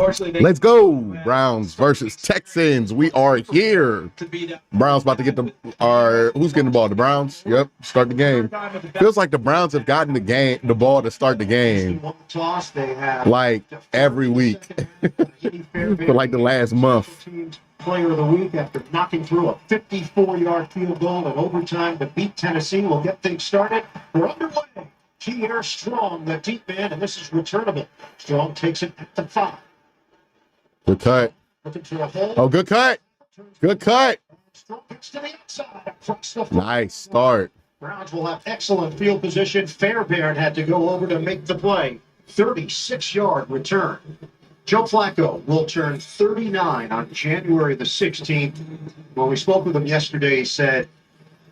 Unfortunately, let's go. Browns versus Texans. We are here. Browns about to get who's getting the ball? The Browns? Yep. Start the game. Feels like the Browns have gotten the ball to start the game like every week for like the last month. Player of the week after knocking through a 54-yard field goal in overtime to beat Tennessee. We'll get things started. We're underway. Pierre Strong, the deep man, and this is returnable. Strong takes it at the 5. Good cut. Oh, good cut. Good cut. Strong gets to the outside. Nice start. Browns will have excellent field position. Fairbairn had to go over to make the play. 36-yard return. Joe Flacco will turn 39 on January the 16th. When we spoke with him yesterday, he said,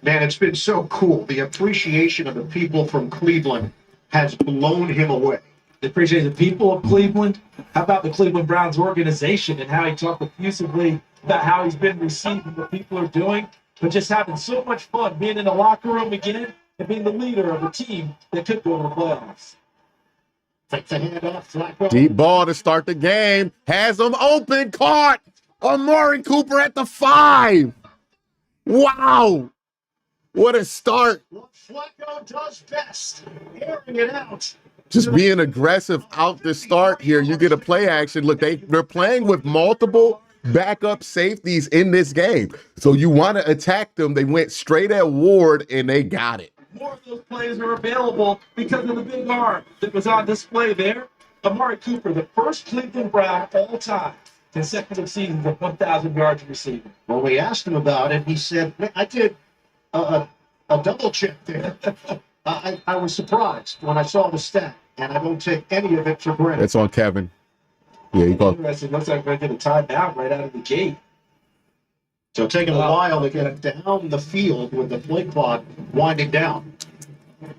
man, it's been so cool. The appreciation of the people from Cleveland has blown him away. They appreciate the people of Cleveland. How about the Cleveland Browns organization and how he talked effusively about how he's been received and what people are doing, but just having so much fun being in the locker room again and being the leader of a team that could go to the playoffs. Takes the handoff, Flacco. Deep ball to start the game. Has them open. Caught. Amari Cooper at the 5. Wow. What a start. What Flacco does best, airing it out. Just being aggressive out the start here. You get a play action. Look, they're playing with multiple backup safeties in this game. So you want to attack them. They went straight at Ward, and they got it. More of those plays are available because of the big arm that was on display there. Amari Cooper, the first Cleveland Brown all time, consecutive seasons of 1,000 yards receiving. When we asked him about it, he said, I did a double check there. I was surprised when I saw the stat, and I don't take any of it for granted. It's on Kevin. Yeah, he called. Interesting. Looks like we're going to get a timeout right out of the gate. So taking a while to get down the field with the play clock winding down.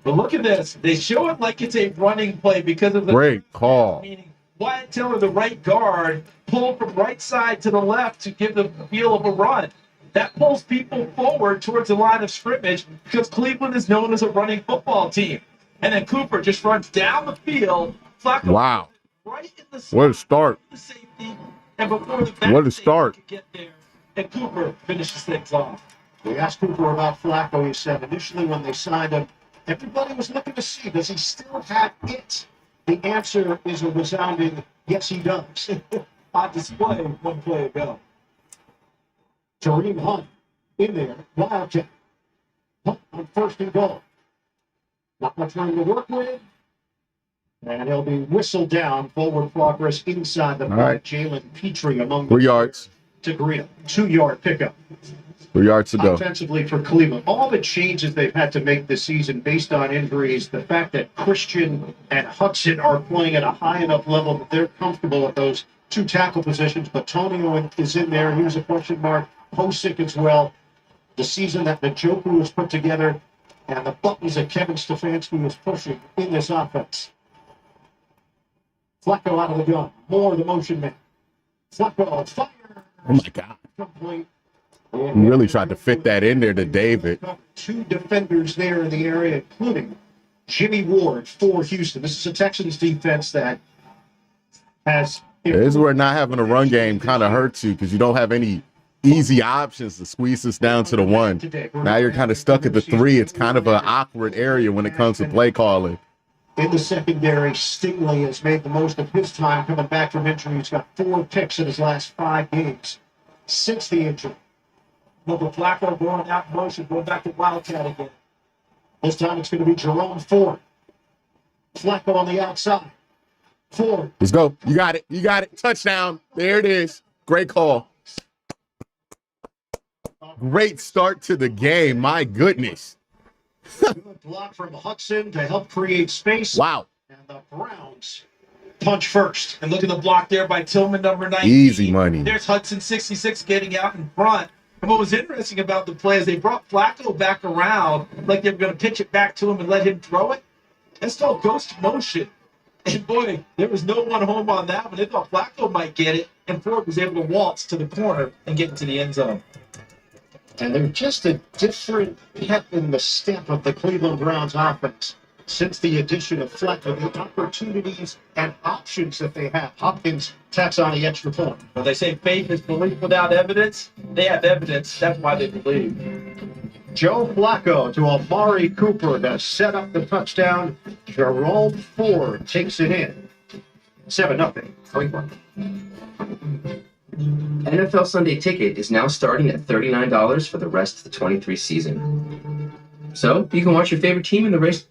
But look at this. They show it like it's a running play because of the great call. Meaning Wyatt Teller, the right guard, pulled from right side to the left to give the feel of a run. That pulls people forward towards the line of scrimmage because Cleveland is known as a running football team. And then Cooper just runs down the field. Flacco wow. Right in the what a start. The safety, and before the back what a start. Could get there, and Cooper finishes things off. We asked Cooper about Flacco. He said initially when they signed him, everybody was looking to see, does he still have it? The answer is a resounding, yes, he does. On display one play ago. Kareem Hunt in there, Wildcat. Hunt on 1st and goal. Not much room to work with. And he'll be whistled down. Forward progress inside the right. Jalen Petrie among 3 yards. To Green. 2-yard pickup. 3 yards to go. Offensively for Cleveland, all the changes they've had to make this season based on injuries, the fact that Christian and Hudson are playing at a high enough level that they're comfortable at those 2 tackle positions. But Tonio is in there. Here's a question mark. Posick as well. The season that Njoku has put together and the buttons that Kevin Stefanski is pushing in this offense. Flacco out of the gun. More the motion man. Flacco fire. Oh, my God. Complete. He really tried to fit that in there to David. 2 defenders there in the area, including Jimmy Ward for Houston. This is a Texans defense that has... This is where not having a run game kind of hurts you because you don't have any easy options to squeeze this down to the 1. Now you're kind of stuck at the 3. It's kind of an awkward area when it comes to play calling. In the secondary, Stingley has made the most of his time coming back from injury. He's got 4 picks in his last 5 games since the injury. Number Flacco going out in motion, going back to Wildcat again. This time it's going to be Jerome Ford. Flacco on the outside. Ford. Let's go. You got it. You got it. Touchdown. There it is. Great call. Great start to the game. My goodness. Good block from Hudson to help create space. Wow. And the Browns punch first. And look at the block there by Tillman, number 19. Easy money. There's Hudson, 66, getting out in front. And what was interesting about the play is they brought Flacco back around like they were going to pitch it back to him and let him throw it. That's called ghost motion. And boy, there was no one home on that one. They thought Flacco might get it, and Ford was able to waltz to the corner and get into the end zone. And they're just a different pep in the step of the Cleveland Browns offense. since the addition of Flacco, the opportunities and options that they have. Hopkins tacks on the extra point. When they say faith is belief without evidence, they have evidence. That's why they believe. Joe Flacco to Amari Cooper to set up the touchdown. Jerome Ford takes it in. 7-0. Cleveland. NFL Sunday Ticket is now starting at $39 for the rest of the 23 season. So you can watch your favorite team in the race.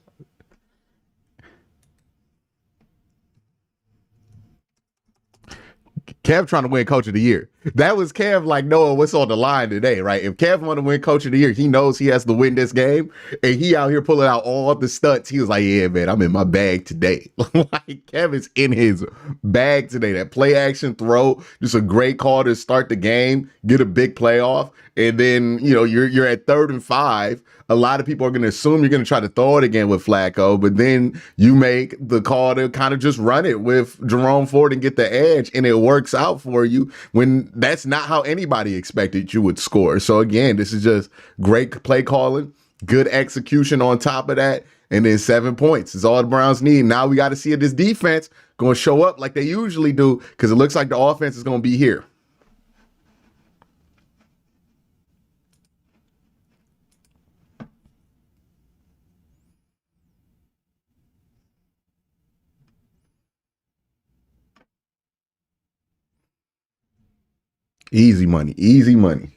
Kev trying to win Coach of the Year. That was Kev like knowing what's on the line today, right? If Kev want to win Coach of the Year, he knows he has to win this game, and he out here pulling out all the stunts. He was like, yeah, man, I'm in my bag today. Like, Kev is in his bag today. That play action throw, just a great call to start the game, get a big playoff, and then, you know, you're at 3rd and 5. A lot of people are going to assume you're going to try to throw it again with Flacco, but then you make the call to kind of just run it with Jerome Ford and get the edge, and it works out for you when that's not how anybody expected you would score. So again, this is just great play calling, good execution on top of that, and then 7 points is all the Browns need. Now we got to see if this defense going to show up like they usually do, because it looks like the offense is going to be here. Easy money, easy money.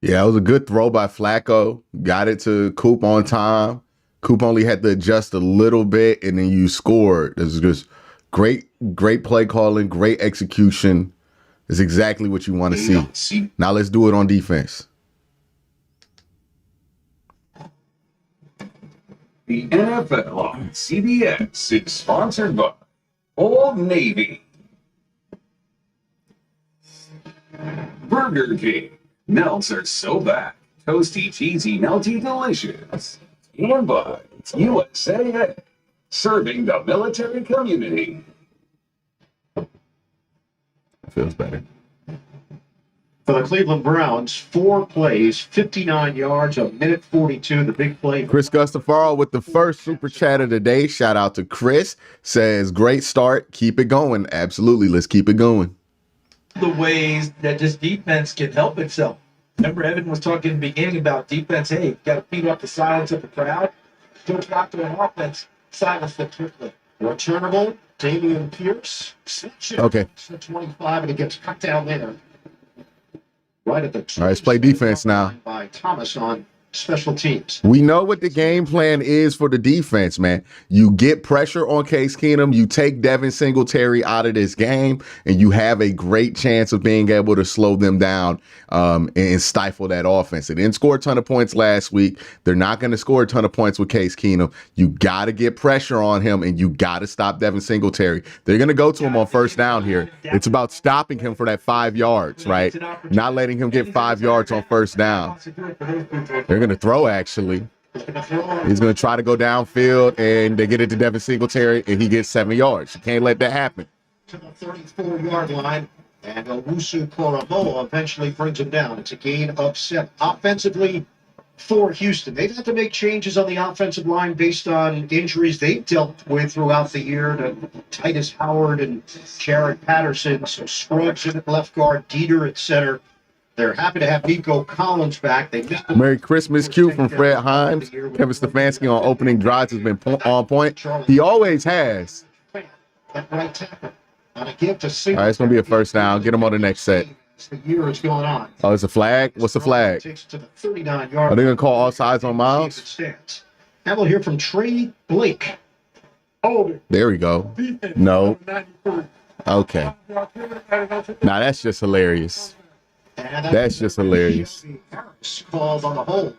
Yeah, it was a good throw by Flacco. Got it to Coop on time. Coop only had to adjust a little bit, and then you scored. This is just great play calling, great execution. It's exactly what you want to see. Now let's do it on defense. The NFL on CBS is sponsored by Old Navy, Burger King. Melts are so bad. Toasty, cheesy, melty, delicious. And by USAA, serving the military community. Feels better. For the Cleveland Browns, 4 plays, 59 yards, a minute 42, the big play. Chris Gustafaro with the first super chat of the day. Shout out to Chris. Says, great start. Keep it going. Absolutely. Let's keep it going. The ways that this defense can help itself. Remember, Evan was talking in the beginning about defense. Hey, you got to feed off the silence of the crowd. Don't drop to an offense. Silence them quickly. Returnable, Damian Pierce. Okay. 25, and it gets cut down there. Right at the all right, let's play defense now. By Thomas on special teams. We know what the game plan is for the defense, man. You get pressure on Case Keenum, you take Devin Singletary out of this game, and you have a great chance of being able to slow them down and stifle that offense. They didn't score a ton of points last week. They're not going to score a ton of points with Case Keenum. You got to get pressure on him, and you got to stop Devin Singletary. They're going to go to him on first down here. It's about stopping him for that 5 yards, right? Not letting him get 5 yards on first down. They're going to throw, actually. He's going to try to go downfield, and they get it to Devin Singletary, and he gets 7 yards. You can't let that happen. To the 34-yard line, and Owusu Koromoa eventually brings him down. It's a gain of 7. Offensively, for Houston, they've had to make changes on the offensive line based on injuries they've dealt with throughout the year to Titus Howard and Jared Patterson. So Scruggs in at left guard, Dieter at center. They're happy to have Nico Collins back. They missed Merry Christmas cue from Fred Himes. Kevin Stefanski on opening drives has been on point. He always has. That right tackle. On a give to all right, it's going to be a first down. Get him on the next set. The year is going on. Oh, it's a flag? What's the flag? Takes to the 39-yard. Are they going to call all sides on Miles? Now we'll hear from Trey Blake. Oh, there we go. No. Okay. Now that's just hilarious. That's just hilarious. Harris called on the hold.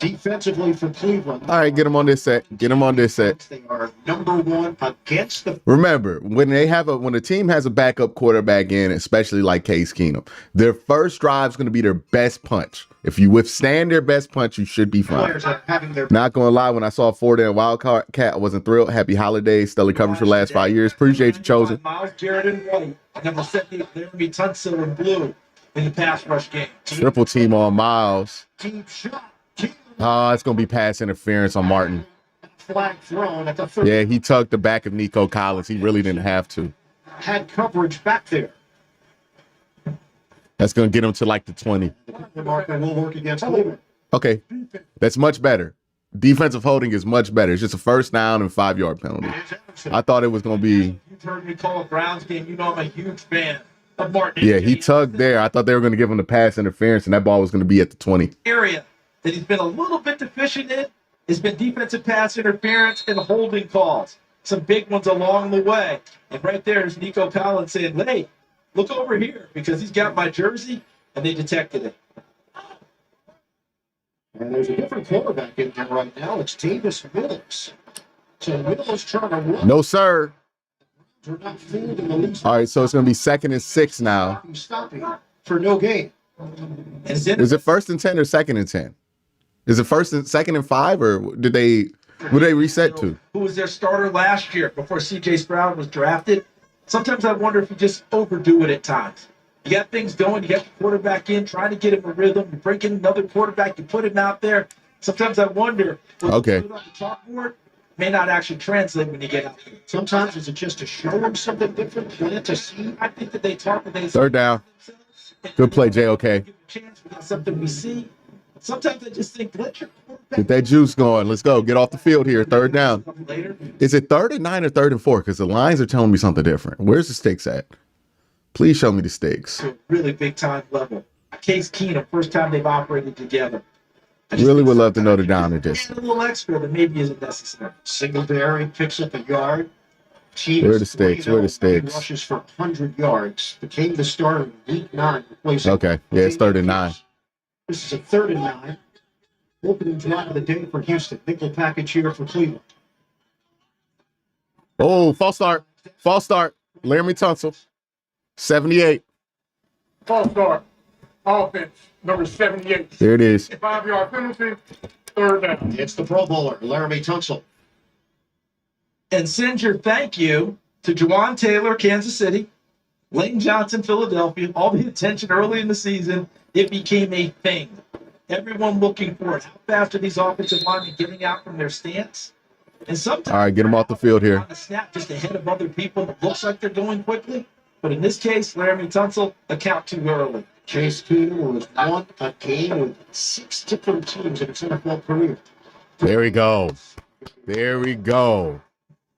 Defensively for Cleveland. All right, get them on this set. Get them on this set. They are number one against the. Remember, when a team has a backup quarterback in, especially like Case Keenum, their first drive is going to be their best punch. If you withstand their best punch, you should be fine. Not going to lie, when I saw Florida and Wildcat, I wasn't thrilled. Happy holidays, stellar coverage for the last 5 years. Appreciate you, Chosen. Miles Garrett and White, number 70, Laramie Tunsil in blue in the pass rush game. Triple team on Miles. Deep shot. Oh, it's going to be pass interference on Martin. Flag thrown at the 30. Yeah, he tugged the back of Nico Collins. He really didn't have to. Had coverage back there. That's going to get him to like the 20. The marker will work against Cleveland. Okay, that's much better. Defensive holding is much better. It's just a first down and 5-yard penalty. I thought it was going to be. You've heard me call a Browns game. You know I'm a huge fan of Martin. Yeah, he tugged there. I thought they were going to give him the pass interference, and that ball was going to be at the 20. Area that he's been a little bit deficient in has been defensive pass interference and holding calls. Some big ones along the way. And right there is Nico Collins saying, hey, look over here, because he's got my jersey, and they detected it. And there's a different quarterback in there right now. It's Davis Mills. So Mills trying to run. No, sir. They're not fielding the least. All right, so it's going to be 2nd and 6 now. Stopping for no gain. Is it 1st and 10 or 2nd and 10? Is it 2nd and 5, or would they reset to? Who was their starter last year before C.J. Stroud was drafted? Sometimes I wonder if you just overdo it at times. You got things going, you got the quarterback in, trying to get him a rhythm, you bring in another quarterback, you put him out there. Sometimes I wonder, okay, on the chalkboard may not actually translate when you get out there. Sometimes is it just to show them something different, plant a seed? I think that they talk and they 3rd down. Good play, JOK. Chance, we got something we see. Sometimes I just think, let your quarterback get that juice going. Let's go. Get off the field here. 3rd down. later. Is it 3rd and 9 or 3rd and 4? Because the lines are telling me something different. Where's the stakes at? Please show me the stakes. To a really big time level. Case Keenum, first time they've operated together. Really would love to know the down of this. A little extra that maybe isn't necessary. Singletary picks up a yard. Where are the stakes? Where are the stakes? Rushes for 100 yards. Became the starter in week 9. Okay. Yeah, it's 3rd and 9. This is a 3rd and 9. Opening drive of the day for Houston. Nickel package here for Cleveland. Oh, false start. False start. Laramie Tunsil. 78. False start. Offense, number 78. There it is. 5-yard penalty, 3rd down. It's the Pro Bowler, Laramie Tunsil. And send your thank you to Juwan Taylor, Kansas City, Lane Johnson, Philadelphia. All the attention early in the season, it became a thing. Everyone looking for it. How fast are these offensive linemen getting out from their stance? And sometimes, all right, get them off the field here. On the snap, just ahead of other people. It looks like they're going quickly. But in this case, Laramie Tunsil, a count too early. Chase Keenum was won a game with 6 different teams in his NFL career. There we go. There we go.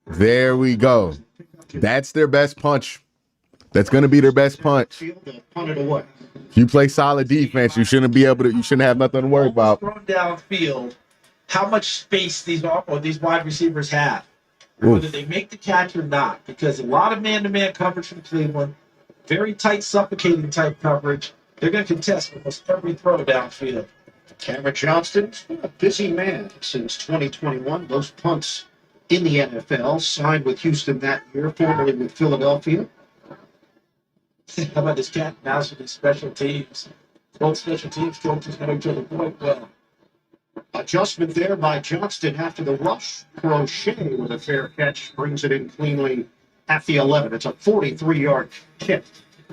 There we go. That's their best punch. That's going to be their best punch. Punt it away. If you play solid defense, you shouldn't have nothing to worry about. Thrown downfield, how much space these wide receivers have, whether they make the catch or not, because a lot of man-to-man coverage from Cleveland, very tight, suffocating type coverage. They're going to contest almost every throw downfield. Cameron Johnston's been a busy man since 2021. Most punts in the NFL, signed with Houston that year, formerly with Philadelphia. How about this cat and mouse with these special teams? Both special teams coaches know each other quite well. Adjustment there by Johnston after the rush. Crochet with a fair catch brings it in cleanly at the 11. It's a 43-yard kick.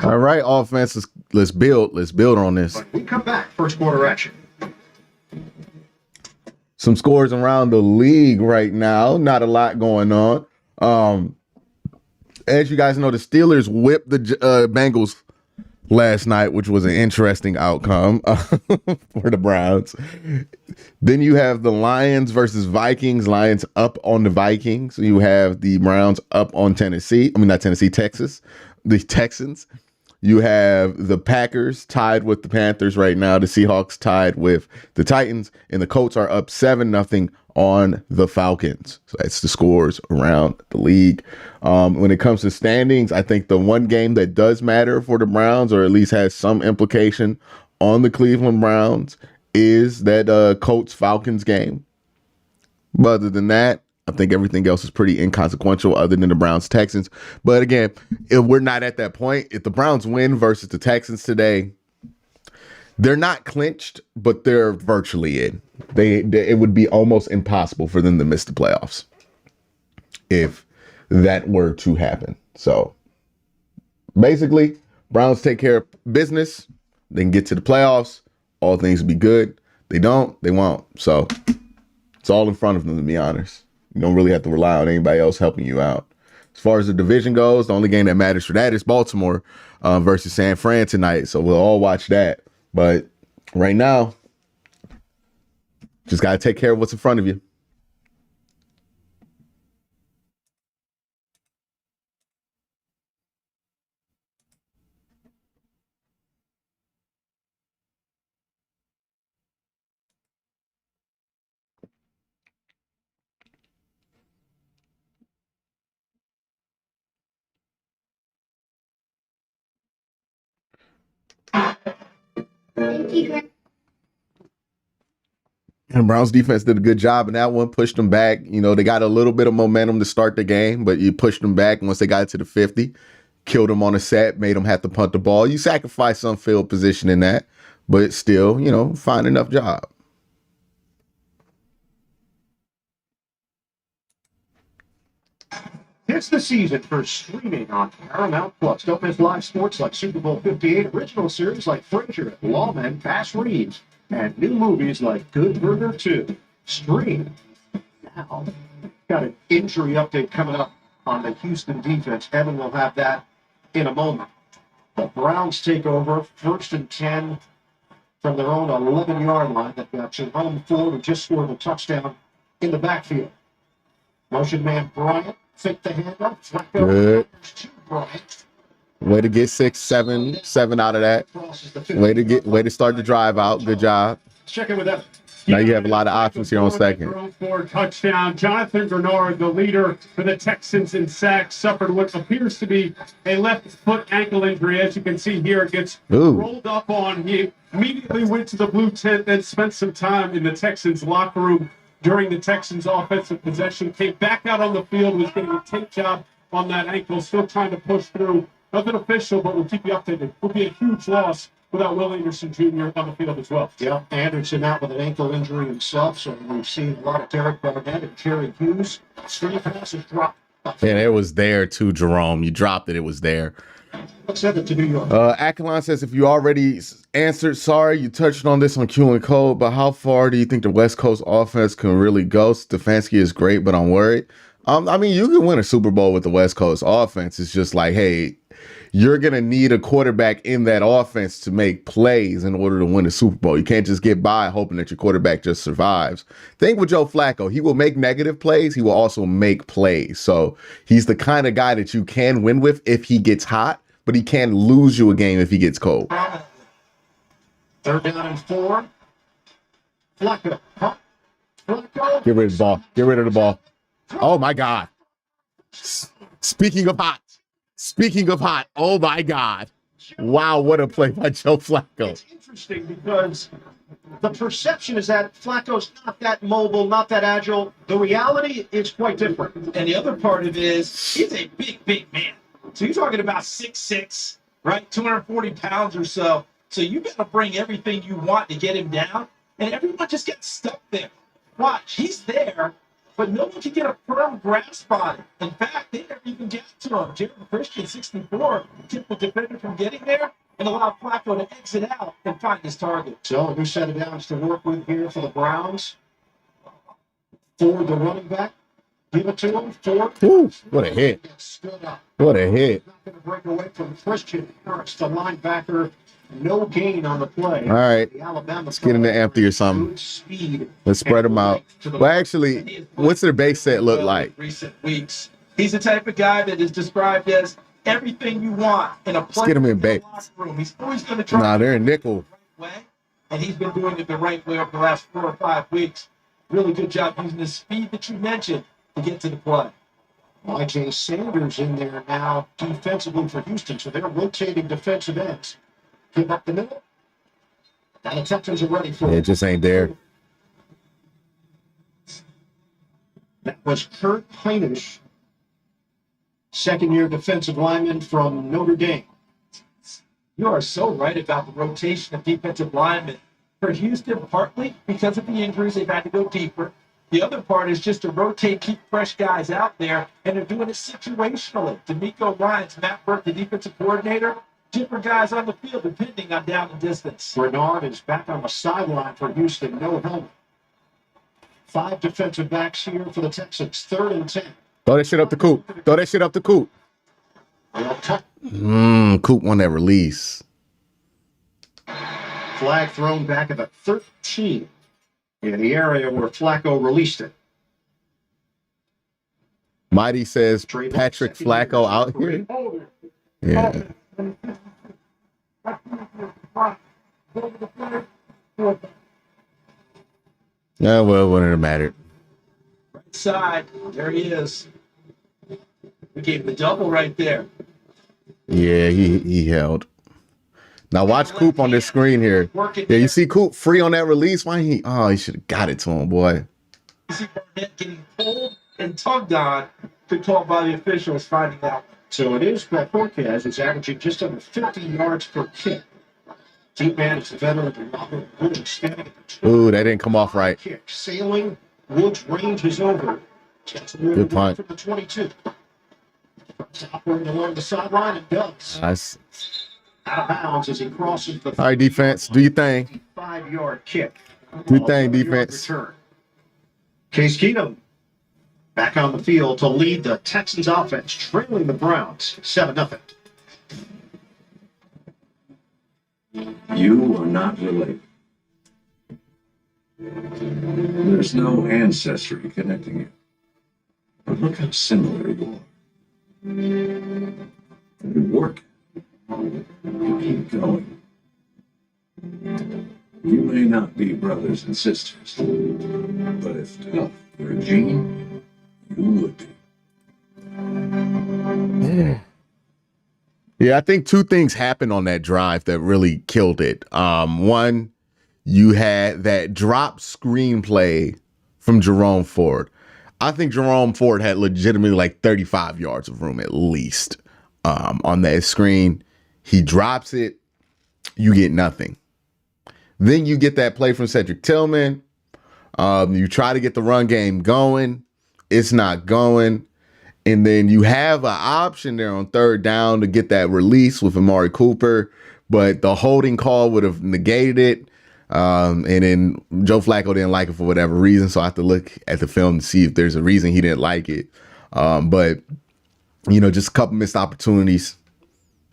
All right, offense, let's build on this. But we come back, first quarter action. Some scores around the league right now. Not a lot going on. As you guys know, the Steelers whipped the Bengals last night, which was an interesting outcome for the Browns. Then you have the Lions versus Vikings. Lions up on the Vikings. You have the Browns up on Tennessee. I mean, not Tennessee, Texas. The Texans. You have the Packers tied with the Panthers right now. The Seahawks tied with the Titans. And the Colts are up 7-0 on the Falcons. So that's the scores around the league. When it comes to standings, I think the one game that does matter for the Browns, or at least has some implication on the Cleveland Browns, is that Colts Falcons game. But other than that, I think everything else is pretty inconsequential other than the Browns Texans. But again, if we're not at that point, if the Browns win versus the Texans today, they're not clinched, but they're virtually in. It would be almost impossible for them to miss the playoffs if that were to happen. So basically, Browns take care of business, they can get to the playoffs, all things will be good. They don't, they won't. So it's all in front of them, to be honest. You don't really have to rely on anybody else helping you out. As far as the division goes, the only game that matters for that is Baltimore versus San Fran tonight. So we'll all watch that. But right now, just got to take care of what's in front of you. And Browns defense did a good job in that one, pushed them back. You know, they got a little bit of momentum to start the game, but you pushed them back once they got to the 50, killed them on a set, made them have to punt the ball. You sacrifice some field position in that, but still, you know, fine enough job. It's the season for streaming on Paramount Plus. Don't miss live sports like Super Bowl 58, original series like Frasier, Lawmen, Bass Reeves, and new movies like Good Burger 2. Stream now. Got an injury update coming up on the Houston defense. Evan will have that in a moment. The Browns take over, 1st and 10 from their own 11-yard line. They've got Jerome Ford, who just scored a touchdown in the backfield. Motion man Bryant. Fake the handoff. Good. Way to get 7 out of that. Way to start the drive out. Good job. Check in with that. Now you have a lot of options here on second. For touchdown, Jonathan Bernard, the leader for the Texans in sacks, suffered what appears to be a left foot ankle injury. As you can see here, it gets rolled up on. He immediately went to the blue tent, then spent some time in the Texans locker room during the Texans' offensive possession, came back out on the field, was getting a tape job on that ankle, still trying to push through. Nothing official, but we'll keep you updated. It will be a huge loss without Will Anderson Jr. on the field as well. Yeah, Anderson out with an ankle injury himself, so we've seen a lot of Derek Barnett and Jerry Hughes. Screen passes dropped. And it was there too, Jerome. You dropped it. It was there. Let's send it to New York. Akalon says, if you already answered, sorry, you touched on this on Q and Code, but how far do you think the West Coast offense can really go? Stefanski is great, but I'm worried. I mean, you can win a Super Bowl with the West Coast offense. It's just like, hey, you're going to need a quarterback in that offense to make plays in order to win a Super Bowl. You can't just get by hoping that your quarterback just survives. Think with Joe Flacco. He will make negative plays. He will also make plays. So he's the kind of guy that you can win with if he gets hot, but he can lose you a game if he gets cold. 3rd down and 4. Flacco. Flacco. Get rid of the ball. Get rid of the ball. Oh, my God. Speaking of hot. Oh, my God. Wow, what a play by Joe Flacco. It's interesting because the perception is that Flacco's not that mobile, not that agile. The reality is quite different. And the other part of it is he's a big man. So you're talking about 6'6", right? 240 pounds or so. So you got to bring everything you want to get him down. And everyone just gets stuck there. Watch, he's there, but no one can get a firm grasp on it. In fact, they never even get to him. Jared Christian, 64, kept the defender from getting there and allowed Flacco to exit out and find his target. So a new set of downs to work with here for the Browns. Ford, the running back. Give it to him. Ford. Ooh, what a hit. Stood up. What a hit. Not going to break away from Christian Harris, the linebacker. No gain on the play. All right. Alabama, let's get in the empty or something. Let's spread them out. Well, actually, what's their base set look like? Recent weeks. He's the type of guy that is described as everything you want in a play. Let's get him in base. He's always going to try. Nah, they're in nickel. The right way, and he's been doing it the right way over the last 4 or 5 weeks. Really good job using the speed that you mentioned to get to the play. Y.J. Sanders in there now defensively for Houston, so they're rotating defensive ends. Give up the middle. Now the Texans are ready for It just ain't there. That was Kurt Heinisch, second-year defensive lineman from Notre Dame. You are so right about the rotation of defensive linemen. For Houston, partly because of the injuries, they've had to go deeper. The other part is just to rotate, keep fresh guys out there, and they're doing it situationally. D'Amico Ryans, Matt Burke, the defensive coordinator, different guys on the field depending on down and distance. Bernard is back on the sideline for Houston, no helmet. 5 defensive backs here for the Texans, 3rd and 10. Throw that shit up the Coop. Throw that shit up the Coop. Coop won that release. Flag thrown back at the 13 in the area where Flacco released it. Mighty says Patrick Flacco out here. Yeah. Yeah, well, it wouldn't have mattered. Right side, there he is. We gave the double right there. Yeah, he held. Now watch Coop on this screen here. Yeah, you see Coop free on that release. Why he should have got it to him, boy. You see Barnett getting pulled and tugged on, good call by the officials finding out. So it is that Cortez is averaging just under 50 yards per kick. Team man is the veteran Robert Wood standing at the Ooh, that didn't come off right. kick. Sailing, Wood's range is over. Good punt. From the 22. Operating along the sideline and does. Nice. Out of bounds as he crosses the All right, defense, do your thing. 5-yard kick. Do your thing, defense. Return. Case Keenum back on the field to lead the Texans offense, trailing the Browns 7-0. You are not related. There's no ancestry connecting you. But look how similar you are. You work. You keep going. You may not be brothers and sisters, but if tough were a gene, you would be. Yeah, I think 2 things happened on that drive that really killed it. One, you had that drop screenplay from Jerome Ford. I think Jerome Ford had legitimately like 35 yards of room at least on that screen. He drops it, you get nothing. Then you get that play from Cedric Tillman. You try to get the run game going. It's not going. And then you have an option there on 3rd down to get that release with Amari Cooper, but the holding call would have negated it. And then Joe Flacco didn't like it for whatever reason, so I have to look at the film to see if there's a reason he didn't like it. But, just a couple missed opportunities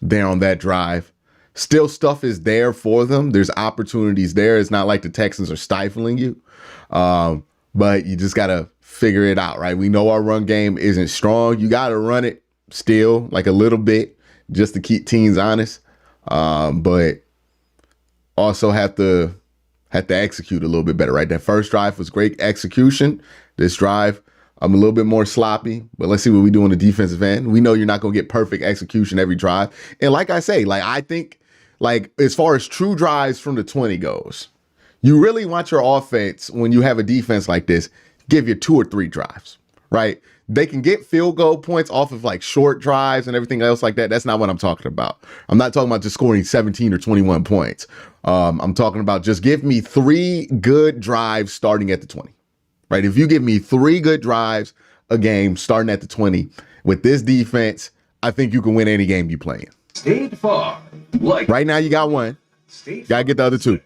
there on that drive. Still, stuff is there for them. There's opportunities there. It's not like the Texans are stifling you, but you just got to figure it out, right? We know our run game isn't strong. You got to run it still like a little bit just to keep teams honest, but also have to execute a little bit better, right? That first drive was great execution. This drive, I'm a little bit more sloppy, but let's see what we do on the defensive end. We know you're not going to get perfect execution every drive. And like I say, I think as far as true drives from the 20 goes, you really want your offense, when you have a defense like this, give you 2 or 3 drives, right? They can get field goal points off of short drives and everything else like that. That's not what I'm talking about. I'm not talking about just scoring 17 or 21 points. I'm talking about just give me 3 good drives starting at the 20, right? If you give me 3 good drives a game starting at the 20 with this defense, I think you can win any game you play in. State Farm. Right now you got 1. Got to get the other 2.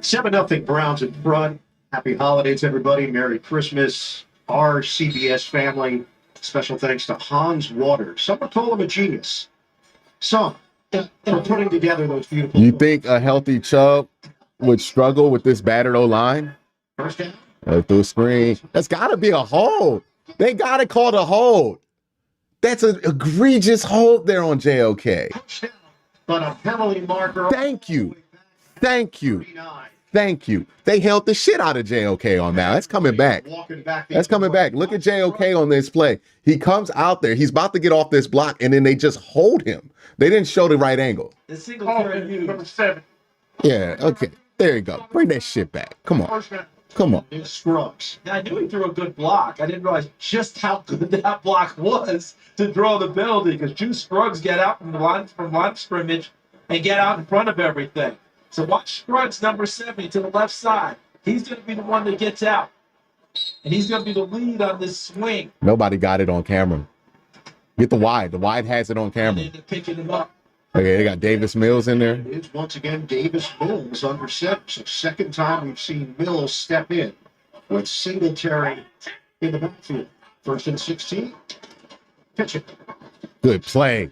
7-0 Browns in front. Happy holidays, everybody. Merry Christmas. Our CBS family. Special thanks to Hans Waters. Some would call him a genius. Some for putting together those beautiful. You think a healthy Chubb would struggle with this battered O-line? First down. Through a screen. That's got to be a hold. They got to call the hold. That's an egregious hold there on JOK. But a penalty marker. Thank you. Thank you. Thank you. They held the shit out of JOK on that. That's coming back. That's coming back. Look at JOK on this play. He comes out there. He's about to get off this block, and then they just hold him. They didn't show the right angle. The single number 7. Yeah, okay. There you go. Bring that shit back. Come on. Come on. Scruggs. Now, I knew he threw a good block. I didn't realize just how good that block was to draw the penalty, because Juice Scruggs get out from line scrimmage and get out in front of everything. So watch Scruggs, number 70, to the left side. He's going to be the one that gets out. And he's going to be the lead on this swing. Nobody got it on camera. Get the wide. The wide has it on camera. And they're picking him up. Okay, they got Davis Mills in there. It's once again Davis Mills under center. So second time we've seen Mills step in with Singletary in the backfield. First and 16. Pitch it. Good play.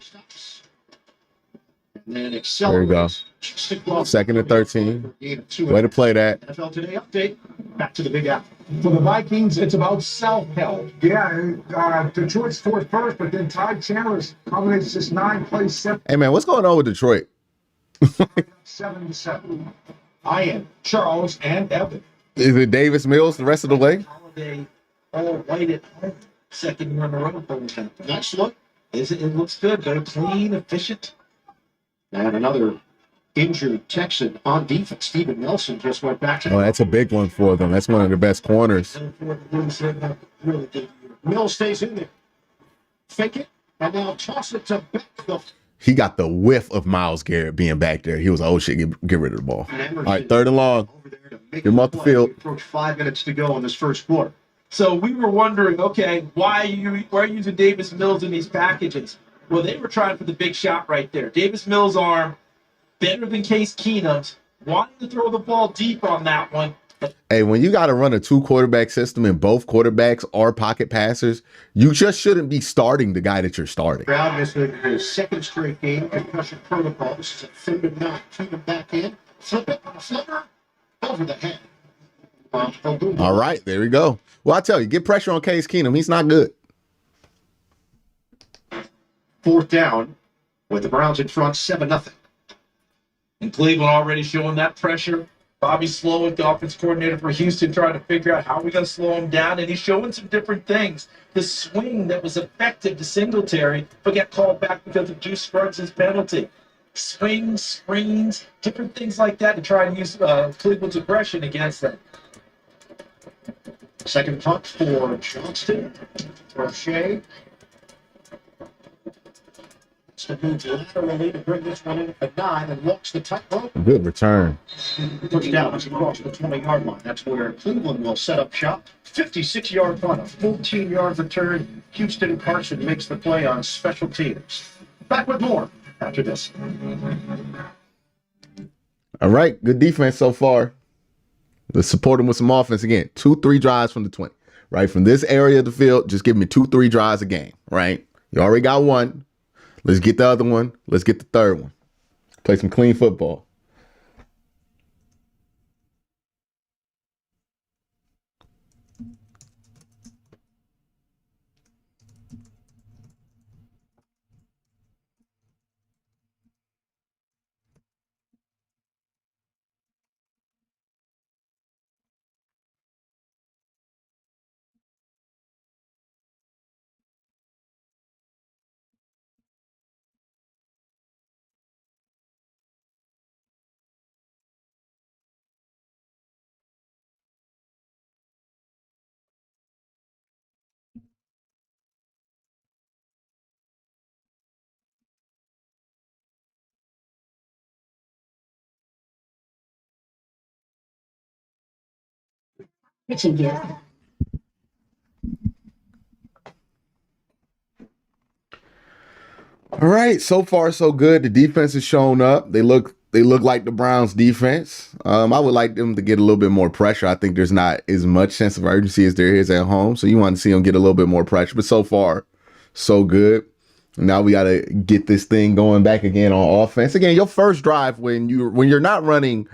And then There you go. accelerates. Second and 13. Way to play that. NFL Today update. Back to the Big Apple. For the Vikings, it's about self-help. Yeah, Detroit scored first, but then Ty Chandler's combinates this 9-play Hey, man, what's going on with Detroit? 7-7. I am Charles and Evan. Is it Davis Mills the rest of the way? Holiday all white at home. Second year in a row. nice look. It looks good. Very clean, efficient. And another injured Texan on defense. Steven Nelson just went back to Oh, that's a big one for them. That's one of their best corners. Really good year. Mills stays in there. Fake it, and now toss it to Beck. He got the whiff of Myles Garrett being back there. He was like, oh shit, get rid of the ball. All right, third and long. Over there to make Get him off the play. field. We approach 5 minutes to go in this first quarter. So we were wondering, okay, why are you using Davis Mills in these packages? Well, they were trying for the big shot right there. Davis Mills' arm, better than Case Keenum's, wanting to throw the ball deep on that one. Hey, when you got to run a 2-quarterback system and both quarterbacks are pocket passers, you just shouldn't be starting the guy that you're starting. Brown missed his second straight game, concussion protocol. This is a 3rd and 9. Feed him back in. Flip it, flipper, over the head. All right, there we go. Well, I tell you, get pressure on Case Keenum. He's not good. 4th down with the Browns in front, 7-0. And Cleveland already showing that pressure. Bobby Slowick, the offense coordinator for Houston, trying to figure out how we're going to slow him down. And he's showing some different things. The swing that was effective to Singletary, but got called back because of Juice Scruggs' penalty. Swings, screens, different things like that to try and use Cleveland's aggression against them. Second punt for Johnston. Crochet. To move laterally to bring this one in at 9 and walks the tightrope. Good return. Touchdown is across the 20-yard line. That's where Cleveland will set up shop. 56-yard punt, a 14-yard return. Houston Carson makes the play on special teams. Back with more after this. All right, good defense so far. Let's support them with some offense again. 2-3 drives from the 20. Right, from this area of the field, just give me 2-3 drives a game. Right, you already got one. Let's get the other one. Let's get the third one. Play some clean football. It's in there. All right, so far so good. The defense has shown up. They look like the Browns defense. I would like them to get a little bit more pressure. I think there's not as much sense of urgency as there is at home. So you want to see them get a little bit more pressure. But so far, so good. Now we got to get this thing going back again on offense. Again, your first drive when you're not running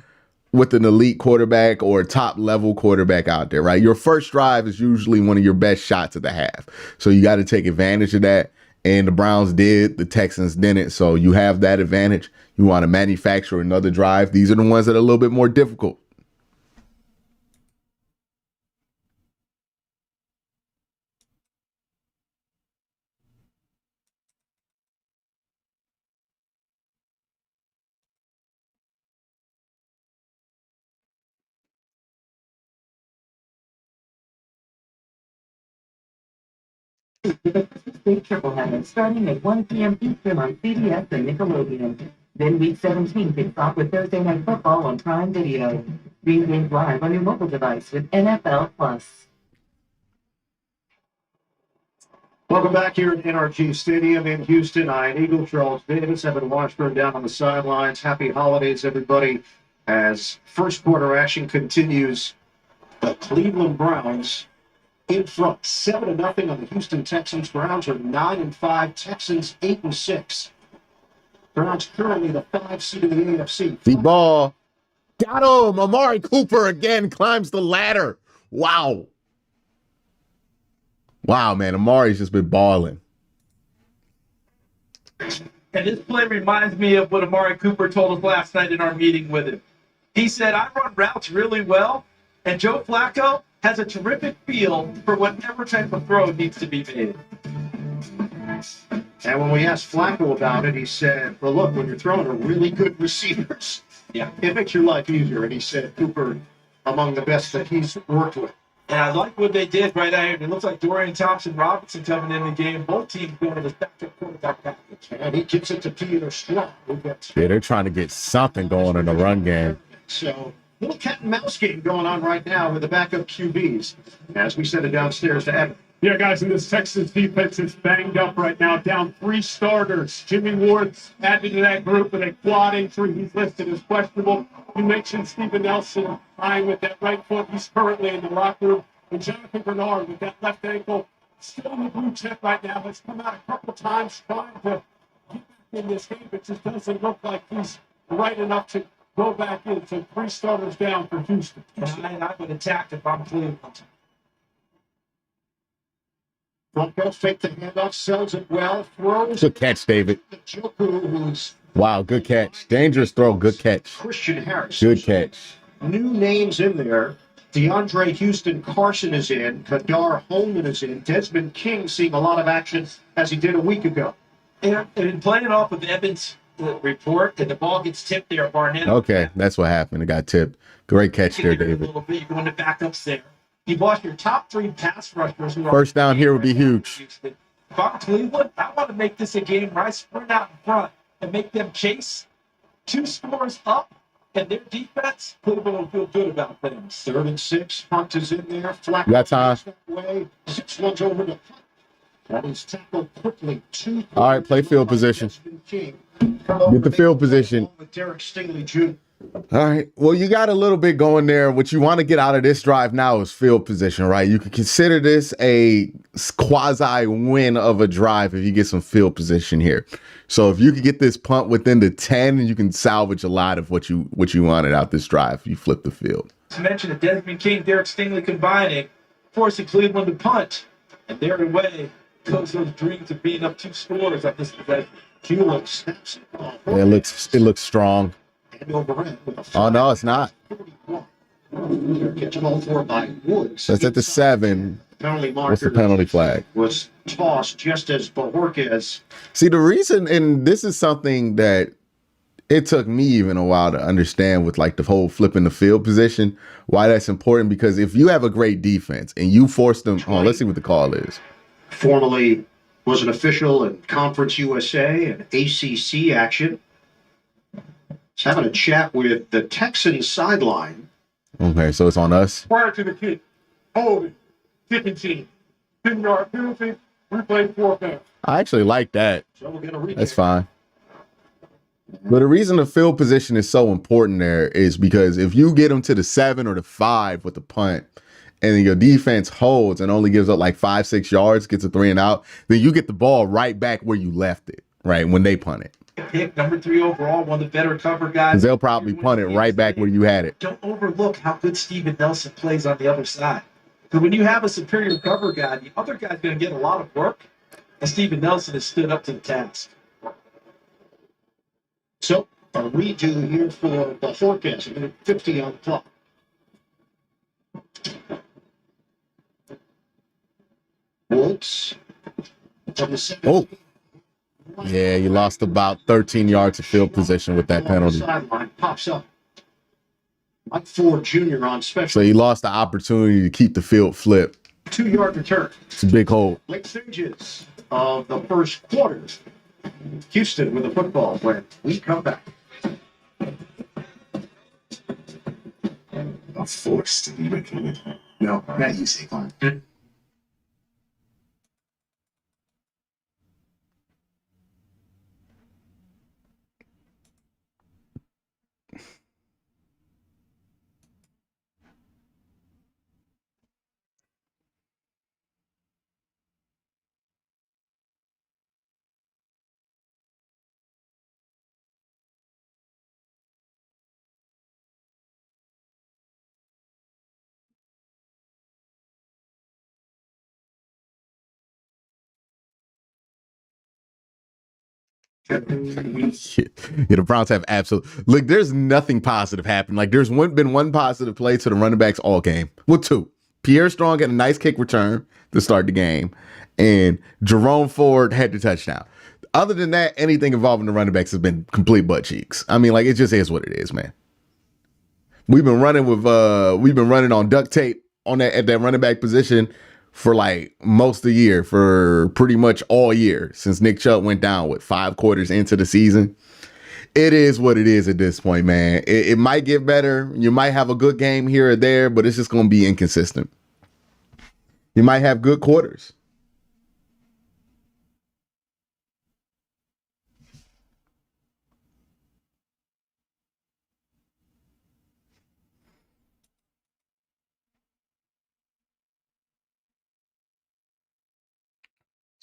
with an elite quarterback or a top level quarterback out there, right? Your first drive is usually one of your best shots of the half. So you got to take advantage of that. And the Browns did, the Texans didn't. So you have that advantage. You want to manufacture another drive. These are the ones that are a little bit more difficult. Big triple header starting at 1 p.m. Eastern on CBS and Nickelodeon. Then Week 17 kicks off with Thursday Night Football on Prime Video. Stream games live on your mobile device with NFL Plus. Welcome back here at NRG Stadium in Houston. Ian Eagle, Charles Davis, Evan Washburn down on the sidelines. Happy holidays, everybody. As first quarter action continues, the Cleveland Browns in front, 7-0 on the Houston Texans. Browns are 9-5. Texans 8-6. Browns currently the 5 seed in the AFC. Deep ball. Got him. Amari Cooper again climbs the ladder. Wow. Wow, man. Amari's just been balling. And this play reminds me of what Amari Cooper told us last night in our meeting with him. He said, I run routes really well, and Joe Flacco has a terrific feel for whatever type of throw needs to be made. And when we asked Flacco about it, he said, well, look, when you're throwing to really good receivers, it makes your life easier. And he said Cooper among the best that he's worked with. And I like what they did right out here. It looks like Dorian Thompson-Robinson coming in the game. Both teams going to the backup quarterback package. And he gives it to Peter Strong. Yeah, they're trying to get something going in the run game. So, little cat and mouse game going on right now with the backup QBs. As we send it downstairs to Evan. Yeah, guys, and this Texas defense is banged up right now, down 3 starters. Jimmy Ward's added to that group with a quad injury. He's listed as questionable. You mentioned Steven Nelson lying with that right foot. He's currently in the locker room. And Jonathan Bernard with that left ankle, still in the blue chip right now. Has come out a couple times trying to get back in this game. It just doesn't look like he's right enough to go back in. So 3 starters down for Houston. And I would attack if I'm Cleveland. Flacco fake the handoff, sells it well, throws. Good catch, David. Wow, good catch. Dangerous throw, good catch. Christian Harris. Good catch. New names in there. DeAndre Houston Carson is in. Kadar Holman is in. Desmond King seeing a lot of action as he did a week ago. And playing off of Evans' report, and the ball gets tipped there, Barnett. Okay, that's what happened. It got tipped. Great catch there, David. A little bit. You're going to backups there. You've lost your top 3 pass rushers. First down here would be huge. If I'm Cleveland, I want to make this a game where I sprint out in front and make them chase 2 scores up, and their defense, Cleveland will feel good about things. 3rd and 6. Hunt is in there. Flacco got time. that way. 6 ones over to Hunt. That is tackled quickly. 2. All right, play field position. Get the field position. With Derek Stingley Jr. All right. Well, you got a little bit going there. What you want to get out of this drive now is field position, right? You can consider this a quasi win of a drive if you get some field position here. So if you could get this punt within the 10, you can salvage a lot of what you wanted out this drive. You flip the field. To mention that Desmond King, Derek Stingley combining, forcing Cleveland to punt, and their way goes those dreams of being up 2 scores on this possession. It looks strong. Oh no, it's not. That's at the 7. What's the penalty flag? Was tossed just as Bojorquez. See, the reason, and this is something that it took me even a while to understand with like the whole flipping the field position, why that's important, because if you have a great defense and you force them, let's see what the call is. Formerly was an official in Conference USA and ACC action. He's having a chat with the Texans sideline. Okay, so it's on us. Prior to the kick, holding, kicking team, 10-yard penalty, replay 4th down. I actually like that. So we're gonna read That's fine. But the reason the field position is so important there is because if you get them to the 7 or the 5 with the punt, and your defense holds and only gives up like 5-6 yards, gets a 3 and out, then you get the ball right back where you left it, right, when they punt it. Pick number 3 overall, one of the better cover guys. Because they'll probably punt it right back where you had it. Don't overlook how good Steven Nelson plays on the other side. Because when you have a superior cover guy, the other guy's going to get a lot of work, and Steven Nelson has stood up to the task. So a redo here for Bojorquez, 50 on the clock. Woods. Oh, yeah, you lost about 13 yards of field position with that penalty. Sideline pops up. Mike Ford Jr. on special. So you lost the opportunity to keep the field flipped. 2-yard return. It's a big hole. Late stages of the first quarter. Houston with the football when we come back. A force to be reckoned with. No, not you, Saquon. Yeah, the Browns have absolute. Look, there's nothing positive happened. Like there's been one positive play to the running backs all game. Well, two. Pierre Strong had a nice kick return to start the game, and Jerome Ford had the touchdown. Other than that, anything involving the running backs has been complete butt cheeks. I mean, like it just is what it is, man. We've been running on duct tape on that at that running back position for like most of the year, for pretty much all year since Nick Chubb went down with 5 quarters into the season. It is what it is at this point, man. It might get better. You might have a good game here or there, but it's just going to be inconsistent. You might have good quarters.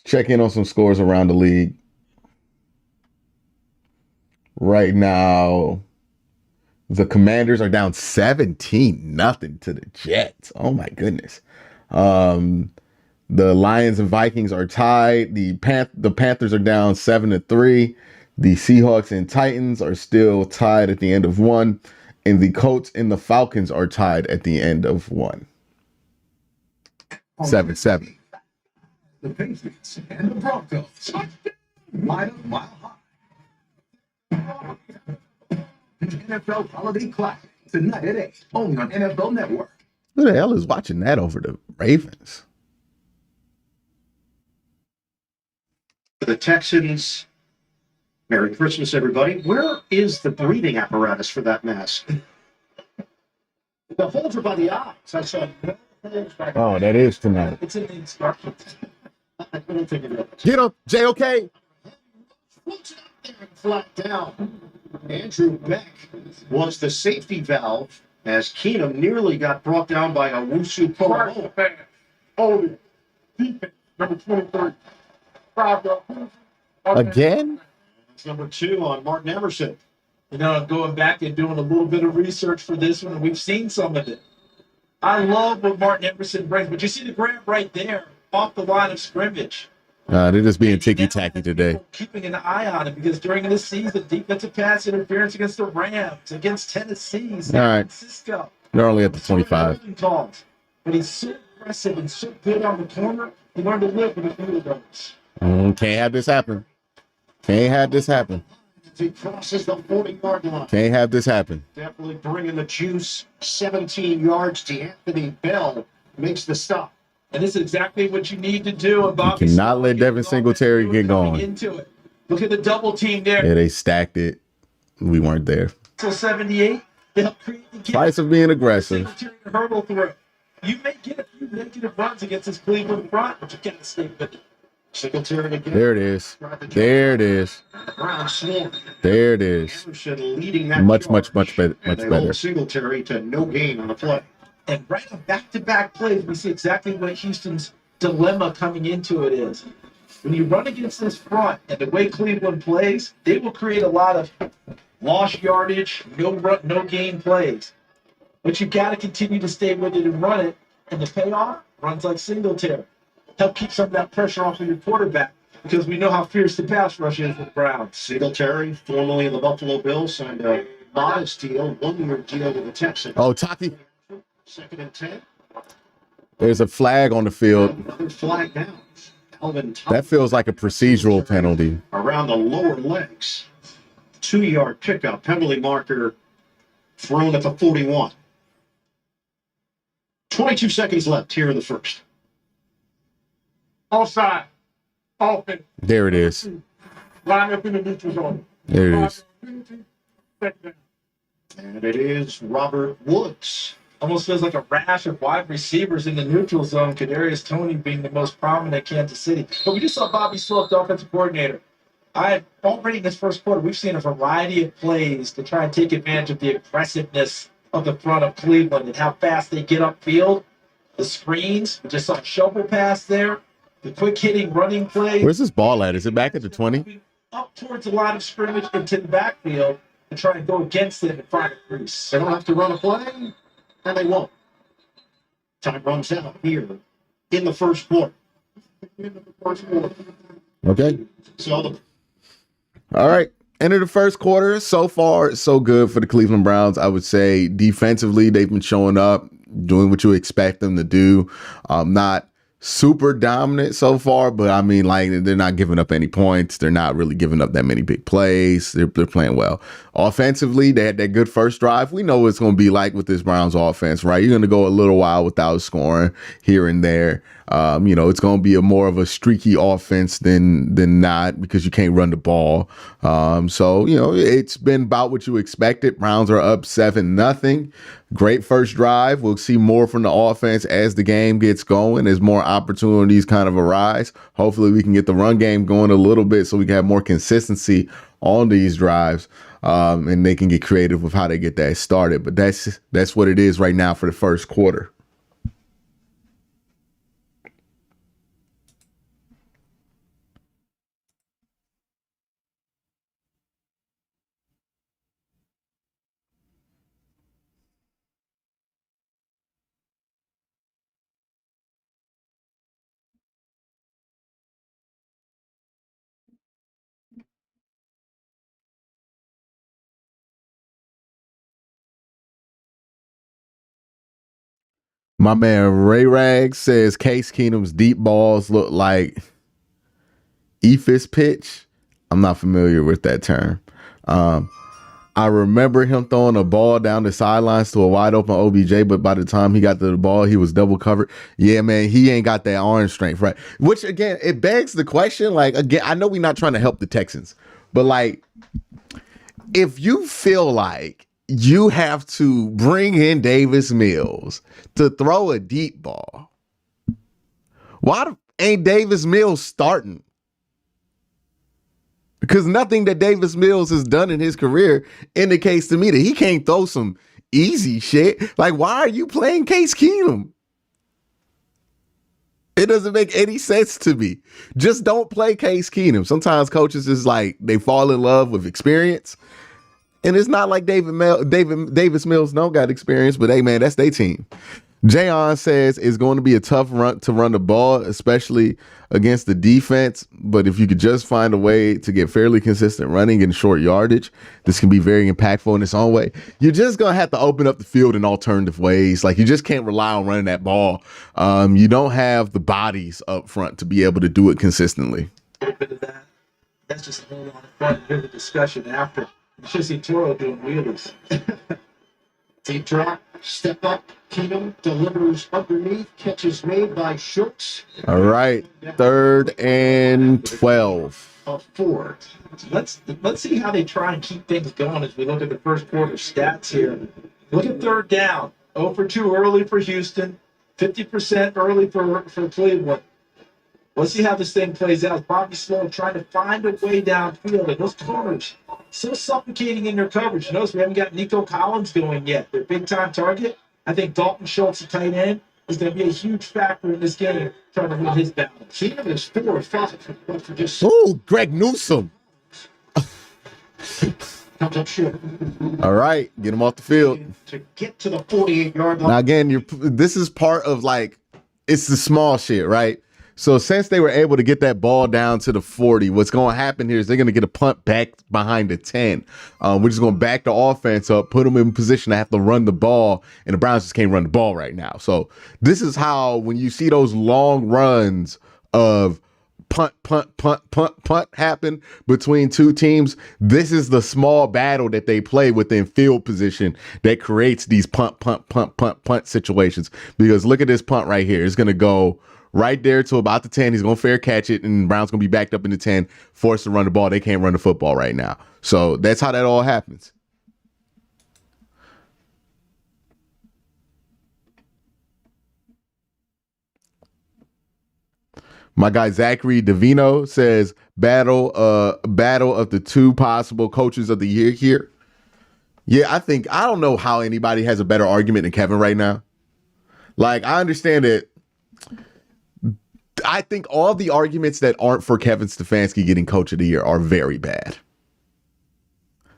Check in on some scores around the league. Right now, the Commanders are down 17-0 to the Jets. Oh my goodness. The Lions and Vikings are tied. The Panthers are down 7-3. The Seahawks and Titans are still tied at the end of one. And the Colts and the Falcons are tied at the end of one. 7-7. The Patriots and the Broncos. Mile high. NFL Holiday Classic tonight at 8, only on NFL Network. Who the hell is watching that over the Ravens? The Texans. Merry Christmas, everybody. Where is the breathing apparatus for that mask? The holes are by the eyes. I saw. Oh, that is tonight. It's in the instructions. I don't think it is. Get him, JOK. Flat down. Andrew Beck was the safety valve as Keenum nearly got brought down by a Wusu Polo. Hold it. Defense, number 23. 5 yards. Again? That's number 2 on Martin Emerson. You know, I'm going back and doing a little bit of research for this one, and we've seen some of it. I love what Martin Emerson brings, but you see the grab right there off the line of scrimmage. They're just being ticky-tacky today. Keeping an eye on it because during this season, defensive pass interference against the Rams, against Tennessee, San Francisco. They're only at the 25. Calls. But he's so aggressive and so good on the corner, he learned to live with a few of those. Can't have this happen. Can't have this happen. He crosses the 40-yard line. Can't have this happen. Definitely bringing the juice. 17 yards to Anthony Bell makes the stop. And this is exactly what you need to do. And Bobby You cannot let Devin Singletary get going. Into it. Look at the double team there. Yeah, they stacked it. We weren't there. Till 78, they help create the game. Price of being aggressive. Singletary hurdle through. You may get a few negative runs against this Cleveland front, but you can't stay with it. Singletary again. There it is. There it is. There it is. Leading that much better. Much better. Singletary to no gain on the play. And right on back-to-back plays, we see exactly what Houston's dilemma coming into it is. When you run against this front and the way Cleveland plays, they will create a lot of lost yardage, no gain plays. But you got to continue to stay with it and run it. And the payoff runs like Singletary. Help keep some of that pressure off of your quarterback because we know how fierce the pass rush is with the Browns. Singletary, formerly of the Buffalo Bills, signed a modest deal, 1-year deal with the Texans. Oh, Taki. 2nd and 10. There's a flag on the field. Another flag down. That feels like a procedural penalty. Around the lower legs. 2-yard pickup. Penalty marker thrown at the 41. 22 seconds left here in the first. Offside. Offense. There it is. Line up in the neutral zone. There it is. And it is Robert Woods. Almost feels like a rash of wide receivers in the neutral zone. Kadarius Toney being the most prominent at Kansas City. But we just saw Bobby Slope, the offensive coordinator. Already in this first quarter, we've seen a variety of plays to try and take advantage of the aggressiveness of the front of Cleveland and how fast they get upfield. The screens, we just saw a shovel pass there. The quick hitting running play. Where's this ball at? Is it back at the 20? Up towards the line of scrimmage into the backfield and try and go against them and find a crease. They don't have to run a play, and they won't. Time runs out here in the first quarter. Okay. So All right. End of the first quarter. So far, so good for the Cleveland Browns. I would say defensively, they've been showing up, doing what you expect them to do. Not super dominant so far, but I mean, like, they're not giving up any points. They're not really giving up that many big plays. They're playing well. Offensively, they had that good first drive. We know what it's going to be like with this Browns offense, right? You're going to go a little while without scoring here and there. It's going to be more of a streaky offense than not because you can't run the ball. It's been about what you expected. Browns are up 7-0. Great first drive. We'll see more from the offense as the game gets going, as more opportunities kind of arise. Hopefully we can get the run game going a little bit so we can have more consistency on these drives, and they can get creative with how they get that started. But that's what it is right now for the first quarter. My man Ray Rag says Case Keenum's deep balls look like Ephus pitch. I'm not familiar with that term. I remember him throwing a ball down the sidelines to a wide open OBJ, but by the time he got to the ball, he was double covered. Yeah, man, he ain't got that arm strength, right? Which, again, it begs the question, like, again, I know we're not trying to help the Texans, but, like, if you feel like you have to bring in Davis Mills to throw a deep ball, why ain't Davis Mills starting? Because nothing that Davis Mills has done in his career indicates to me that he can't throw some easy shit. Like, why are you playing Case Keenum? It doesn't make any sense to me. Just don't play Case Keenum. Sometimes coaches is like, they fall in love with experience. And it's not like Davis Mills don't got experience, but hey, man, that's their team. Jayon says it's going to be a tough run to run the ball, especially against the defense. But if you could just find a way to get fairly consistent running in short yardage, this can be very impactful in its own way. You're just going to have to open up the field in alternative ways. Like, you just can't rely on running that ball. You don't have the bodies up front to be able to do it consistently. A little bit of that. That's just a whole lot of fun to hear the discussion after. You should see Toro doing wheelies. deep drop, step up, Keenum delivers underneath, catches made by Schultz. All right, 3rd and 12. A Ford. Let's see how they try and keep things going as we look at the first quarter stats here. Look at 3rd down. 0 for 2 early for Houston, 50% early for Cleveland. Let's see how this thing plays out. Bobby Sloan trying to find a way downfield, and those corners so suffocating in their coverage. Notice we haven't got Nico Collins going yet. Their big-time target. I think Dalton Schultz, the tight end, is going to be a huge factor in this game, trying to win his balance. Keenum is 4 or 5. Ooh, Greg Newsome. Comes up short. All right, get him off the field. To get to the 48-yard line. Now, again, this is part of, like, it's the small shit, right? So since they were able to get that ball down to the 40, what's going to happen here is they're going to get a punt back behind the 10. We're just going to back the offense up, put them in position to have to run the ball, and the Browns just can't run the ball right now. So this is how, when you see those long runs of punt happen between two teams. This is the small battle that they play within field position that creates these punt situations. Because look at this punt right here. It's going to go right there to about the 10. He's going to fair catch it, and Brown's going to be backed up in the 10, forced to run the ball. They can't run the football right now. So that's how that all happens. My guy Zachary Davino says battle of the two possible coaches of the year here. Yeah, I don't know how anybody has a better argument than Kevin right now. Like, I understand it. I think all the arguments that aren't for Kevin Stefanski getting coach of the year are very bad.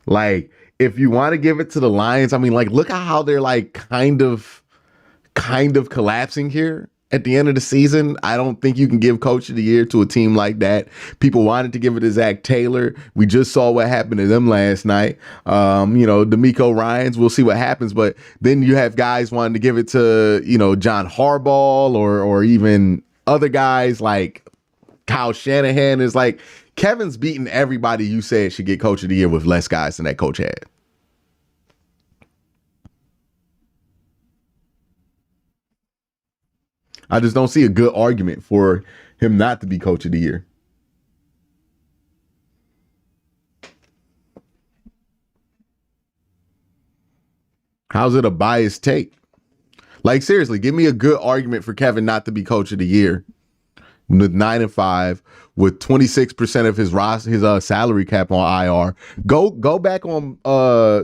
Like, if you want to give it to the Lions, I mean, like, look at how they're like kind of collapsing here. At the end of the season, I don't think you can give coach of the year to a team like that. People wanted to give it to Zach Taylor. We just saw what happened to them last night. D'Amico Ryans, we'll see what happens. But then you have guys wanting to give it to, John Harbaugh or even other guys like Kyle Shanahan. Is like Kevin's beating everybody you said should get coach of the year with less guys than that coach had. I just don't see a good argument for him not to be coach of the year. How's it a biased take? Like, seriously, give me a good argument for Kevin not to be coach of the year with 9-5, with 26% of his salary cap on IR. Go back on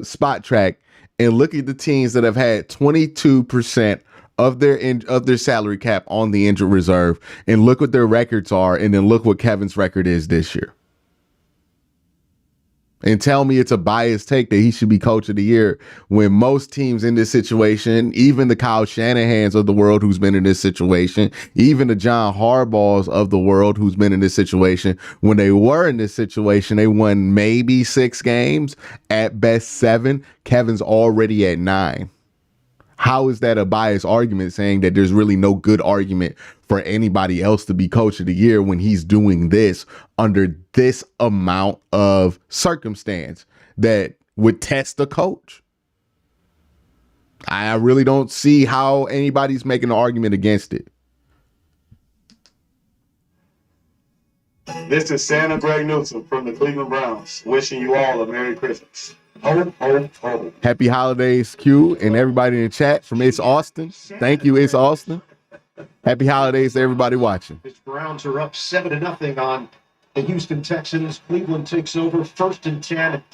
Spot Track and look at the teams that have had 22% of their salary cap on the injured reserve, and look what their records are, and then look what Kevin's record is this year. And tell me it's a biased take that he should be coach of the year when most teams in this situation, even the Kyle Shanahans of the world who's been in this situation, even the John Harbaughs of the world who's been in this situation, when they were in this situation, they won maybe 6 games, at best 7. Kevin's already at 9. How is that a biased argument, saying that there's really no good argument for anybody else to be coach of the year when he's doing this under this amount of circumstance that would test the coach? I really don't see how anybody's making an argument against it. This is Santa Greg Newsom from the Cleveland Browns, wishing you all a Merry Christmas. Ho, ho, ho. Happy holidays, Q, and everybody in the chat from It's Austin. Thank you, It's Austin. Happy holidays to everybody watching. The Browns are up 7-0 on the Houston Texans. Cleveland takes over 1st and 10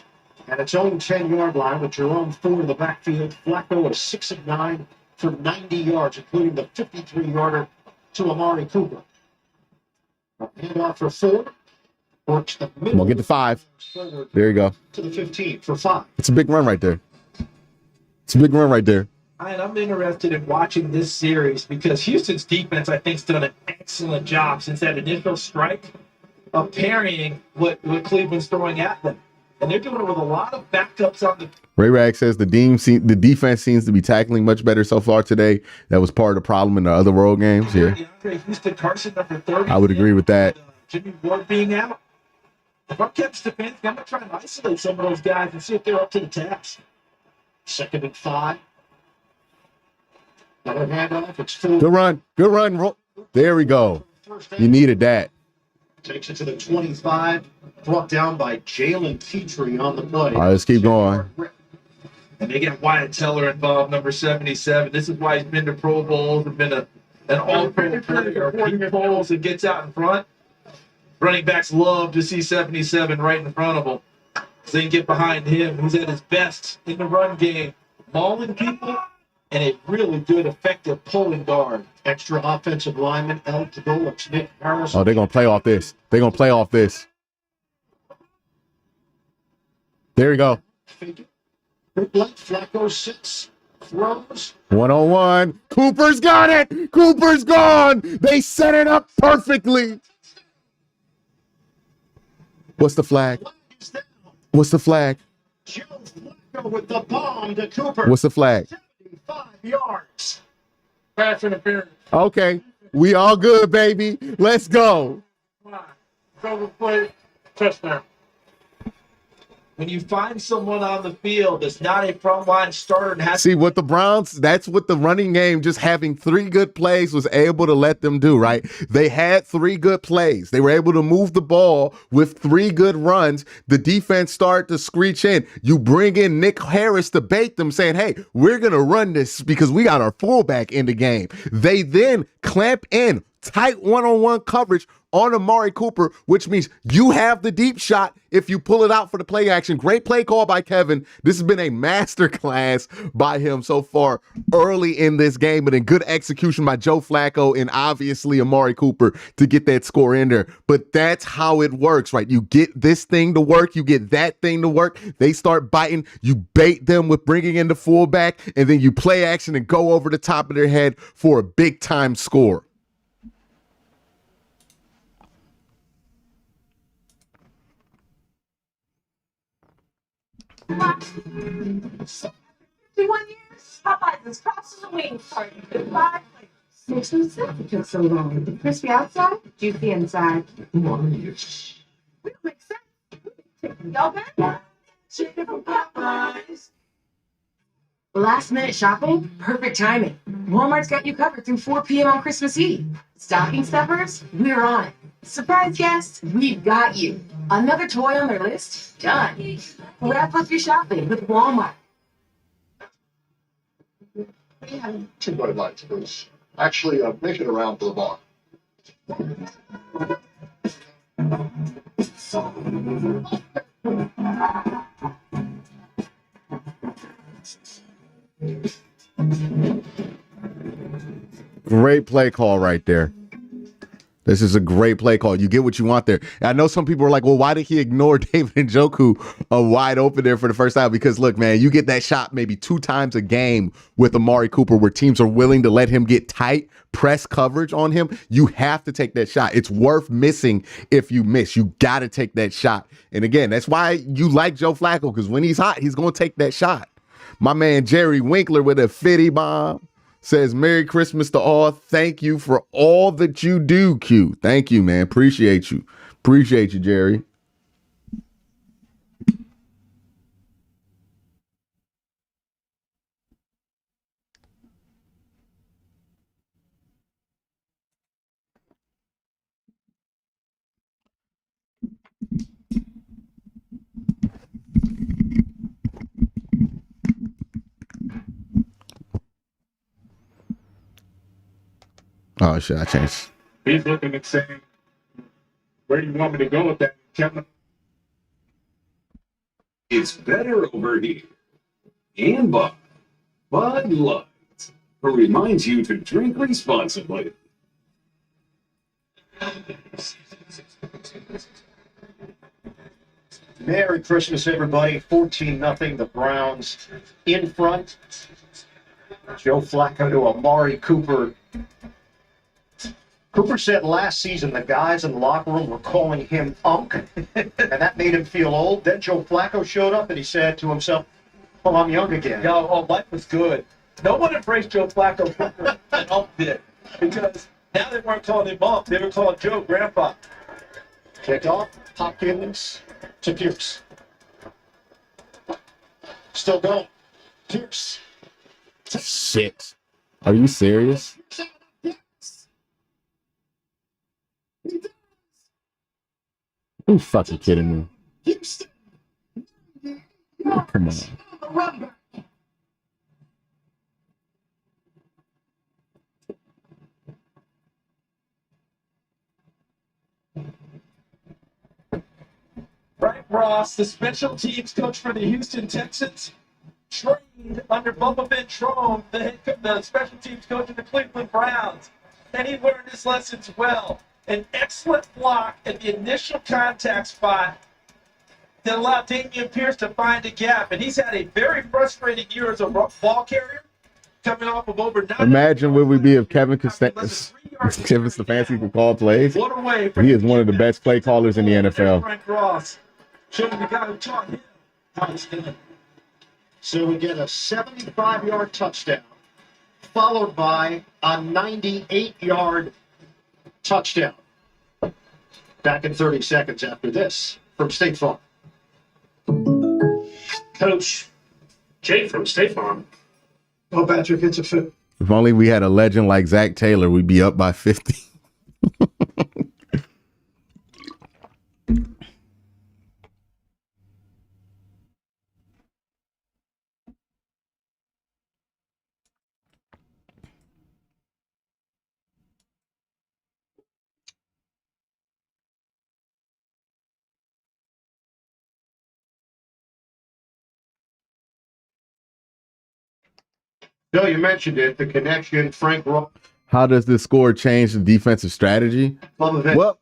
at its own 10-yard line with Jerome Ford in the backfield. Flacco is 6 of 9 for 90 yards, including the 53-yarder to Amari Cooper. Handoff for Ford. Works the middle. Come on, get to 5. There you go. To the 15 for 5. It's a big run right there. It's a big run right there. I'm interested in watching this series because Houston's defense, I think, has done an excellent job since that initial strike of parrying what Cleveland's throwing at them. And they're doing it with a lot of backups on the. Ray Rag says the defense seems to be tackling much better so far today. That was part of the problem in the other road games. Yeah. Houston Carson, number 30. I would agree with that. Jimmy Ward being out. If I'm Kevin Stefanski, I'm going to try and isolate some of those guys and see if they're up to the task. 2nd and 5. Another handoff. It's full. Good run. Good run. There we go. You needed that. Takes it to the 25. Brought down by Jalen Petrie on the play. All right, let's keep going. And they get Wyatt Teller involved, number 77. This is why he's been to Pro Bowls and been an all-pro player. He pulls and gets out in front. Running backs love to see 77 right in front of them. So they can get behind him, who's at his best in the run game, mauling people, and a really good, effective pulling guard. Extra offensive lineman eligible. It's Nick Harris. Oh, they're going to play off this. They're going to play off this. There you go. Flacco sits, throws. 1-on-1. Cooper's got it. Cooper's gone. They set it up perfectly. What's the flag? What's the flag? Joe Flacco with the bomb to Cooper. What's the flag? 75 yards. Pass interference. Okay. We all good, baby. Let's go. Double play, touchdown. When you find someone on the field that's not a frontline starter and has See what the Browns, that's what the running game, just having 3 good plays was able to let them do, right? They had 3 good plays. They were able to move the ball with 3 good runs. The defense started to screech in. You bring in Nick Harris to bait them, saying, hey, we're going to run this because we got our fullback in the game. They then clamp in tight one-on-one coverage on Amari Cooper, which means you have the deep shot if you pull it out for the play action. Great play call by Kevin. This has been a masterclass by him so far early in this game, but in good execution by Joe Flacco and obviously Amari Cooper to get that score in there. But that's how it works, right? You get this thing to work, you get that thing to work. They start biting, you bait them with bringing in the fullback, and then you play action and go over the top of their head for a big-time score. So, 51 years? Popeyes is crossing the wings, starting with 5 flavors. 6 and 7. It took so long. Crispy outside, juicy inside. We don't make sense. Y'all back? Chicken from Popeyes. Last minute shopping? Perfect timing. Walmart's got you covered through 4 p.m. on Christmas Eve. Stocking stuffers? We're on it. Surprise guests? We've got you. Another toy on their list? Done. Wrap up your shopping with Walmart. Two Bud Lights, please. Actually, make it around to the bar. Great play call right there. This is a great play call. You get what you want there. And I know some people are like, well, why did he ignore David Njoku wide open there for the first time? Because, look, man, you get that shot maybe 2 times a game with Amari Cooper where teams are willing to let him get tight press coverage on him. You have to take that shot. It's worth missing if you miss. You got to take that shot. And, again, that's why you like Joe Flacco, because when he's hot, he's going to take that shot. My man Jerry Winkler with a 50 bomb. Says, Merry Christmas to all. Thank you for all that you do, Q. Thank you, man. Appreciate you. Appreciate you, Jerry. Oh, shit, I changed. He's looking and saying, where do you want me to go with that, Kevin? It's better over here. And Bud Light, who reminds you to drink responsibly. Merry Christmas, everybody. 14-0, the Browns in front. Joe Flacco to Amari Cooper. Cooper said last season the guys in the locker room were calling him Unk, and that made him feel old. Then Joe Flacco showed up, and he said to himself, well, I'm young again. Life was good. No one embraced Joe Flacco quicker than Unk did, because now they weren't calling him Unk. They were calling Joe Grandpa. Kicked off, Hopkins to Pierce. Still going. Pierce. Shit. Are you serious? You fucking kidding me? Oh, come on. Frank Ross, the special teams coach for the Houston Texans, trained under Bubba Ventrone, the special teams coach of the Cleveland Browns. And he learned his lessons well. An excellent block at the initial contact spot that allowed Dameon Pierce to find a gap. And he's had a very frustrating year as a ball carrier, coming off of over 9. Imagine where we'd be if Kevin Stefanski could call plays. He is one of the best play callers in the NFL. Frank Ross, showing the guy who taught him how it's done. So we get a 75-yard touchdown, followed by a 98-yard touchdown. Back in 30 seconds after this from State Farm. Coach Jake from State Farm. Oh, Patrick, it's a fit. If only we had a legend like Zach Taylor, we'd be up by 50. Bill, you mentioned it, the connection, Frank Ross. How does this score change the defensive strategy? Well,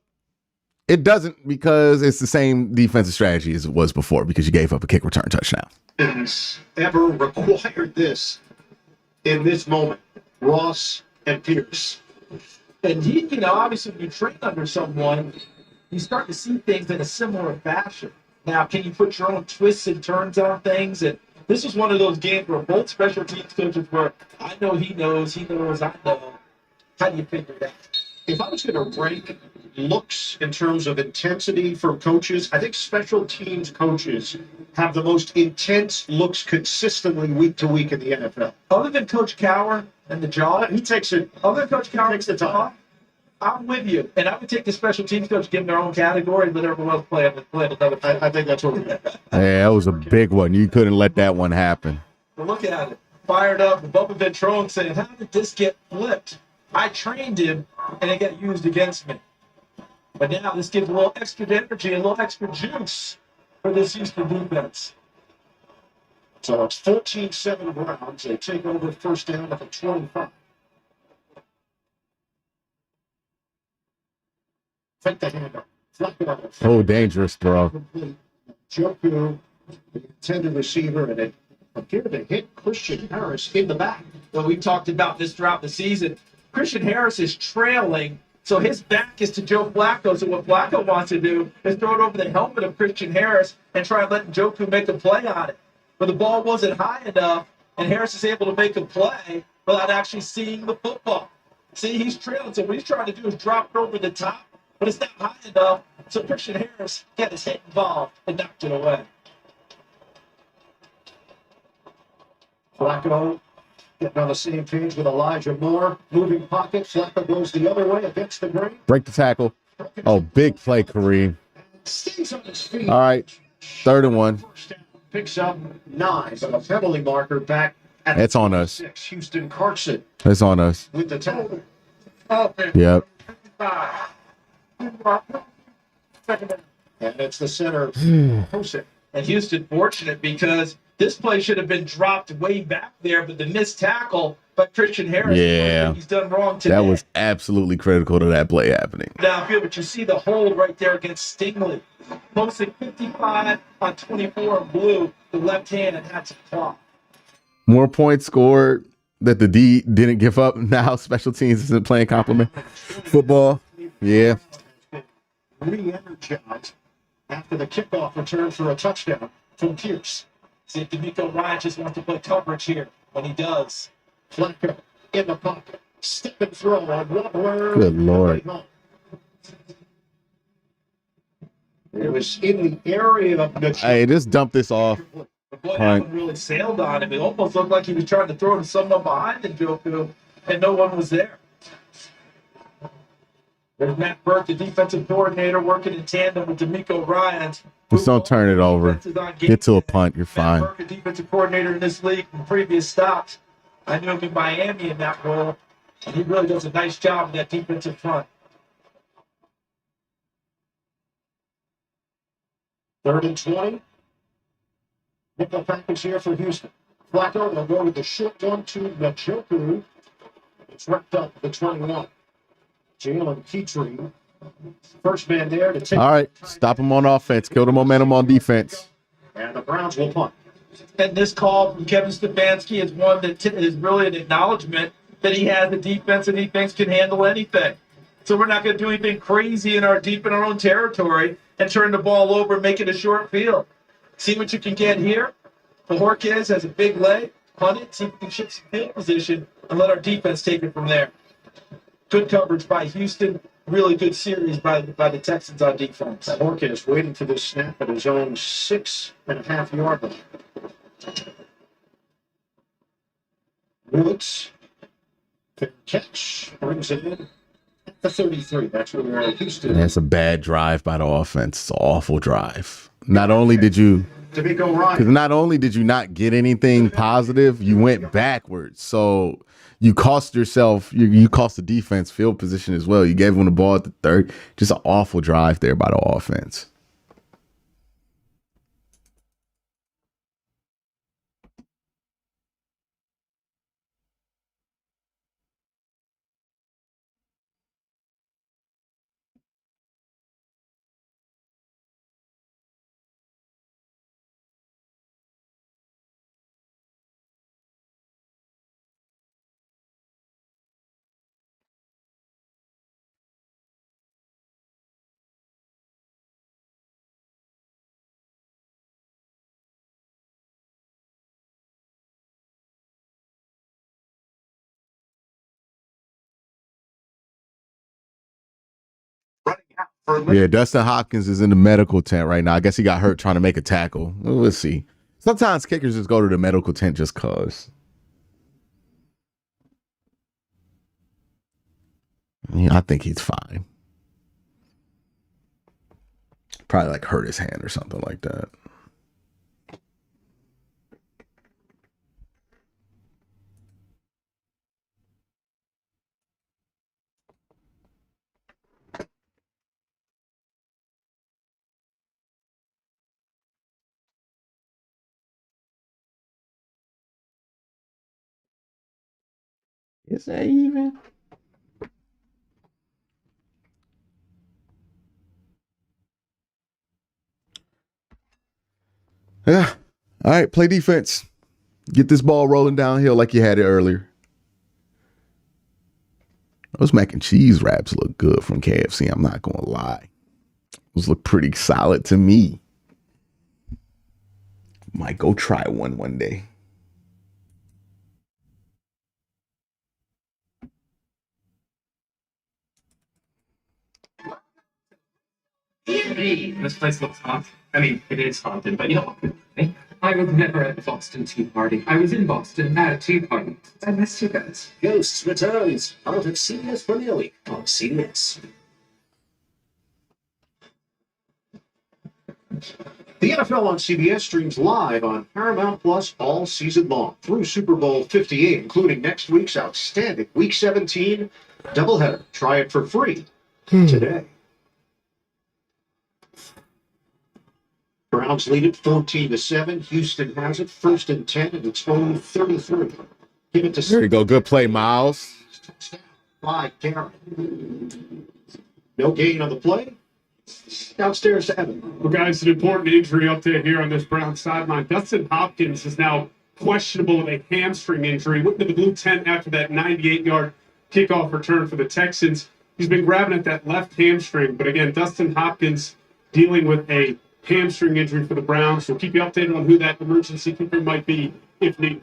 it doesn't, because it's the same defensive strategy as it was before, because you gave up a kick return touchdown. Ever required this in this moment, Ross and Pierce. And he, obviously when you train under someone, you start to see things in a similar fashion. Now, can you put your own twists and turns on things? And this was one of those games where both special teams coaches were, I know he knows, I know. How do you figure that? If I was going to rank looks in terms of intensity from coaches, I think special teams coaches have the most intense looks consistently week to week in the NFL. Other than Coach Cower and the jaw, he takes it. Other than Coach Cower takes the time. I'm with you. And I would take the special teams coach, give them their own category, and let everyone else play another. I think that's what we're doing. Yeah, that was a big one. You couldn't let that one happen. But look at it. Fired up. Bubba Ventrone saying, how did this get flipped? I trained him, and it got used against me. But now this gives a little extra energy, a little extra juice for this Houston defense. So it's 14-7 Browns. They take over first down at the 25. Take the handoff. Flip it over. Oh, dangerous throw. Joku, the intended receiver, and it appeared to hit Christian Harris in the back. Well, we've talked about this throughout the season. Christian Harris is trailing, so his back is to Joe Flacco. So what Flacco wants to do is throw it over the helmet of Christian Harris and try and let Joku make a play on it. But the ball wasn't high enough, and Harris is able to make a play without actually seeing the football. See, he's trailing, so what he's trying to do is drop it over the top, but it's not high enough, so Christian Harris got his head involved and knocked it away. Flacco getting on the same page with Elijah Moore. Moving pocket. Flacco goes the other way against the grain. Break the tackle. Oh, big play, Kareem. Stays on his feet. All right, 3rd and 1. Picks up 9, but a penalty marker back at It's on us. 6. Houston Carson It's on us. with the tackle. Yep. And it's the center. And Houston fortunate because this play should have been dropped way back there, but the missed tackle by Christian Harris, Yeah. he's done wrong today. That was absolutely critical to that play happening. Downfield, but you see the hold right there against Stingley. Posting 55 on 24 in blue, the left hand, and had to clock. More points scored that the D didn't give up. Now special teams isn't playing compliment football. Yeah. Re-energized after the kickoff return for a touchdown from Pierce. See if D'Amico Ryan just wants to play coverage here. When he does. Flacco in the pocket. Step and throw on Woodward. Good Lord. It was in the area of the. Hey, just dump this off. But boy, that one really sailed on him. It almost looked like he was trying to throw to someone behind the Joku, and no one was there. There's Matt Burke, the defensive coordinator, working in tandem with D'Amico Ryans. Just don't turn it over. Get to a punt. You're fine. Matt Burke, a defensive coordinator in this league from previous stops. I knew him in Miami in that role, and he really does a nice job in that defensive front. 3rd and 20. Nickel package here for Houston. Flacco will go with the short one to Njoku. It's wrapped up the 21. Jalen Petrie, first man there to take. All right, stop him on offense. Kill the momentum on defense. And the Browns will punt. And this call from Kevin Stefanski is one that is really an acknowledgement that he has the defense and he thinks can handle anything. So we're not going to do anything crazy in our own territory and turn the ball over and make it a short field. See what you can get here. Bojorquez has a big leg. Punt it, see if we can shift some field position, and let our defense take it from there. Good coverage by Houston. really good series by the Texans on defense. Morgan is waiting for this snap at his own 6.5-yard line. Woods, fair catch, brings it in at the 33. That's where we're at Houston. That's a bad drive by the offense. It's an awful drive. Not only did you not get anything positive, you went backwards. So you cost yourself, you cost the defense field position as well. You gave them the ball at the 30. Just an awful drive there by the offense. Yeah, Dustin Hopkins is in the medical tent right now. I guess he got hurt trying to make a tackle. Well, let's see. Sometimes kickers just go to the medical tent just cause. Yeah, I think he's fine. Probably like hurt his hand or something like that. Is that even? Yeah. All right, play defense. Get this ball rolling downhill like you had it earlier. Those mac and cheese wraps look good from KFC. I'm not going to lie. Those look pretty solid to me. Might go try one day. This place looks haunted. I mean, it is haunted, but you know what? I was never at the Boston Tea Party. I was in Boston at a tea party. I missed you guys. Ghosts returns out of CBS Premier League on CBS. The NFL on CBS streams live on Paramount Plus all season long through Super Bowl 58, including next week's outstanding Week 17 doubleheader. Try it for free today. Browns lead it 14-7. Houston has it 1st and 10 at its own 33. Give it to there you go. Good play, Miles. By Karen. No gain on the play. Downstairs to Evan. Well, guys, an important injury update here on this Browns sideline. Dustin Hopkins is now questionable with a hamstring injury. Went to the blue tent after that 98-yard kickoff return for the Texans. He's been grabbing at that left hamstring. But again, Dustin Hopkins dealing with a hamstring injury for the Browns. So keep you updated on who that emergency kicker might be if needed.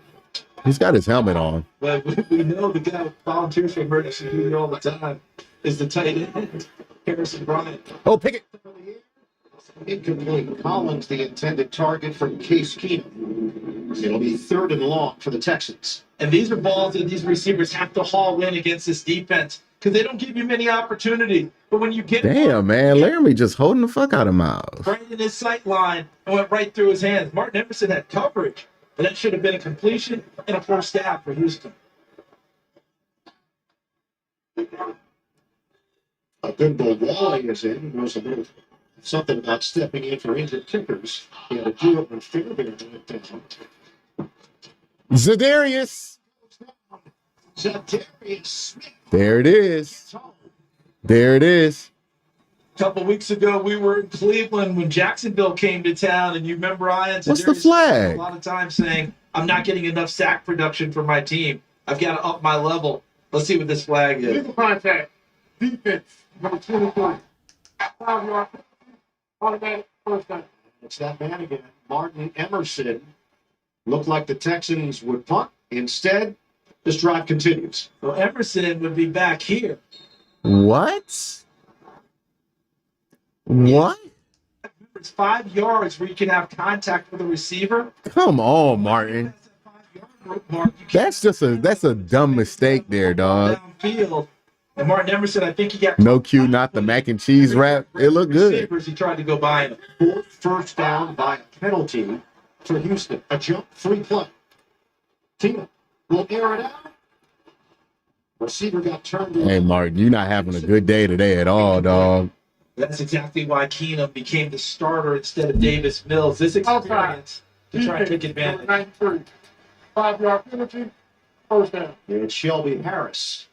He's got his helmet on. Well, we know the guy who volunteers for emergency duty all the time is the tight end, Harrison Bryant. Oh, pick it. Incomplete. Collins, the intended target from Case Keenum. It'll be 3rd and long for the Texans. And these are balls that these receivers have to haul in against this defense because they don't give you many opportunities. But when you get man, Laramie just holding the fuck out of Miles. Right in his sight line and went right through his hands. Martin Emerson had coverage, but that should have been a completion and a first down for Houston. A good ball. Wally is in. He knows a little something about stepping in for injured kickers. He had to do it when Fairbairn went down. Zadarius. Zadarius Smith. There it is. There it is. A couple weeks ago, we were in Cleveland when Jacksonville came to town, and you remember Ryan? What's the flag? A lot of times saying, I'm not getting enough sack production for my team. I've got to up my level. Let's see what this flag is. Legal contact. Defense. Number 23. 5-yard. Automatic first down. It's that man again. Martin Emerson. Looked like the Texans would punt. Instead, this drive continues. Well, Emerson would be back here. What? What? It's 5 yards where you can have contact with a receiver. Come on, Martin. That's a dumb mistake there, dog. Downfield. And Martin Emerson, I think he got no cue, not the mac and cheese wrap. It looked good. He tried to go by him. Fourth first down by a penalty for Houston. A jump, free play. Tina will air it out. Receiver got turned in. Hey, Martin, you're not having a good day today at all, dog. That's exactly why Keenum became the starter instead of Davis Mills. This experience to try and take advantage. 5-yard penalty, first down. It's Shelby Harris.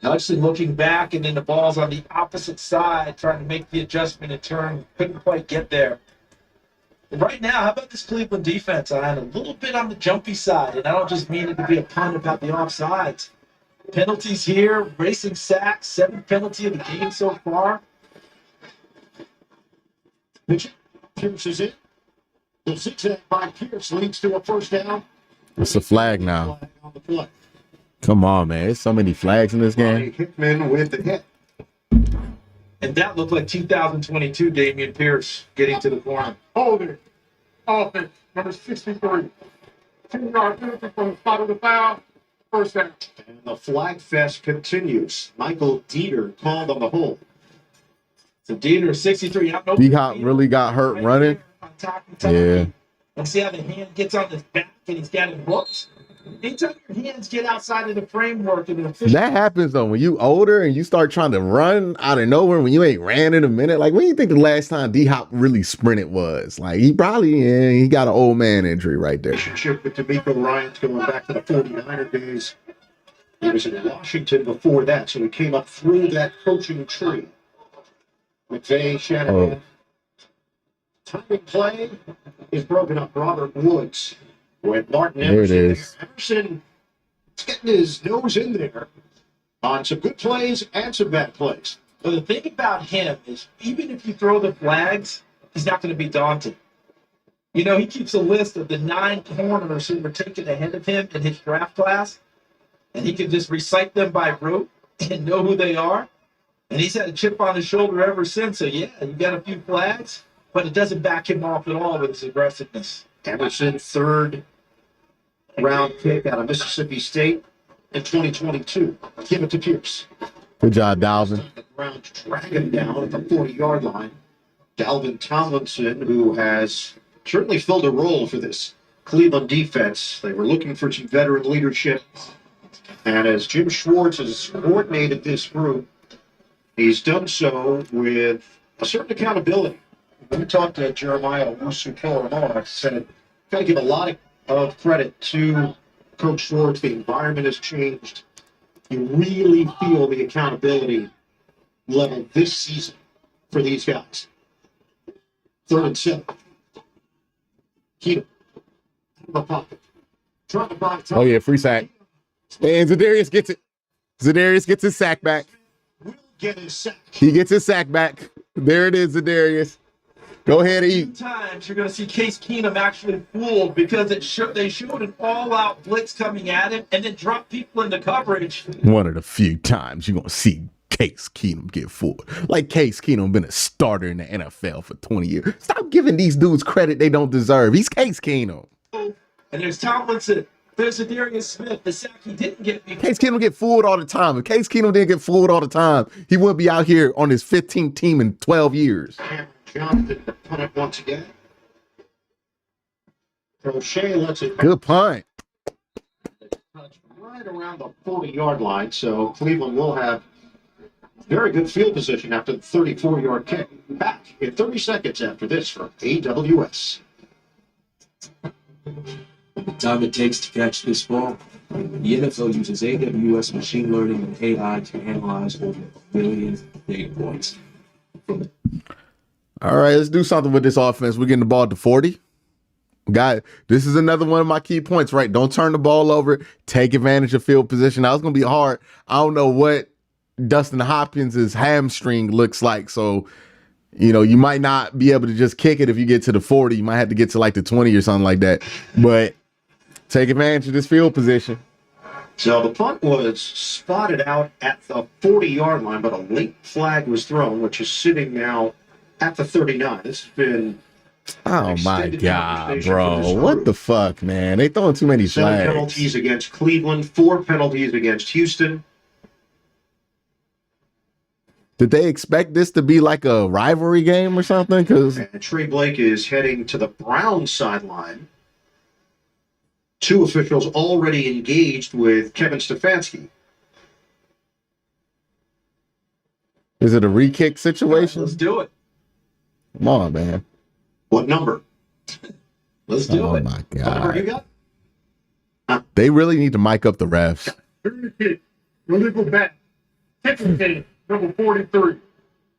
Hudson looking back, and then the ball's on the opposite side, trying to make the adjustment and turn. Couldn't quite get there. Right now, how about this Cleveland defense? I had a little bit on the jumpy side, and I don't just mean it to be a pun about the offsides. Penalties here, racing sacks, 7th penalty of the game so far. Pierce is in. The zigzag by Pierce leads to a first down. It's a flag now. Come on, man. There's so many flags in this game. Hickman with the hit. And that looked like 2022 Damian Pierce getting to the corner. Holding. Offense, number 63. 10-yard penalty from the spot of the foul. First down. And the flag fest continues. Michael Dieter called on the hold. So Dieter, 63. D-Hop really got hurt running. Yeah. And see how the hand gets on his back and he's got him hooked? Anytime your hands get outside of the framework and that happens though when you older and you start trying to run out of nowhere when you ain't ran in a minute. Like when you think the last time D-Hop really sprinted was? Like he probably he got an old man injury right there. Relationship with D'Amico Ryans going back to the 49er days. He was in Washington before that, so he came up through that coaching tree. McVay, Shanahan. Timing play is broken up. Robert Woods with Martin Emerson. There it is. Emerson is getting his nose in there on some good plays and some bad plays. But the thing about him is even if you throw the flags, he's not going to be daunted. You know, he keeps a list of the 9 corners who were taken ahead of him in his draft class, and he can just recite them by rote and know who they are. And he's had a chip on his shoulder ever since. So, yeah, you got a few flags, but it doesn't back him off at all with his aggressiveness. Emerson, 3rd round pick out of Mississippi State in 2022. Give it to Pierce. Good job, Dalvin. The Browns drag him down at the 40-yard line. Dalvin Tomlinson, who has certainly filled a role for this Cleveland defense. They were looking for some veteran leadership. And as Jim Schwartz has coordinated this group, he's done so with a certain accountability. We talked to Jeremiah Owusu-Koramoah, said, got to give a lot of credit to Coach Schwartz. The environment has changed. You really feel the accountability level this season for these guys. 3rd and 7. Keep the pocket. Trying to buy time. Oh, yeah, free sack. And Zadarius gets it. Zadarius gets his sack back. Get his sack. He gets his sack back. There it is, Zadarius. Go ahead and eat. Times you're going to see Case Keenum actually fooled because they showed an all-out blitz coming at him and then dropped people into coverage. One of the few times you're going to see Case Keenum get fooled. Like Case Keenum been a starter in the NFL for 20 years. Stop giving these dudes credit they don't deserve. He's Case Keenum. And there's Tomlinson. There's Zadarius Smith. The sack he didn't get before. Case Keenum get fooled all the time. If Case Keenum didn't get fooled all the time, he wouldn't be out here on his 15th team in 12 years. Jonathan to punt it once again. Crochet lets it good punt. Right around the 40-yard line, so Cleveland will have very good field position after the 34-yard kick. Back in 30 seconds after this from AWS. The time it takes to catch this ball. The NFL uses AWS machine learning and AI to analyze over a million data points. All right, let's do something with this offense. We're getting the ball to 40. This is another one of my key points, right? Don't turn the ball over. Take advantage of field position. Now, it's going to be hard. I don't know what Dustin Hopkins' hamstring looks like. So, you know, you might not be able to just kick it if you get to the 40. You might have to get to like the 20 or something like that. But take advantage of this field position. So the punt was spotted out at the 40-yard line, but a late flag was thrown, which is sitting now at the 39. This has been Oh my God, bro. What the fuck, man? They throwing too many 7 flags. penalties against Cleveland, 4 penalties against Houston. Did they expect this to be like a rivalry game or something? Because Trey Blake is heading to the Browns sideline. 2 officials already engaged with Kevin Stefanski. is it a re-kick situation? Let's do it. Come on, man. What number? Let's do Oh it. my Number you God. got? They really need to mic up the refs. Illegal bat. Kicking game, number 43.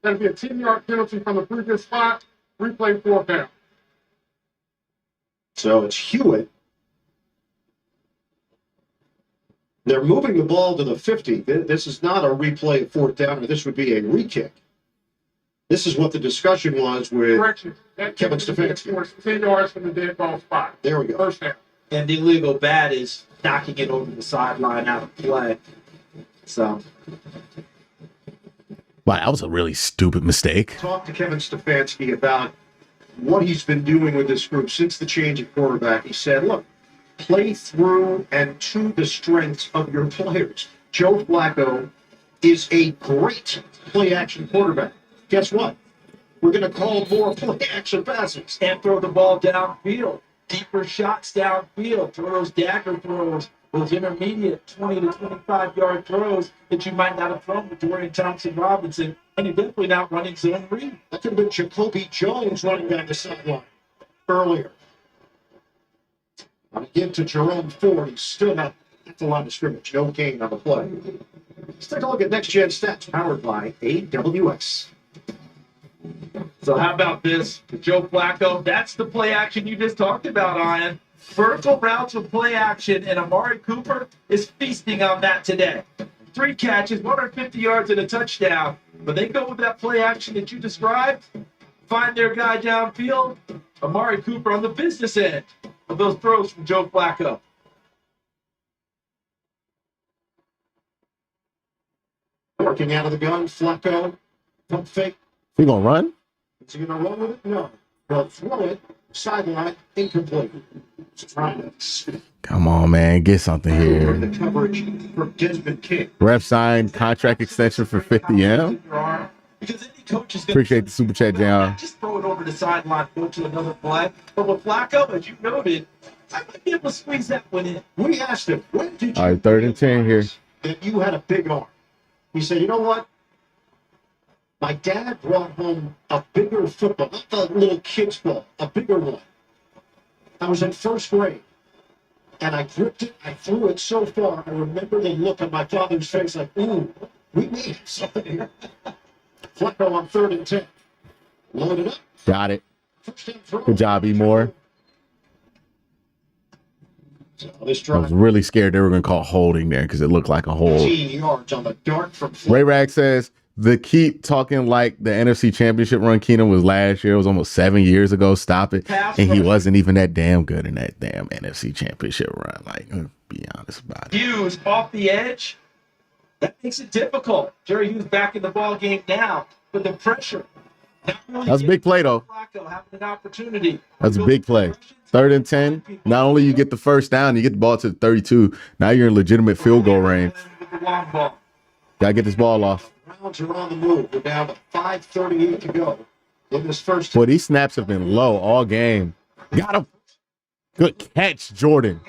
That'll be a 10-yard penalty from the previous spot. Replay 4th down. So it's Hewitt. They're moving the ball to the 50. This is not a replay of 4th down, or this would be a re-kick. This is what the discussion was with Correction. That Kevin Stefanski. Stefanski. 10 yards from the dead ball spot. There we go. First down. And the illegal bat is knocking it over the sideline out of play. So Wow, that was a really stupid mistake. Talk to Kevin Stefanski about what he's been doing with this group since the change at quarterback. He said, look, play through and to the strengths of your players. Joe Flacco is a great play-action quarterback. Guess what? We're going to call more play-action passes. and throw the ball downfield. Deeper shots downfield. Throw those dagger throws, those intermediate 20 to 25-yard throws that you might not have thrown with Dorian Thompson-Robinson. And you're definitely not running zone read. That could have been Jacoby Jones running down the sideline earlier. I'm give to Jerome Ford. He's still not at the line of scrimmage. No gain on the play. Let's take a look at Next Gen Stats, powered by AWS. So how about this with Joe Flacco? That's the play action you just talked about, Ian. Vertical routes with play action, and Amari Cooper is feasting on that today. 3 catches, 150 yards, and a touchdown. But they go with that play action that you described, find their guy downfield. Amari Cooper on the business end of those throws from Joe Flacco. Working out of the gun, Flacco, pump fake. He gonna run? Is he going to run with it? No. They'll throw it, sideline, incomplete. Just trying to Come on, man. Get something here. the coverage for Desmond King. Ref signed contract extension for 50M. Because any coach is going Appreciate the super chat, John. just throw it over the sideline, go to another play. But with Flacco, as you noted, I might be able to squeeze that one in. We asked him, when did you All right, 3rd and 10 here. that you had a big arm? He said, you know what? My dad brought home a bigger football, not the little kid's ball, a bigger one. I was in 1st grade, and I gripped it, I threw it so far, I remember the look on my father's face like, ooh, we may have something here. Flacco on 3rd and 10. Loaded up. Got it. First down throw. Good job, E. Moore. So this I was drive, really scared they were going to call holding there because it looked like a hold. 15 yards on the dart from Ray Rag says, the keep talking like the NFC Championship run Keenum was last year. It was almost 7 years ago. Stop it. And he wasn't even that damn good in that damn NFC Championship run. Like, be honest about it. Hughes off the edge. That makes it difficult. Jerry Hughes back in the ball game now, but the pressure. That's a big play, though. Flacco having an opportunity. That's a big play. 3rd and 10. Not only you get the first down, you get the ball to the 32. Now you're in legitimate field goal range. With the long ball. Gotta get this ball off. Browns are on the move. We're down to 5:38 to go in this first. Boy, these snaps have been low all game. Got him. Good catch, Jordan.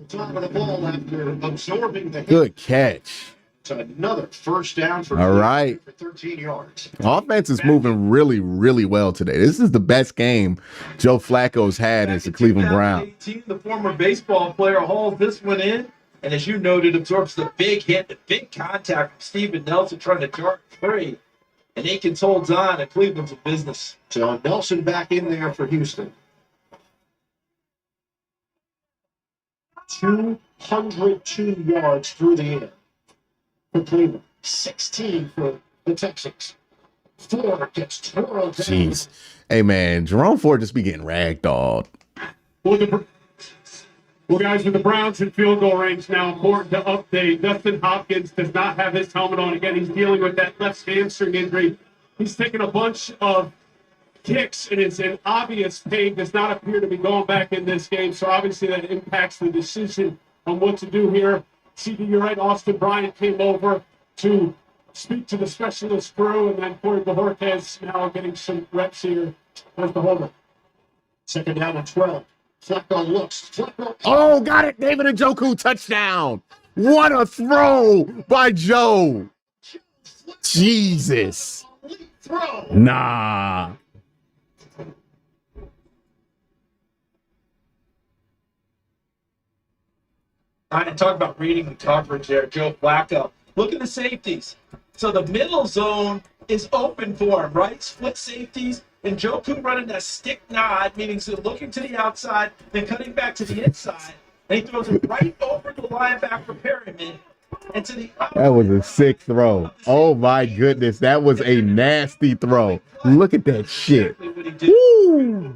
Top of the ball after absorbing the hit. Good catch. It's another first down for All right. for 13 yards. Offense is moving really, really well today. This is the best game Joe Flacco's had as a Cleveland Brown. 2018, the former baseball player hauls this one in, and as you noted, absorbs the big hit, the big contact from Steven Nelson trying to dart free. And Akins holds on, and Cleveland's in business. So Nelson back in there for Houston. 202 yards through the air for Cleveland. 16 for the Texans. 4 gets twirled down. Jeez. Hey, man, Jerome Ford just be getting ragdolled. Well, guys, with the Browns in field goal range now, important to update. Dustin Hopkins does not have his helmet on. Again, he's dealing with that left hamstring injury. He's taken a bunch of kicks, and it's an obvious pain. Does not appear to be going back in this game, so obviously that impacts the decision on what to do here. CD, you're right, Austin Bryant came over to speak to the specialist crew, and then Corey Bojorquez now getting some reps here. There's the holder. Second down and 12. Flacco looks. Flacco. Oh, got it. David Njoku touchdown. What a throw by Joe. Jesus. Nah. I didn't talk about reading the coverage there, Joe Flacco. Look at the safeties. So the middle zone is open for him, right? Split safeties. And Njoku running that stick nod, meaning so looking to the outside, then cutting back to the inside. And he throws it right over the linebacker Perryman and to the outside. That was a sick throw. Oh, my goodness. That was a nasty throw. Look at that shit. Woo.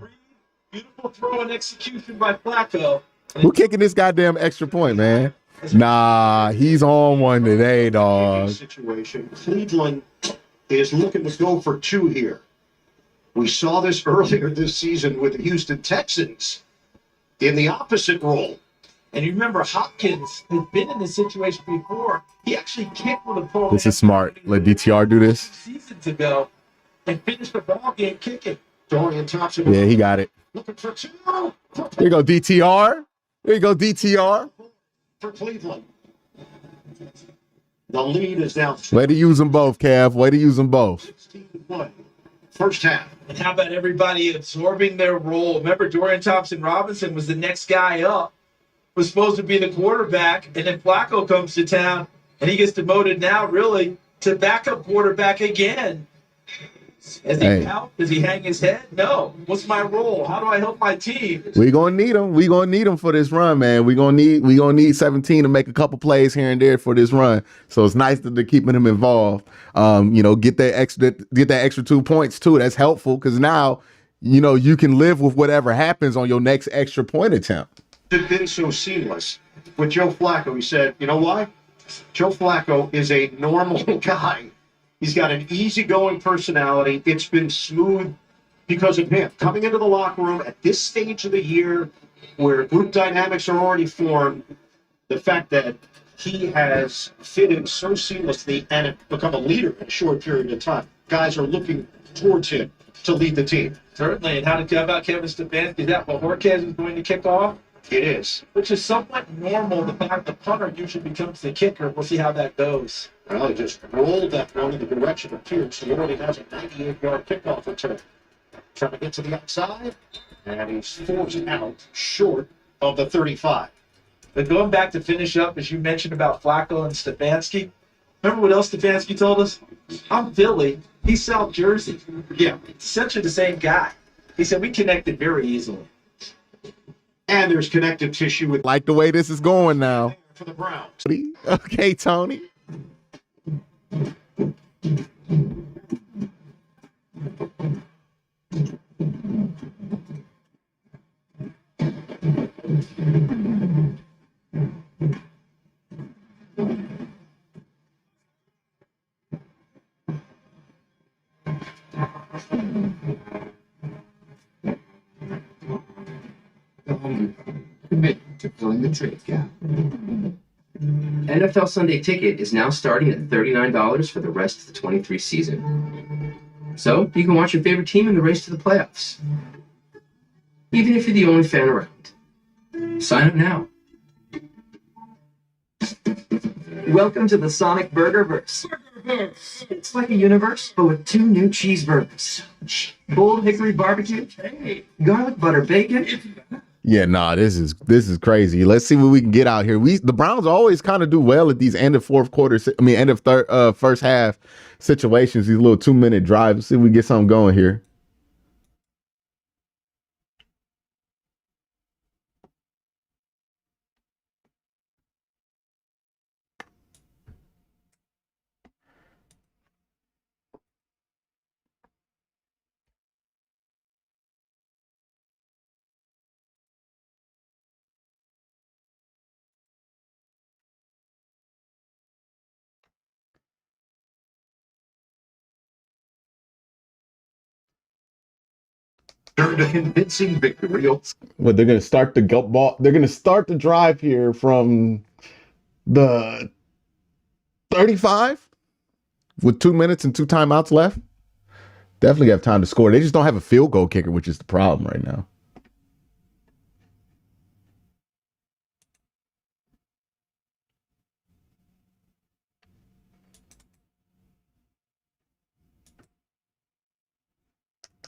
Beautiful throw and execution by Flacco. Who kicking this goddamn extra point, man? Nah, he's on one today, dog. Situation. Cleveland is looking to go for 2 here. We saw this earlier this season with the Houston Texans in the opposite role. And you remember Hopkins has been in this situation before. He actually kicked with a pole. This is smart. Let DTR do this. Seasons ago and finished the ball game kicking. Dorian Thompson. Yeah, he got it. Looking for 2. There you go, DTR. There you go, DTR. For Cleveland. The lead is now. Way to use them both, Kev. Way to use them both. 16-1. First half. And how about everybody absorbing their role? Remember, Dorian Thompson-Robinson was the next guy up, was supposed to be the quarterback, and then Flacco comes to town, and he gets demoted now, really, to backup quarterback again. Does he out? Does he hang his head? No. What's my role? How do I help my team? We gonna need him. We gonna need him for this run, man. We gonna need 17 to make a couple plays here and there for this run. So it's nice that they're keeping him involved. Get that extra 2 points too. That's helpful because now, you can live with whatever happens on your next extra point attempt. It's been so seamless with Joe Flacco. He said, you know why? Joe Flacco is a normal guy. He's got an easygoing personality. It's been smooth because of him. Coming into the locker room at this stage of the year where group dynamics are already formed, the fact that he has fit in so seamlessly and become a leader in a short period of time. Guys are looking towards him to lead the team. Certainly. And how about Kevin Stefanski? Is that Bojorquez is going to kick off? It is. Which is somewhat normal. The fact the punter usually becomes the kicker. We'll see how that goes. Well, he just rolled that one in the direction of Pierce. He already has a 98-yard kickoff return. Trying to get to the outside, and he's forced out short of the 35. But going back to finish up, as you mentioned about Flacco and Stefanski, remember what else Stefanski told us? I'm Philly. He's South Jersey. Yeah. Essentially the same guy. He said we connected very easily. And there's connective tissue with. Like the way this is going now. For the Browns. Okay, Tony. Committed to filling the trade gap. NFL Sunday Ticket is now starting at $39 for the rest of the 23 season. So you can watch your favorite team in the race to the playoffs. Even if you're the only fan around. Sign up now. Welcome to the Sonic Burgerverse. It's like a universe, but with 2 new cheeseburgers. Bold hickory barbecue, garlic butter bacon. Yeah, nah, this is crazy. Let's see what we can get out here. The Browns always kind of do well at these end of first half situations, these little 2-minute drives. Let's see if we get something going here. earned a convincing victory. But they're gonna start the ball. They're gonna start the drive here from the 35 with 2 minutes and 2 timeouts left. Definitely have time to score. They just don't have a field goal kicker, which is the problem right now.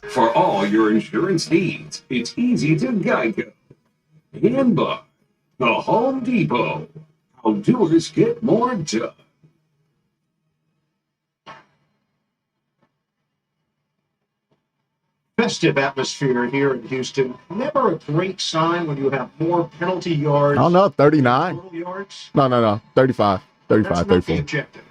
For all your insurance needs, it's easy to Geico. And by the Home Depot, how doers get more done. Festive atmosphere here in Houston. Never a great sign when you have more penalty yards. I don't know, 39. Yards. No. 35. 35, That's not 34. the objective.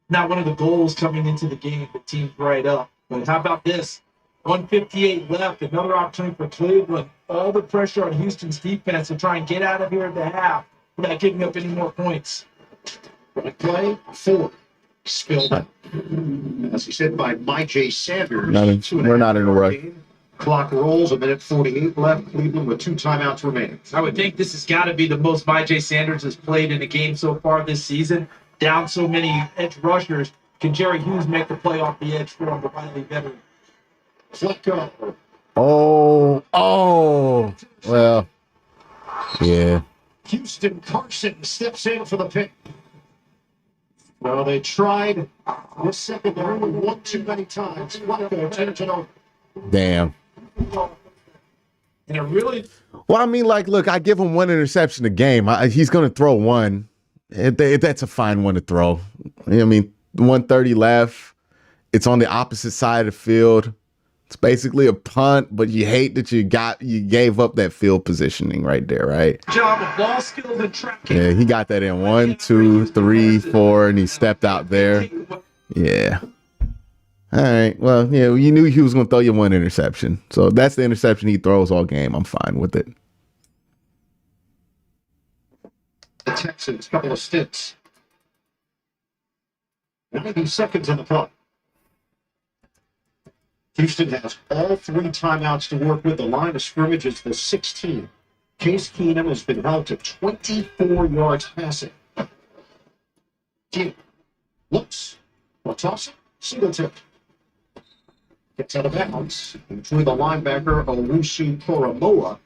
Not one of the goals coming into the game. The team's right up. But how about this? 158 left. Another opportunity for Cleveland. All the pressure on Houston's defense to try and get out of here at the half without giving up any more points. Right play, 4. Spilled out. As he said by J. Sanders. We're not in a rush. Clock rolls, 1:48 left. Cleveland with 2 timeouts remaining. I would think this has got to be the most J. Sanders has played in a game so far this season. Down so many edge rushers. Can Jerry Hughes make the play off the edge for him, the Riley veteran? Flacco. Oh. Well, yeah. Houston Carson steps in for the pick. Well, they tried this secondary one too many times. Flacco turns it over. Damn. And it really. Well, I mean, like, look, I give him 1 interception a game. He's going to throw 1. That's a fine one to throw. I mean, 130 left. It's on the opposite side of the field. It's basically a punt, but you hate that you gave up that field positioning right there, right? Job of ball skills and tracking. Yeah, he got that in 1, 2, 3, 4, and he stepped out there. Yeah. All right. Well, yeah, you knew he was going to throw you 1 interception. So if that's the interception he throws all game, I'm fine with it. The Texans, couple of stints. 90 seconds on the clock. Houston has all 3 timeouts to work with. The line of scrimmage is the 16. Case Keenum has been held to 24 yards passing. Keenum looks. Will toss it. Single tip. Gets out of bounds. Through the linebacker, Olusu Koromoa,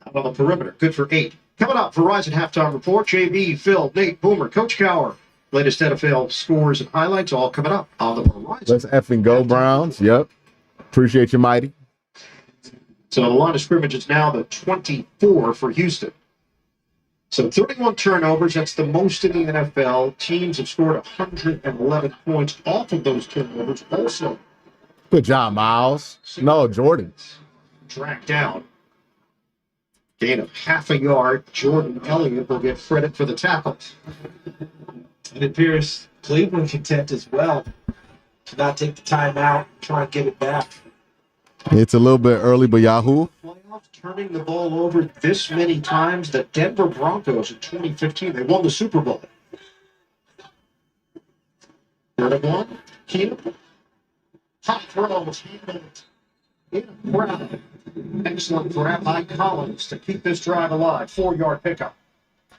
out on the perimeter. Good for 8. Coming up, Verizon Halftime Report. JB, Phil, Nate, Boomer, Coach Cower. Latest NFL scores and highlights all coming up on the Verizon. Let's effing go, Browns. Yep. Appreciate you, Mighty. So the line of scrimmage is now the 24 for Houston. So 31 turnovers, that's the most in the NFL. Teams have scored 111 points off of those turnovers. Also, good job, Miles. No, Jordan. Dragged down. Gain of half a yard. Jordan Elliott will get credit for the tackles. It appears Cleveland content as well to not take the time out and try and get it back. It's a little bit early, but Yahoo. Playoffs turning the ball over this many times. The Denver Broncos in 2015, they won the Super Bowl. 3rd and 1. Keenum. Hot throws. In a crowd. Excellent grab by Collins to keep this drive alive. 4-yard pickup.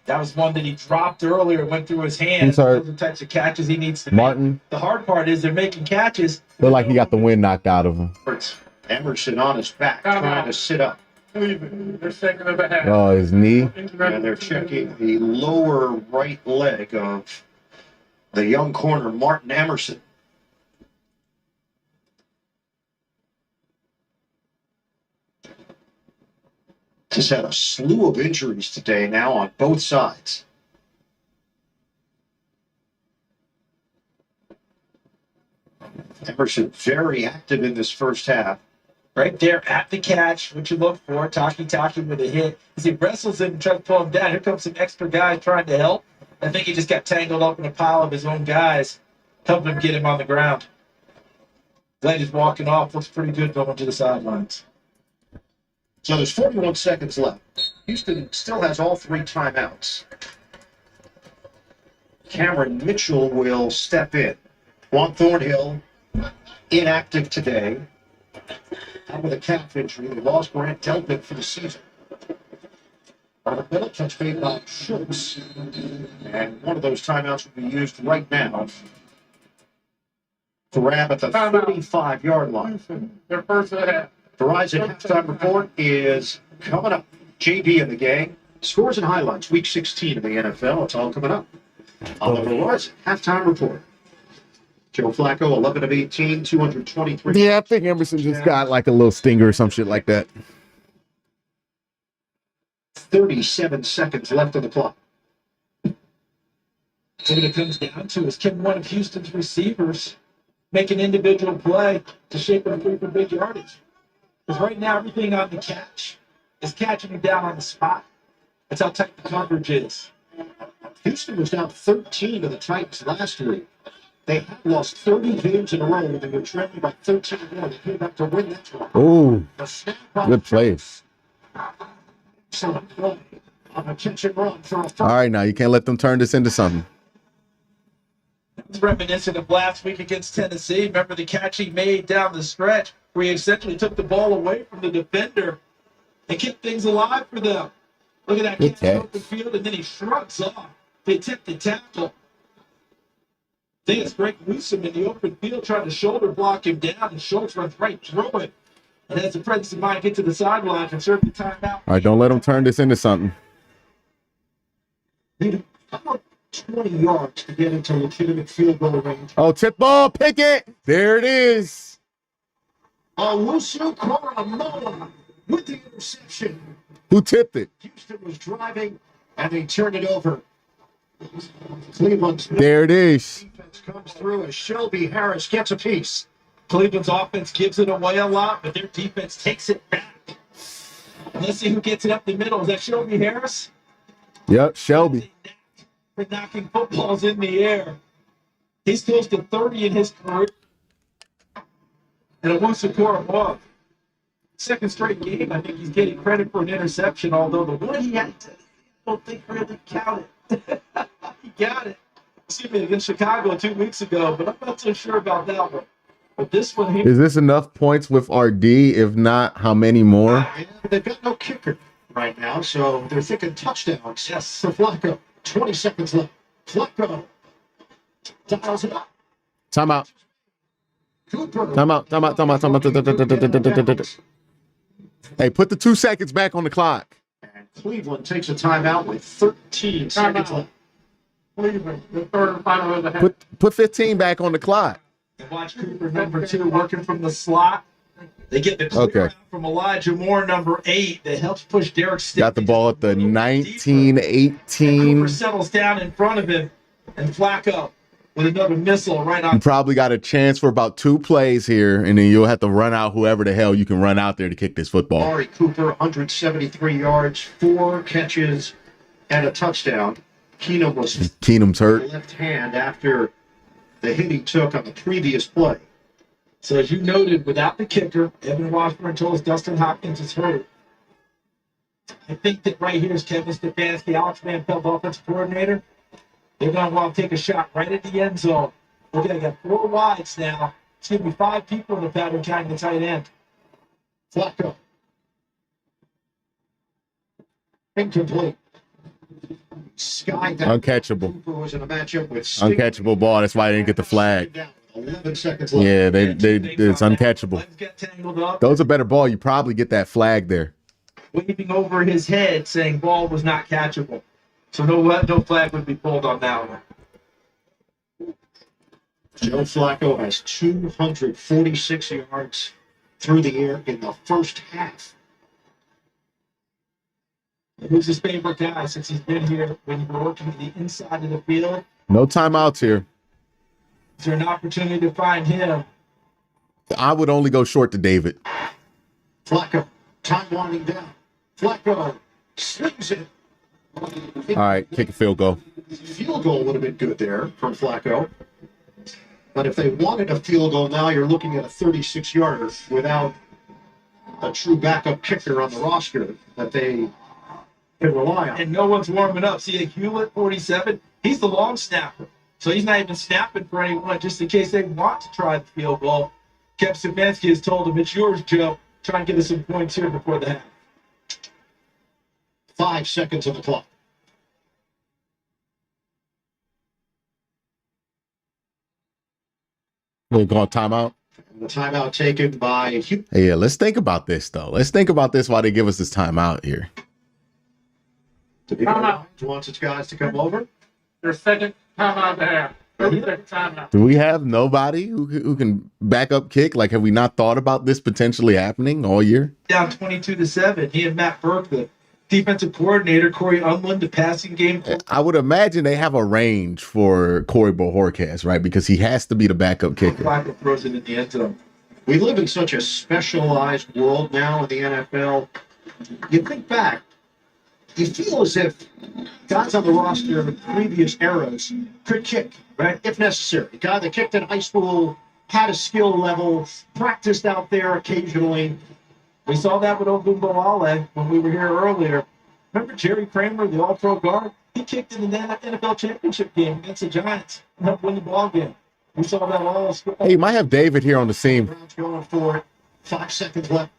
That was one that he dropped earlier, went through his hands. Those are the types of catches he needs to Martin. make. The hard part is they're making catches. Feel like he got the wind knocked out of him. Emerson on his back, trying to sit up. They're shaking the back. Oh, his knee. And they're checking the lower right leg of the young corner, Martin Emerson. Just had a slew of injuries today now on both sides. Emerson very active in this first half. Right there at the catch, what you look for, Taki with a hit. As he wrestles him and tries to pull him down, here comes some extra guys trying to help. I think he just got tangled up in a pile of his own guys, helping him get him on the ground. Glad he's walking off, looks pretty good going to the sidelines. So there's 41 seconds left. Houston still has all 3 timeouts. Cameron Mitchell will step in. Juan Thornhill, inactive today. out with a calf injury. They lost Grant Delpit for the season. On the middle, catch made by Schultz. And one of those timeouts will be used right now. Grab at the 35-yard line. Their first half. Verizon halftime report is coming up. JB in the gang. Scores and highlights, week 16 of the NFL. It's all coming up on the Verizon halftime report. Joe Flacco, 11 of 18, 223. Yeah, I think Emerson just got like a little stinger or some shit like that. 37 seconds left on the clock. So what it comes down to is can one of Houston's receivers make an individual play to shape it free for big yardage? Because right now, everything on the catch is catching you down on the spot. That's how tight the coverage is. Houston was down 13 to the Titans last week. They have lost 30 games in a row. They were trailing by 13 more. They came back to win that one. Oh, good play. Excellent play on a catch and run for a first. All right, now you can't let them turn this into something. It's reminiscent of last week against Tennessee. Remember the catch he made down the stretch where he essentially took the ball away from the defender and kept things alive for them. Look at that catch in the open field, and then he shrugs off. They tip the tackle. I think it's Greg Newsome in the open field trying to shoulder block him down, and Schultz runs right through it. And as the presence of mind get to the sideline and serve the timeout. All right, don't let them turn this into something. Need about 20 yards to get into legitimate field goal range. Oh, tip ball, pick it. There it is. Owusu Koramoah with the interception. Who tipped it? Houston was driving, and they turned it over. Cleveland's there it is. Defense comes through as Shelby Harris gets a piece. Cleveland's offense gives it away a lot, but their defense takes it back. Let's see who gets it up the middle. Is that Shelby Harris? Yep, Shelby. For knocking footballs in the air. He's close to 30 in his career. And Owusu Koramoah, second straight game, I think he's getting credit for an interception, although the one he had, I don't think really counted. He got it. Excuse me, against Chicago 2 weeks ago, but I'm not so sure about that one. But this one here. Is this enough points with RD? If not, how many more? They've got no kicker right now, so they're thinking touchdowns. Yes, for Flacco. 20 seconds left. Flacco dials it up. Timeout. Cooper. Timeout. Hey, put the 2 seconds back on the clock. And Cleveland takes a timeout with 13 seconds left. Cleveland, the third and final of the half. Put 15 back on the clock. And watch Cooper, number 2, working from the slot. They get the clear out from Elijah Moore, number 8, that helps push Derek Stingley. Got the ball at the 19-18. Cooper settles down in front of him, and Flacco with another missile right on. You probably got a chance for about 2 plays here, and then you'll have to run out whoever the hell you can run out there to kick this football. Amari Cooper, 173 yards, 4 catches, and a touchdown. Keenum's hurt. Left hand after the hit he took on the previous play. So as you noted, without the kicker, Evan Washburn told us Dustin Hopkins is hurt. I think that right here is Kevin Stefanski, Alex Van Pelt, offensive coordinator. They're going to want to take a shot right at the end zone. We're going to get 4 wides now. It's going to be 5 people in the pattern carrying the tight end. Flacco. Incomplete. Sky down. Uncatchable. Cooper was in a matchup with Uncatchable ball. That's why they didn't get the flag. 11 seconds left. Yeah, it's uncatchable. Those are better ball. You probably get that flag there. Waving over his head, saying ball was not catchable. So no flag would be pulled on that one. Joe Flacco has 246 yards through the air in the first half. Who's his favorite guy since he's been here when you were working to the inside of the field? No timeouts here. Is there an opportunity to find him? I would only go short to David. Flacco, time winding down. Flacco slings it. All right, kick a field goal. Field goal would have been good there from Flacco. But if they wanted a field goal now, you're looking at a 36-yarder without a true backup kicker on the roster that they can rely on. And no one's warming up. See, Hewlett, 47, he's the long snapper. So he's not even snapping for anyone just in case they want to try the field goal. Kev Stefanski has told him, it's yours, Joe. try and get us some points here before the half. 5 seconds of the clock. We're going timeout. The timeout taken by Houston. Hey, yeah, let's think about this, though. Let's think about this while they give us this timeout here. Timeout. Wants its guys to come over. Their second timeout there. Second timeout. Do we have nobody who can back up kick? Like, have we not thought about this potentially happening all year? Down 22-7. He and Matt Burke, the defensive coordinator, Corey Unlin, the passing game. I would imagine they have a range for Corey Bojorquez, right? Because he has to be the backup kicker. Flacco throws it in the end zone. We live in such a specialized world now in the NFL. You think back, you feel as if guys on the roster in previous eras could kick, right, if necessary. A guy that kicked in high school, had a skill level, practiced out there occasionally. We saw that with Ogunbowale when we were here earlier. Remember Jerry Kramer, the all-pro guard? He kicked in the NFL championship game against the Giants and helped win the ball game. We saw that all. Hey, you might have David here on the scene. Browns going for it. 5 seconds left.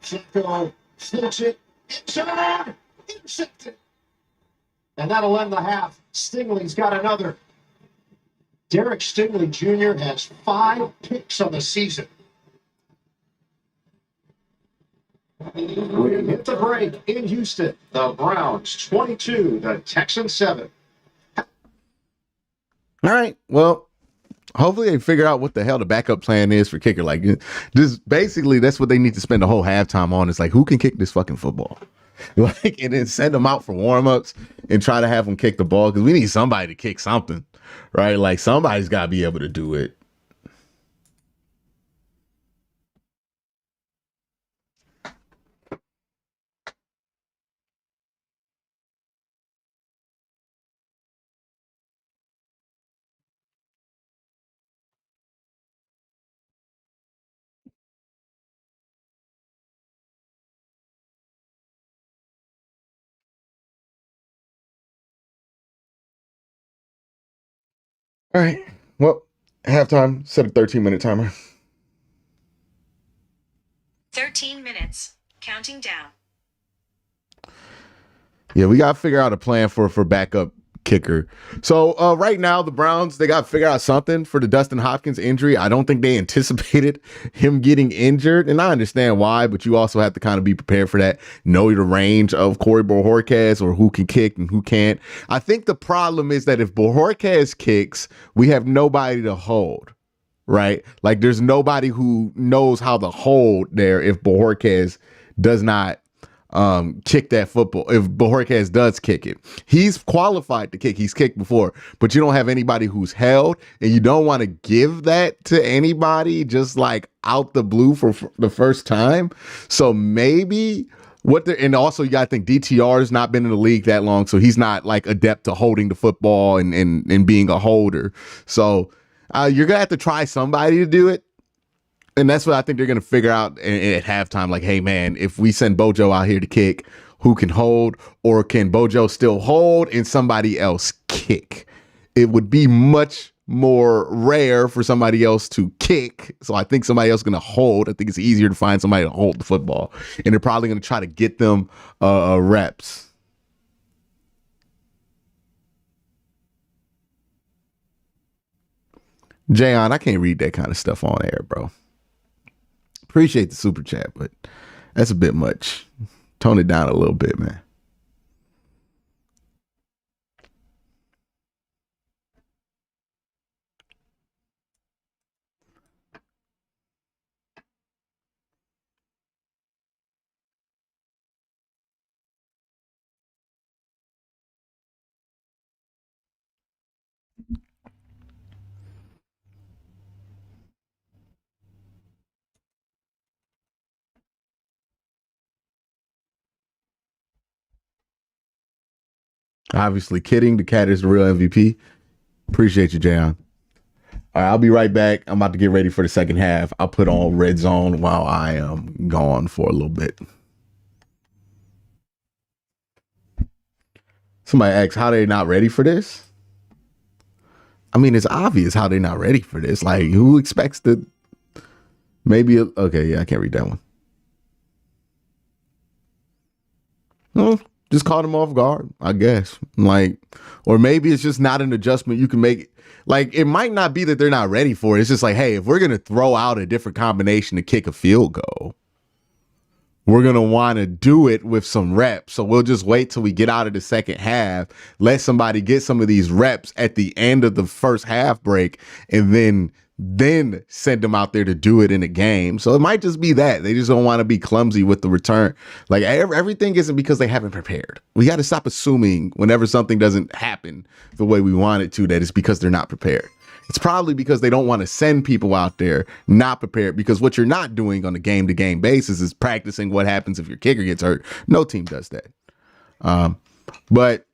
Flacco floats it. Inside. Intercepted. And that'll end the half. Stingley's got another. Derek Stingley Jr. has 5 picks on the season. We hit the break in Houston. The Browns 22, the Texans 7. All right. Well, hopefully they figure out what the hell the backup plan is for kicker. Like, just basically that's what they need to spend the whole halftime on. Is like, who can kick this fucking football? Like, and then send them out for warm-ups and try to have them kick the ball, because we need somebody to kick something, right? Like, somebody's got to be able to do it. All right. Well, halftime, set a 13-minute timer. 13 minutes. Counting down. Yeah, we got to figure out a plan for backup kicker. So right now, the Browns, they got to figure out something for the Dustin Hopkins injury. I don't think they anticipated him getting injured, and I understand why, but you also have to kind of be prepared for that. Know the range of Corey Bojorquez, or who can kick and who can't. I think the problem is that if Bojorquez kicks, we have nobody to hold, right? Like, there's nobody who knows how to hold there if Bojorquez does not kick that football. If Bojorquez does kick it, he's qualified to kick. He's kicked before, but you don't have anybody who's held, and you don't want to give that to anybody just like out the blue for the first time. So maybe and also you got to think DTR has not been in the league that long, so he's not like adept to holding the football and being a holder. So you're gonna have to try somebody to do it. And that's what I think they're going to figure out at halftime. Like, hey, man, if we send Bojo out here to kick, who can hold? Or can Bojo still hold and somebody else kick? It would be much more rare for somebody else to kick. So I think somebody else is going to hold. I think it's easier to find somebody to hold the football. And they're probably going to try to get them reps. Jayon, I can't read that kind of stuff on air, bro. Appreciate the super chat, but that's a bit much. Tone it down a little bit, man. Obviously kidding. The cat is the real MVP. Appreciate you, Jayon. All right, I'll be right back. I'm about to get ready for the second half. I'll put on Red Zone while I am gone for a little bit. Somebody asks, how they not ready for this? I mean, it's obvious how they're not ready for this. Like, who expects to maybe... Okay, yeah, I can't read that one. Just caught him off guard, I guess. Like, or maybe it's just not an adjustment you can make. Like, it might not be that they're not ready for it. It's just like, hey, if we're going to throw out a different combination to kick a field goal, we're going to want to do it with some reps. So we'll just wait till we get out of the second half, let somebody get some of these reps at the end of the first half break, and then send them out there to do it in a game. So it might just be that they just don't want to be clumsy with the return. Like, everything isn't because they haven't prepared. We got to stop assuming whenever something doesn't happen the way we want it to, that it's because they're not prepared. It's probably because they don't want to send people out there not prepared, because what you're not doing on a game-to-game basis is practicing what happens if your kicker gets hurt. No team does that. But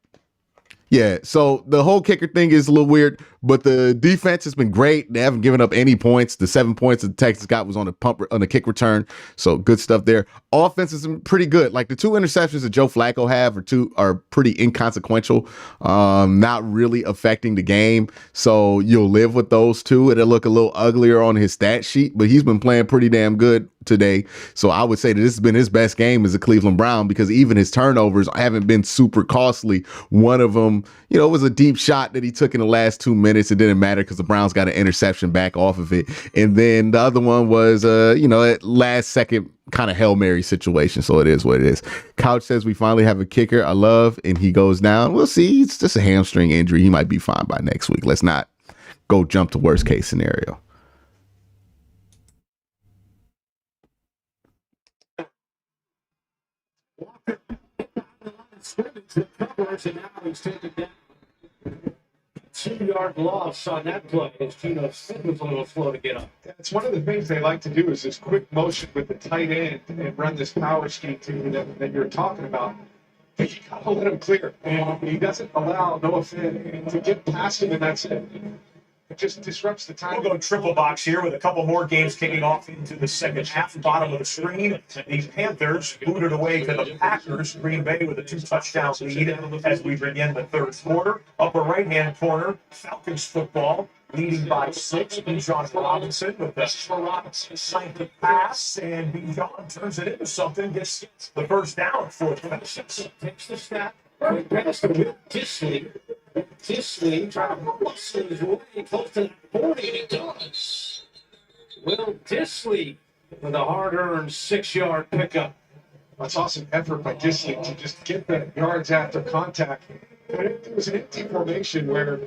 yeah, so the whole kicker thing is a little weird, but the defense has been great. They haven't given up any points. The 7 points that the Texans got was on a kick return. So good stuff there. Offense is pretty good. Like, the 2 interceptions that Joe Flacco are pretty inconsequential, not really affecting the game. So you'll live with those 2. It'll look a little uglier on his stat sheet, but he's been playing pretty damn good today. So I would say that this has been his best game as a Cleveland Brown, because even his turnovers haven't been super costly. One of them, it was a deep shot that he took in the last 2 minutes. It didn't matter because the Browns got an interception back off of it. And then the other one was, a last second kind of Hail Mary situation. So it is what it is. Couch says we finally have a kicker I love, and he goes down. We'll see. It's just a hamstring injury. He might be fine by next week. Let's not go jump to worst case scenario. And now he's taken down. 2-yard loss on that play as Geno Smith was a little slow to get up. It's one of the things they like to do is this quick motion with the tight end and run this power scheme to you that you're talking about. But you got to let him clear. And he doesn't allow Noah Finn to get past him, and that's it. It just disrupts the time. We'll go triple box here with a couple more games kicking off into the second half. Bottom of the screen, the Panthers booted away to the Packers. Green Bay with a 2-touchdown lead as we begin the third quarter. Upper right-hand corner, Falcons football, leading by 6. Bijan Robinson with the slanted pass, and Bijan turns it into something, gets the first down for the Texans. Takes the snap, pass to Will Disley trying to muscle his way close to 40, and he does. Will Disley with a hard-earned 6-yard pickup. That's awesome effort by Disley to just get the yards after contact. But it was an empty formation where,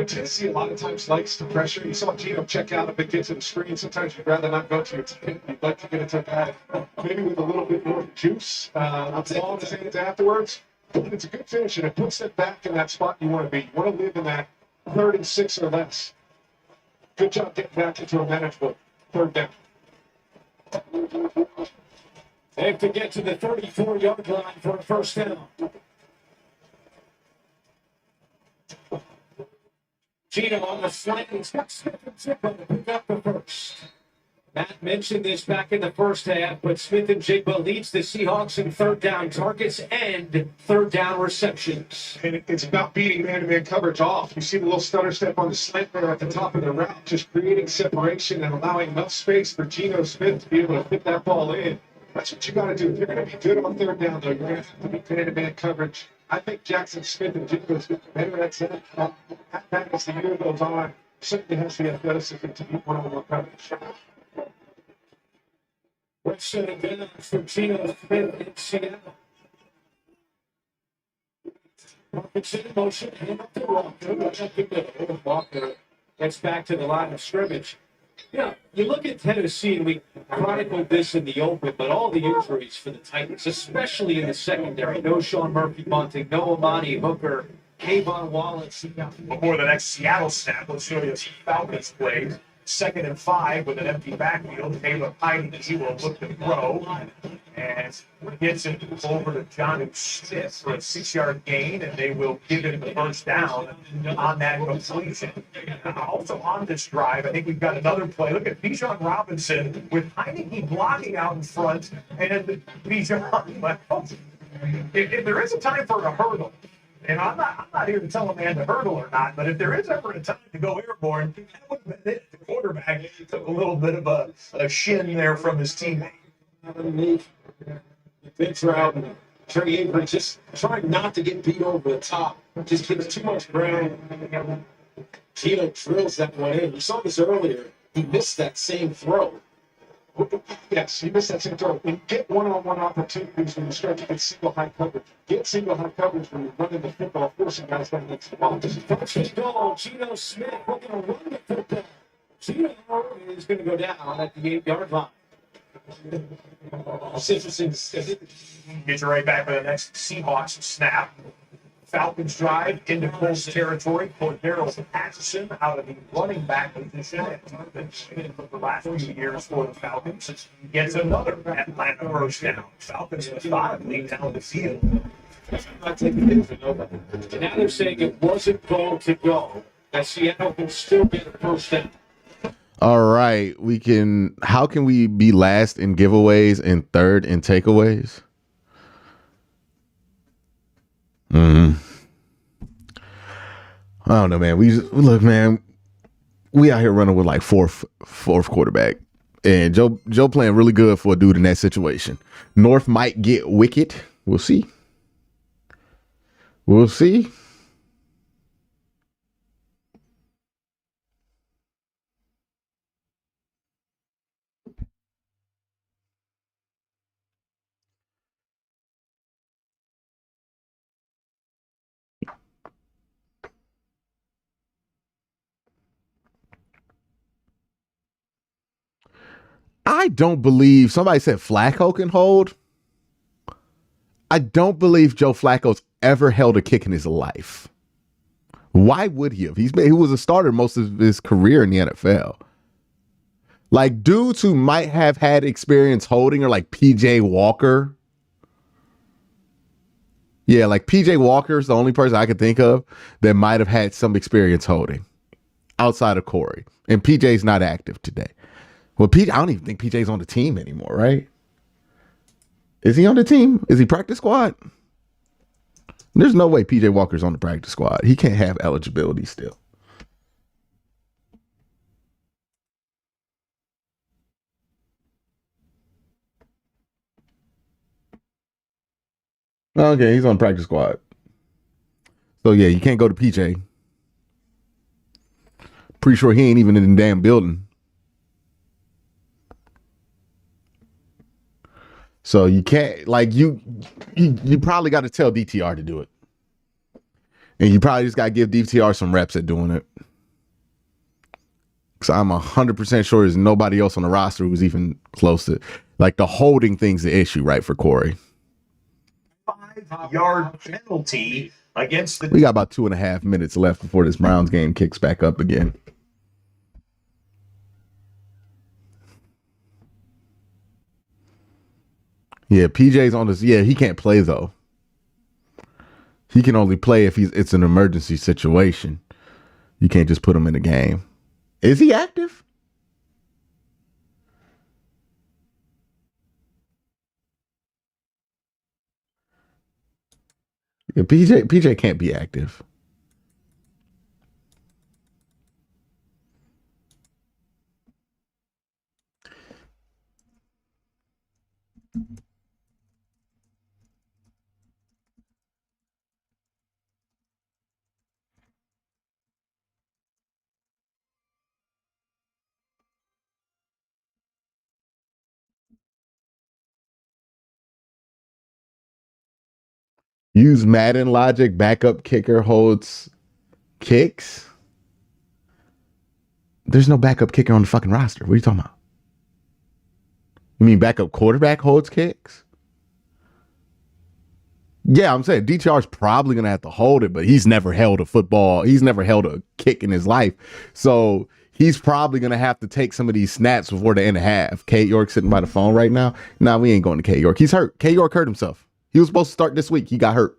Tennessee a lot of times likes to pressure. You saw Geno check out if it gets to the screen. Sometimes you'd rather not go to your team. You'd like to get it to that, maybe with a little bit more juice on the ball in his hands afterwards. But it's a good finish, and it puts it back in that spot you want to be. You want to live in that 3rd and 6 or less. Good job getting back into a manageable 3rd down. They have to get to the 34-yard line for a first down. Geno on the slant. He's got Smith and Jigba to pick up the first. Matt mentioned this back in the first half, but Smith and Jigba leads the Seahawks in 3rd down targets and 3rd down receptions. And it's about beating man-to-man coverage off. You see the little stutter step on the slant there at the top of the route, just creating separation and allowing enough space for Geno Smith to be able to fit that ball in. That's what you got to do. If you're going to be good on 3rd down, though, you're going to have to beat man-to-man coverage. I think Jackson Smith and Jigba is better at that as the year goes on. Certainly has the athleticism to beat one-on-one coverage. Let's set it down for Geno Smith in Seattle. Robinson in motion, hand up to Walker, right up the middle. Walker gets back to the line of scrimmage. You look at Tennessee, and we chronicled this in the open, but all the injuries for the Titans, especially in the secondary. No Sean Murphy Bunting, no Amani Hooker, Kayvon Wallace. Before the next Seattle snap, let's show you the Falcons played. 2nd and 5 with an empty backfield. Caleb hiding that he will look to throw. And gets it over to Jonnu Smith for a 6-yard gain, and they will give him the first down on that completion. Also on this drive, I think we've got another play. Look at Bijan Robinson with Heineke blocking out in front, and Bijan, well, if there is a time for a hurdle, and I'm not here to tell a man to hurdle or not, but if there is ever a time to go airborne, that would have been it. The quarterback took a little bit of a shin there from his teammate. Underneath, fits route, and Trey Avery just trying not to get beat over the top. Just gives too much ground. Gino drills that one in. We saw this earlier. He missed that same throw. Yes, he missed that same throw. And get one-on-one opportunities when you start to get single high coverage. Get single high coverage when you're running the football, forcing guys down the ball. First and goal, Geno Smith looking to run the football. Geno is going to go down at the 8-yard line. It's interesting. Get you right back with the next Seahawks snap. Falcons drive into Colts territory. Cordero Patterson out of the running back position. And for the last few years for the Falcons. Gets another Atlanta first down. Falcons methodically down the field. Not taking it for nobody. And now they're saying it wasn't going to go. That Seattle can still get a first down. All right, how can we be last in giveaways and third in takeaways? I don't know, man. Look, man, we out here running with like fourth quarterback, and Joe playing really good for a dude in that situation. North might get wicked. We'll see. We'll see. I don't believe somebody said Flacco can hold. I don't believe Joe Flacco's ever held a kick in his life. Why would he have? He was a starter most of his career in the NFL. Like dudes who might have had experience holding are like PJ Walker. Yeah, like PJ Walker is the only person I could think of that might have had some experience holding outside of Corey. And PJ's not active today. Well, I don't even think PJ's on the team anymore, right? Is he on the team? Is he practice squad? There's no way PJ Walker's on the practice squad. He can't have eligibility still. Okay, he's on practice squad. So yeah, you can't go to PJ. Pretty sure he ain't even in the damn building. So you can't, like, you probably got to tell DTR to do it. And you probably just got to give DTR some reps at doing it. Because I'm 100% sure there's nobody else on the roster who's even close to, like, the holding thing's the issue, right, for Corey. 5-yard penalty against the... We got about 2.5 minutes left before this Browns game kicks back up again. Yeah, PJ's on this. Yeah, he can't play though. He can only play if it's an emergency situation. You can't just put him in the game. Is he active? Yeah, PJ can't be active. Use Madden logic. Backup kicker holds kicks. There's no backup kicker on the fucking roster. What are you talking about? You mean backup quarterback holds kicks? Yeah, I'm saying DTR's probably going to have to hold it, but he's never held a football. He's never held a kick in his life. So he's probably going to have to take some of these snaps before the end of half. Kate York sitting by the phone right now. Nah, we ain't going to Kate York. He's hurt. Kate York hurt himself. He was supposed to start this week. He got hurt.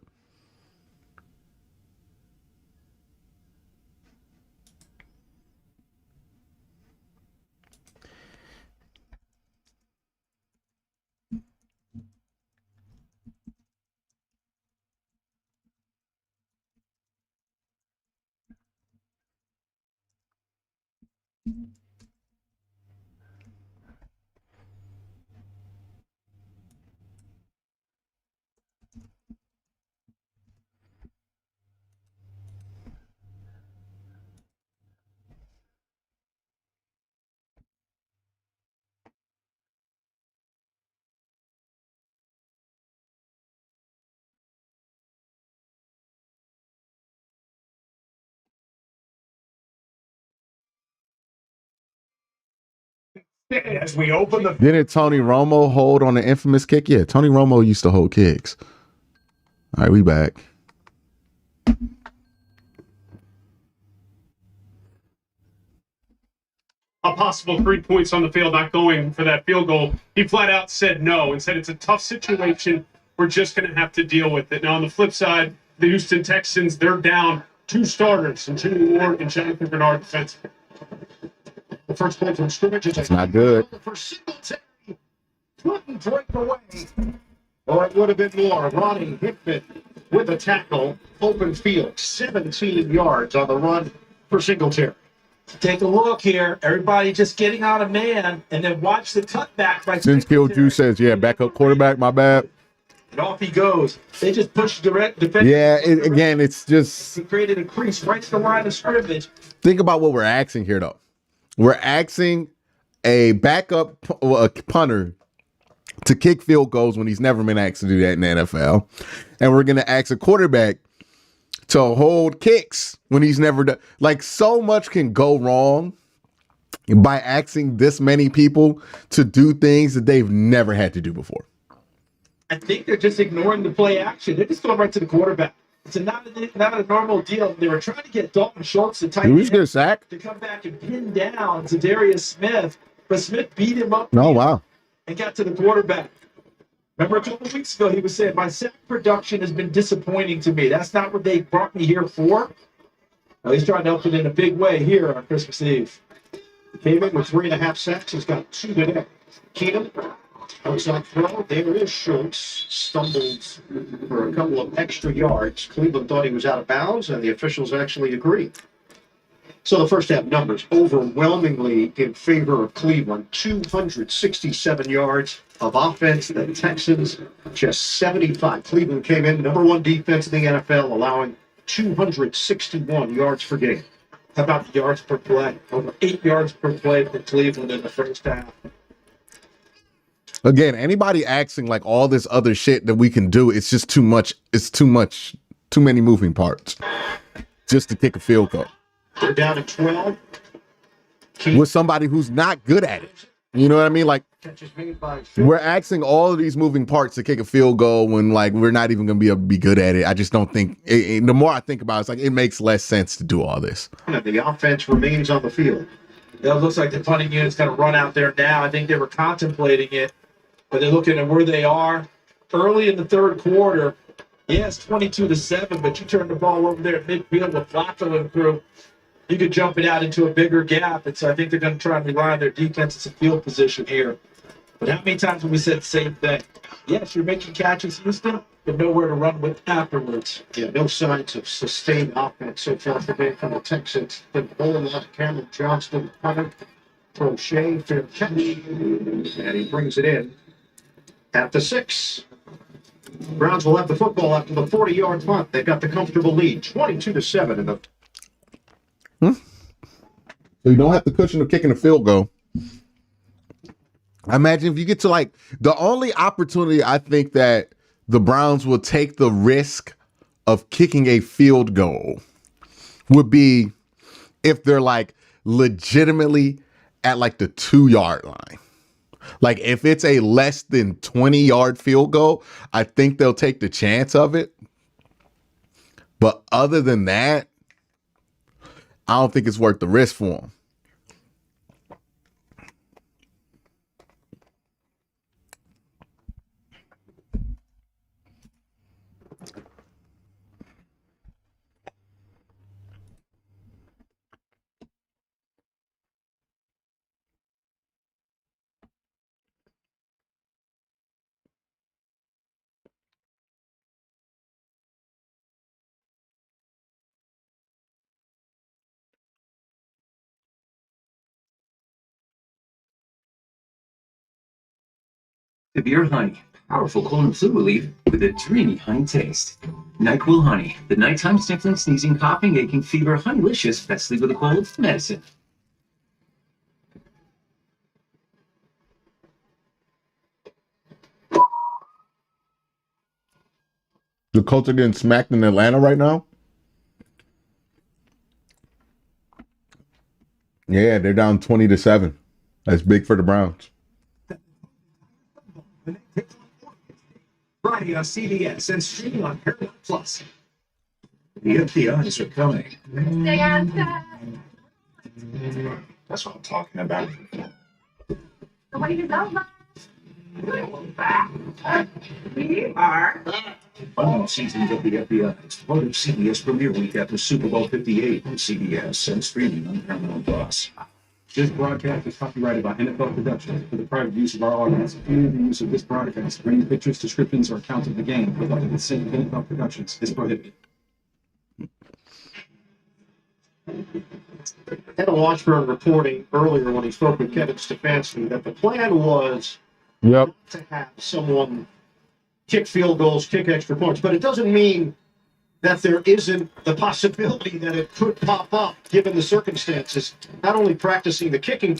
As we open the Didn't Tony Romo hold on the infamous kick? Yeah, Tony Romo used to hold kicks. All right, we back. A possible 3 points on the field, not going for that field goal. He flat out said no and said it's a tough situation. We're just going to have to deal with it. Now, on the flip side, the Houston Texans, they're down 2 starters, and Jimmy Ward and Jonathan Bernard defensively. The first play from scrimmage is not good. For Singletary. Couldn't break away. Or it would have been more. Ronnie Hickman with a tackle. Open field. 17 yards on the run for Singletary. Take a look here. Everybody just getting out of man, and then watch the cutback by Since Kill Juice says, yeah, backup quarterback, my bad. and off he goes. They just push direct defense. Yeah, again, it's just. He created a crease right to the line of scrimmage. Think about what we're asking here, though. We're asking a backup punter to kick field goals when he's never been asked to do that in the NFL. And we're going to ask a quarterback to hold kicks when he's never done. Like, so much can go wrong by asking this many people to do things that they've never had to do before. I think they're just ignoring the play action. They're just going right to the quarterback. It's not a normal deal. They were trying to get Dalton Schultz, the tight end, get a sack? to come back and pin down to Darius Smith, but Smith beat him up. Oh, wow. And got to the quarterback. Remember a couple of weeks ago, he was saying, my sack production has been disappointing to me. That's not what they brought me here for. Well, he's trying to help it in a big way here on Christmas Eve. Came in with 3.5 sacks. He's got 2 today. Keenum, outside throw. There is Schultz. Stumbled for a couple of extra yards. Cleveland thought he was out of bounds, and the officials actually agreed. So the first half numbers overwhelmingly in favor of Cleveland. 267 yards of offense. The Texans just 75. Cleveland came in #1 defense in the NFL, allowing 261 yards per game. How about the yards per play? Over 8 yards per play for Cleveland in the first half. Again, anybody asking like all this other shit that we can do, it's just too much. It's too much, too many moving parts just to kick a field goal. They're down at 12. With somebody who's not good at it. You know what I mean? Like, we're asking all of these moving parts to kick a field goal when like we're not even going to be able to be good at it. I just don't think, the more I think about it, it's like it makes less sense to do all this. The offense remains on the field. It looks like the punting unit's going to run out there now. I think they were contemplating it, but they're looking at where they are. Early in the third quarter, yes, 22-7, but you turn the ball over there at midfield with Flacco and crew. You could jump it out into a bigger gap. And so I think they're going to try and rely on their defense and field position here. But how many times have we said the same thing? Yes, you're making catches, Houston, but nowhere to run with afterwards. Yeah, no signs of sustained offense so far today from the Texans. Been bowling out Cameron Johnston, punter, crochet, fair catch. And he brings it in at the 6. Browns will have the football after the 40-yard punt. They've got the comfortable lead, 22-7 in the. So you don't have the cushion of kicking a field goal. I imagine if you get to like the only opportunity I think that the Browns will take the risk of kicking a field goal would be if they're like legitimately at like the 2-yard line. Like if it's a less than 20-yard field goal, I think they'll take the chance of it. But other than that, I don't think it's worth the risk for them. Severe honey, powerful cold and flu relief with a dreamy honey taste. NyQuil honey, the nighttime sniffling, sneezing, coughing, aching, fever, honeylicious, best sleep with a cold medicine. The Colts are getting smacked in Atlanta right now. Yeah, they're down 20-7. That's big for the Browns. Friday on CBS and streaming on Paramount Plus. The FBI's are coming. That's what I'm talking about. The wait is over. We are. Final seasons of the FBI. It's part of CBS Premiere Week after Super Bowl 58 on CBS and streaming on Paramount Plus. This broadcast is copyrighted by NFL Productions for the private use of our audience. Any of the use of this broadcast for any pictures, descriptions, or accounts of the game without the consent of NFL Productions is prohibited. Ed Washburn reporting earlier when he spoke with Kevin Stefanski that the plan was to have someone kick field goals, kick extra points, but it doesn't mean that there isn't the possibility that it could pop up given the circumstances. Not only practicing the kicking.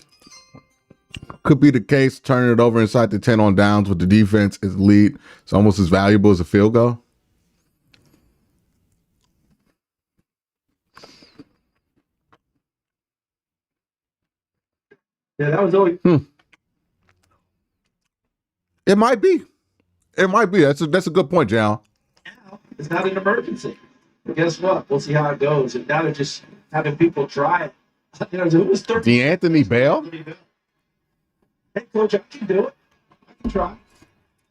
Could be the case, turning it over inside the 10 on downs with the defense is lead. It's almost as valuable as a field goal. Yeah, that was always. It might be. It might be. That's a good point, John. It's not an emergency. But guess what? We'll see how it goes. And now they're just having people try it. You know, who was 30? D'Anthony Bell? Hey, Coach, I can do it. I can try.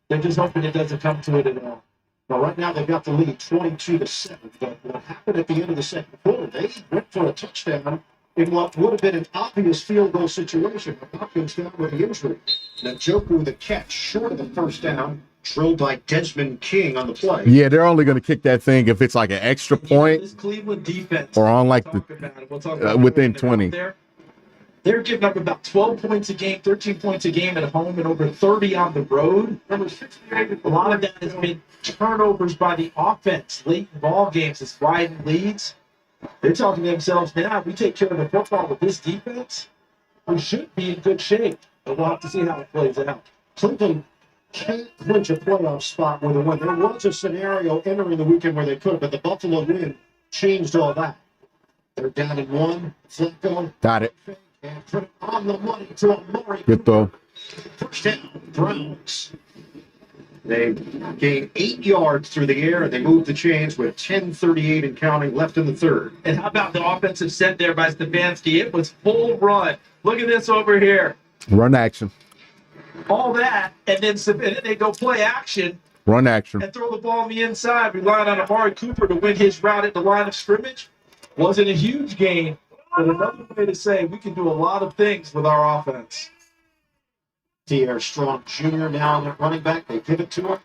They're just hoping it doesn't come to it at all. Well, right now they've got the lead 22-7. But what happened at the end of the second quarter, they went for a touchdown in what would have been an obvious field goal situation. But Hopkins down with the injury. Njoku the catch short of the first down, drilled by Desmond King on the play. Yeah, they're only going to kick that thing if it's like an extra point. This Cleveland defense. Or on like within 20. They're giving up about 12 points a game, 13 points a game at home, and over 30 on the road. A lot of that has been turnovers by the offense late in ball games. It's widen leads. They're talking to themselves now. If we take care of the football with this defense, we should be in good shape. But we'll have to see how it plays out. Cleveland can't clinch a playoff spot with a win. There was a scenario entering the weekend where they could, but the Buffalo win changed all that. They're down in one. Flacco. Got it. And put it on the money to Amari. Good throw. First down, Browns. They gained 8 yards through the air, and they moved the chains with 10:38 and counting left in the third. And how about the offensive set there by Stefanski? It was full run. Look at this over here. Run action. All that, and then they go play action. Run action. And throw the ball on the inside, relying on Amari Cooper to win his route at the line of scrimmage. Wasn't a huge gain, but another way to say we can do a lot of things with our offense. Pierre Strong Jr. now on the running back. They give it to him.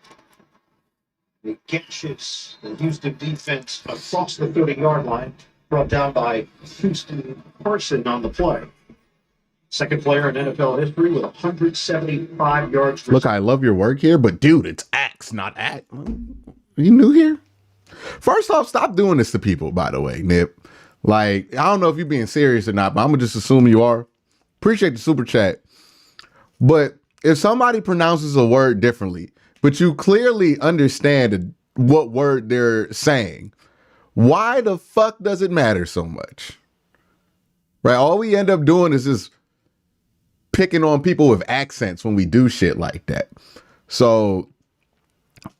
He catches the Houston defense across the 30-yard line, brought down by Houston Carson on the play. Second player in NFL history with 175 yards. Look, I love your work here, but dude, it's Axe, not Act. Are you new here? First off, stop doing this to people, by the way, Nip. Like, I don't know if you're being serious or not, but I'm going to just assume you are. Appreciate the super chat. But if somebody pronounces a word differently, but you clearly understand what word they're saying, why the fuck does it matter so much? Right? All we end up doing is just picking on people with accents when we do shit like that. So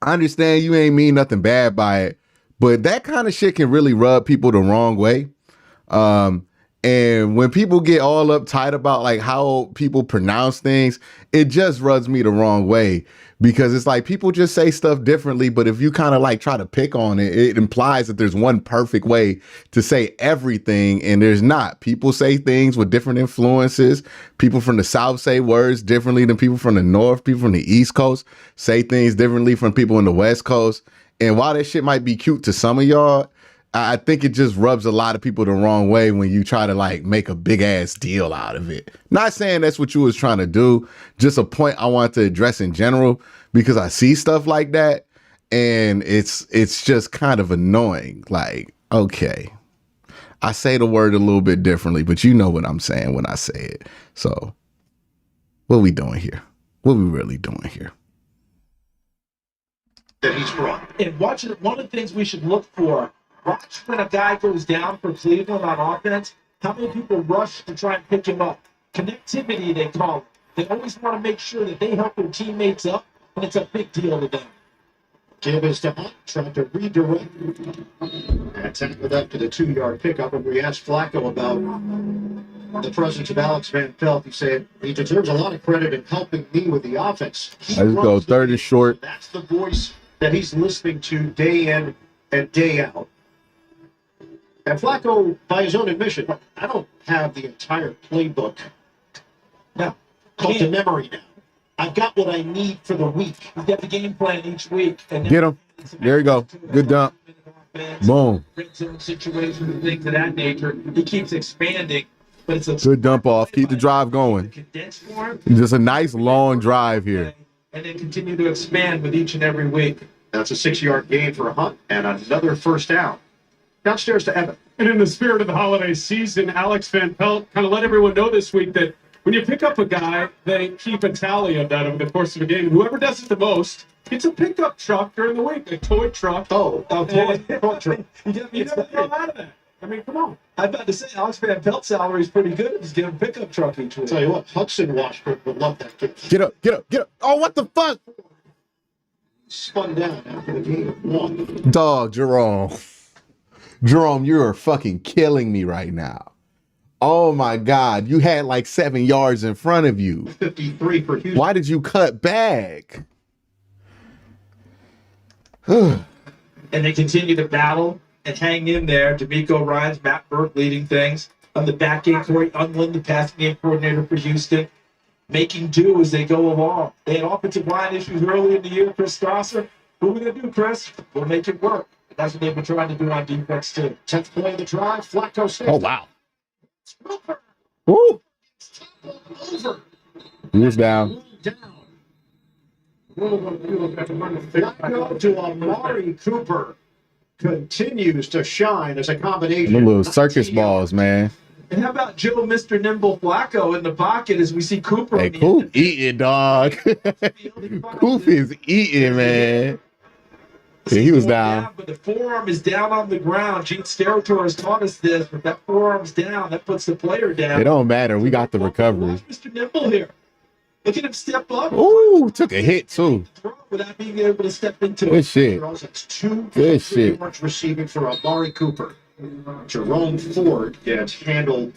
I understand you ain't mean nothing bad by it, but that kind of shit can really rub people the wrong way. And when people get all uptight about like how people pronounce things, it just rubs me the wrong way, because it's like people just say stuff differently. But if you kind of like try to pick on it, it implies that there's one perfect way to say everything, and there's not. People say things with different influences. People from the South say words differently than people from the North. People from the East Coast say things differently from people in the West Coast. And while that shit might be cute to some of y'all, I think it just rubs a lot of people the wrong way when you try to like make a big ass deal out of it. Not saying that's what you was trying to do, just a point I wanted to address in general, because I see stuff like that and it's just kind of annoying. Like, okay, I say the word a little bit differently, but you know what I'm saying when I say it. So what are we doing here? What are we really doing here? That he's brought. And watch it. One of the things we should look for, watch when a guy goes down for Cleveland on offense, how many people rush to try and pick him up? Connectivity, they call it. They always want to make sure that they help their teammates up, and it's a big deal to them. Give is to Hunt, trying to redirect. And tackled up to the 2-yard pickup. And we asked Flacco about the presence of Alex Van Pelt. He said he deserves a lot of credit in helping me with the offense. I just go third and short. That's the voice that he's listening to day in and day out. And Flacco, by his own admission, I don't have the entire playbook to memory now. I've got what I need for the week. He's got the game plan each week. And Get him. There you go. Good dump. Boom. Situations and things of that nature. He keeps expanding, but it's a good dump off. Keep the drive going. Just a nice long drive here. And then continue to expand with each and every week. That's a 6-yard gain for Hunt and another first down. Downstairs to Evan. And in the spirit of the holiday season, Alex Van Pelt kind of let everyone know this week that when you pick up a guy, they keep a tally of that over the course of a game. And whoever does it the most gets a pickup truck during the week, a toy truck. Toy truck. You never throw out of that. I mean, come on. I'm about to say, Alex Van Pelt's salary is pretty good. He's getting a pickup truck each week. Tell you what, Hudson Washburn would love that kid. Get up, get up, get up. Oh, what the fuck? Spun down after the game one. Dog, Jerome. Jerome, you are fucking killing me right now. Oh my God, you had like 7 yards in front of you. 53 for Houston. Why did you cut back? And they continue to battle and hang in there. D'Amico Ryans, Matt Burke leading things. On the back end, Corey Unlin, the passing game coordinator for Houston, making do as they go along. They had offensive line issues early in the year. Chris Strasser, what are we going to do, Chris? We'll make it work. That's what they've been trying to do on defense, too. 10th play of the drive, Flacco stays. Oh, wow. Woo. He was down. Flacco to Amari Cooper continues to shine as a combination. The little circus balls, man. And how about Joe, Mr. Nimble Flacco in the pocket as we see Cooper? Hey, Coop eating, dog. Coop is eating, man. Yeah, he was down. But the forearm is down on the ground. Gene Steratore has taught us this. But that forearm's down, that puts the player down. It don't matter. We got the recovery. Mr. Nimble here. Look at him step up. Ooh, took a hit, too. Without being able to step into Good it. shit. It's 2 Good shit. much receiving for Amari Cooper. Jerome Ford gets handled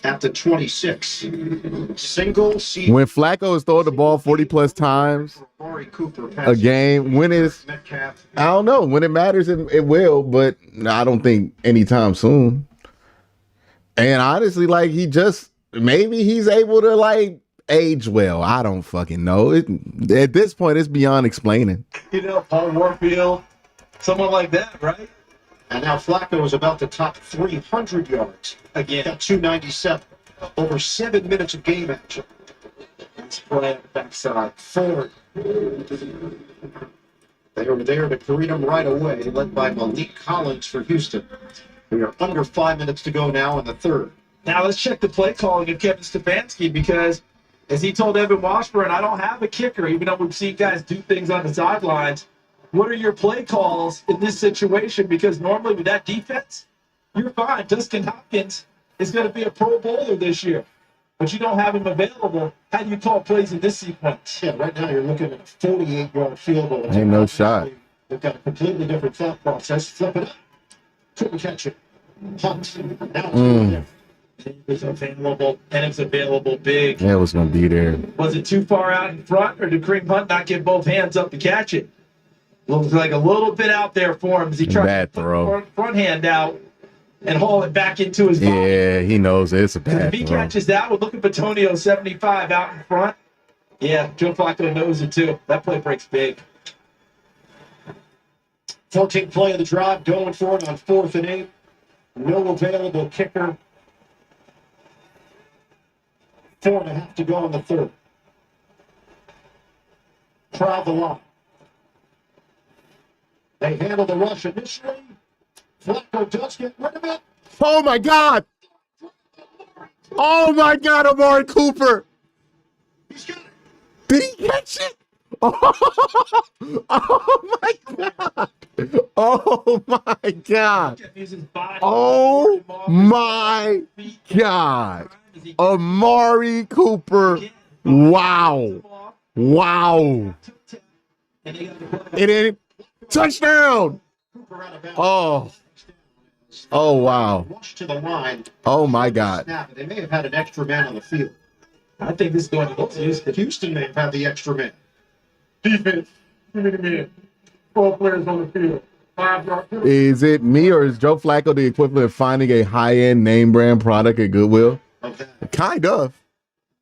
at the 26. Single seat. When Flacco is throwing the ball 40+ times Amari Cooper a game, when is, I don't know. When it matters, it will, but I don't think anytime soon. And honestly, like, maybe he's able to, like, age well. I don't fucking know. At this point, it's beyond explaining. You know, Paul Warfield, someone like that, right? And now Flacco is about to top 300 yards. Again. At 297. Over 7 minutes of game action. He's playing backside. Ford. They are there to greet him right away, led by Malik Collins for Houston. We are under 5 minutes to go now in the third. Now let's check the play calling of Kevin Stefanski because, as he told Evan Washburn, I don't have a kicker, even though we've seen guys do things on the sidelines. What are your play calls in this situation? Because normally with that defense, you're fine. Dustin Hopkins is going to be a Pro Bowler this year, but you don't have him available. How do you call plays in this sequence? Yeah, right now you're looking at a 48-yard field goal. Ain't no shot. They've got a completely different thought process. Flip it up. Couldn't catch it. Hunt. Now It was available, and it's available big. Yeah, it was going to be there. Was it too far out in front, or did Kareem Hunt not get both hands up to catch it? Looks like a little bit out there for him as he tried to put the front hand out and haul it back into his body. Yeah, he knows it's a bad If he throw. catches that one, look at Batonio 75 out in front. Yeah, Joe Flacco knows it too. That play breaks big. 14th play of the drive, going for it on 4th and 8. No available kicker. 4.5 to go in the third. Crowd the line. They handle the rush initially. Flacco does get rid of it. Oh, my God. Oh, my God, Amari Cooper. Did he catch it? Oh, my God. Oh, my God. Oh, my God. Amari Cooper. Wow. Wow. It touchdown. Oh. Oh, wow. Rush to the line. Oh, my God. Snap. They may have had an extra man on the field. I think this is going to Houston. Houston may have had the extra man. Defense, give me the man. 4 players on the field. 5 yard. Is it me or is Joe Flacco the equivalent of finding a high-end name brand product at Goodwill? Kind of.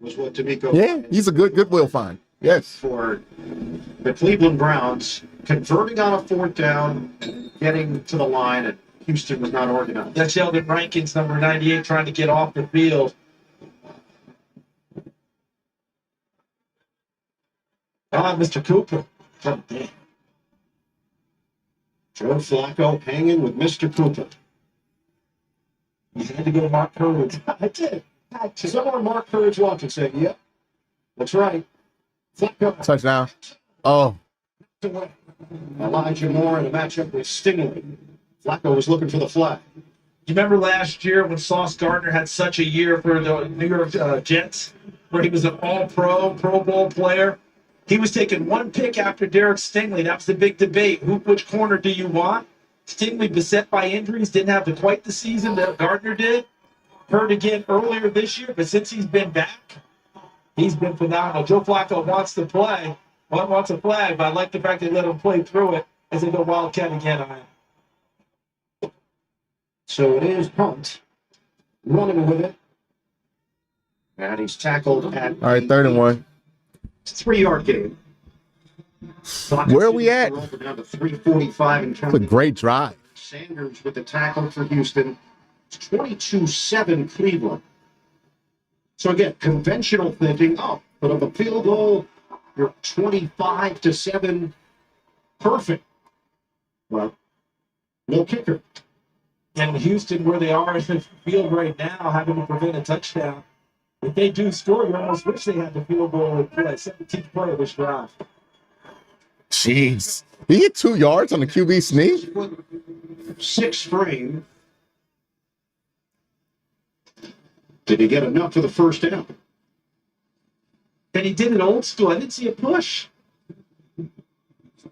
Was what D'Amico. Yeah, he's a good Goodwill find. Yes. For the Cleveland Browns, converting on a 4th down, getting to the line, and Houston was not organized. That's Sheldon Rankins, number 98, trying to get off the field. Mr. Cooper. Oh, damn. Joe Flacco hanging with Mr. Cooper. He had to go to Mark Courage. I did. Someone Mark Courage watched and said, yep, that's right. Flacco. Touchdown. Oh. Elijah Moore in a matchup with Stingley. Flacco was looking for the flag. You remember last year when Sauce Gardner had such a year for the New York Jets, where he was an all-pro, Pro Bowl player? He was taking 1 pick after Derek Stingley. That was the big debate. Which corner do you want? Stingley, beset by injuries, didn't have quite the season that Gardner did. Hurt again earlier this year, but since he's been back, he's been phenomenal. Joe Flacco wants to play. Wants a flag, but I like the fact they let him play through it as they go Wildcat again on him. So it is Hunt running with it. And he's tackled at. All right, 3rd and 1. 3-yard game. Where are we at? Down to 3:45 and It's a great drive. Sanders with the tackle for Houston. It's 22-7 Cleveland. So again, conventional thinking, but of a field goal, you're 25-7. Perfect. Well, no kicker. And Houston, where they are in the field right now, having to prevent a touchdown. If they do score, you almost wish they had the field goal in play. 17th play of this drive. Jeez. He hit 2 yards on the QB sneak? 6 frame. Did he get enough for the 1st down? And he did it old school. I didn't see a push.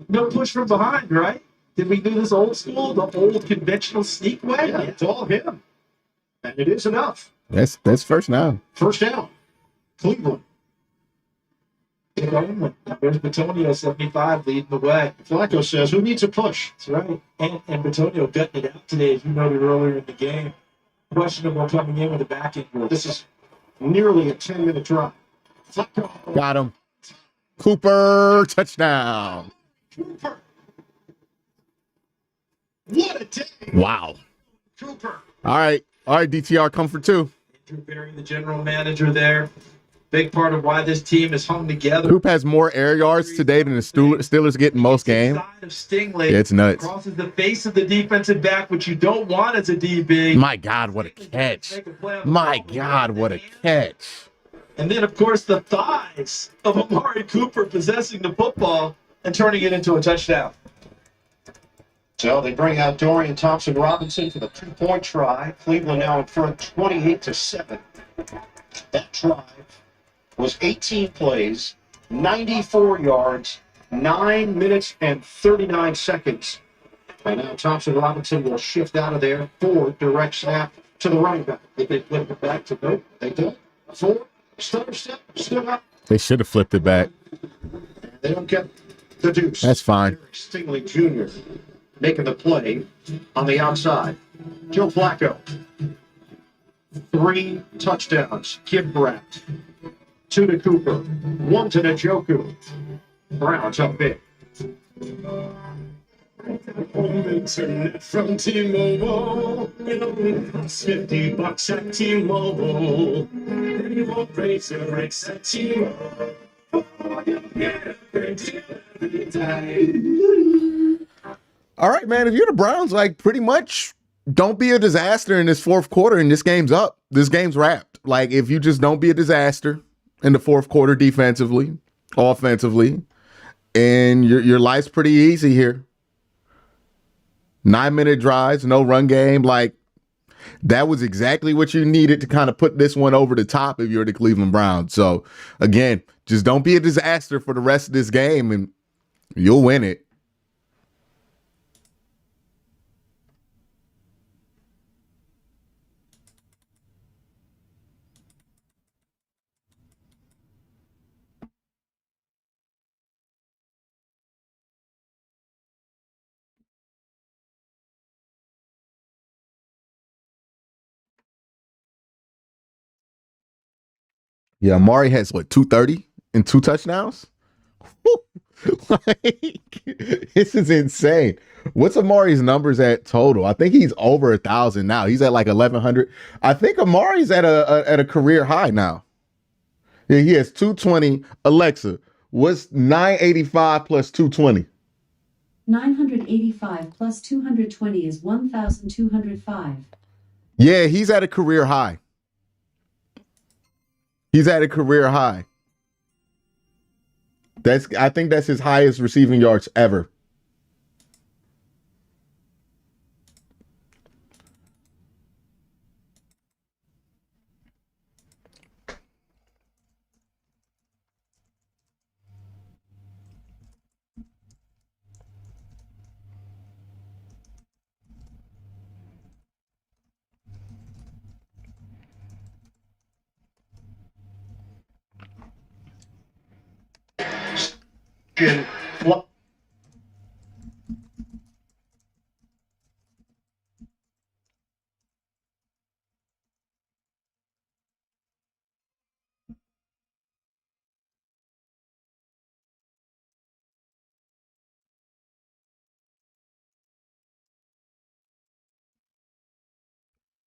No push from behind, right? Did we do this old school, the old conventional sneak way? Yeah, it's all him. And it is enough. That's 1st down. 1st down. Cleveland. There's Batonio, 75, leading the way. Flacco says, who needs a push? That's right. And Batonio gutting it out today, as you noted earlier in the game. Questionable coming in with a back injury. This is nearly a 10-minute drive. Flacco. Got him. Cooper, touchdown. Cooper. What a day. Wow. Cooper. All right, DTR, come for 2. Andrew Berry, the general manager there. Big part of why this team is hung together. Coop has more air yards today than the Steelers get in most games. Of Stingley, it's nuts. Crosses the face of the defensive back, which you don't want as a DB. My God, what a catch. My God, what a catch. And then, of course, the thighs of Amari Cooper possessing the football and turning it into a touchdown. So they bring out Dorian Thompson-Robinson for the 2-point try. Cleveland now in front 28-7. That drive was 18 plays, 94 yards, 9 minutes and 39 seconds. And now Thompson-Robinson will shift out of there for direct snap to the running back. Did they flip it back to no? They did. 4, stutter step, stood up. They should have flipped it back. They don't get the deuce. That's fine. Derek Stingley Jr. making the play on the outside. Joe Flacco. 3 touchdowns. Kid Brat. 2 to Cooper. 1 to Njoku. Browns up big. Internet from T-Mobile. It only costs $50 at T-Mobile. Then you won't raise your rates at T-Mobile. All right, man. If you're the Browns, like, pretty much don't be a disaster in this 4th quarter and this game's up. This game's wrapped. Like, if you just don't be a disaster in the 4th quarter defensively, offensively, and your life's pretty easy here. 9-minute drives, no run game. Like, That was exactly what you needed to kind of put this one over the top if you're the Cleveland Browns. So, again, just don't be a disaster for the rest of this game, and you'll win it. Yeah, Amari has, 230 and 2 touchdowns? Like, this is insane. What's Amari's numbers at total? I think he's over 1,000 now. He's at 1,100. I think Amari's at a career high now. Yeah, he has 220. Alexa, what's 985 plus 220? 985 plus 220 is 1,205. Yeah, he's at a career high. He's at a career high. I think that's his highest receiving yards ever.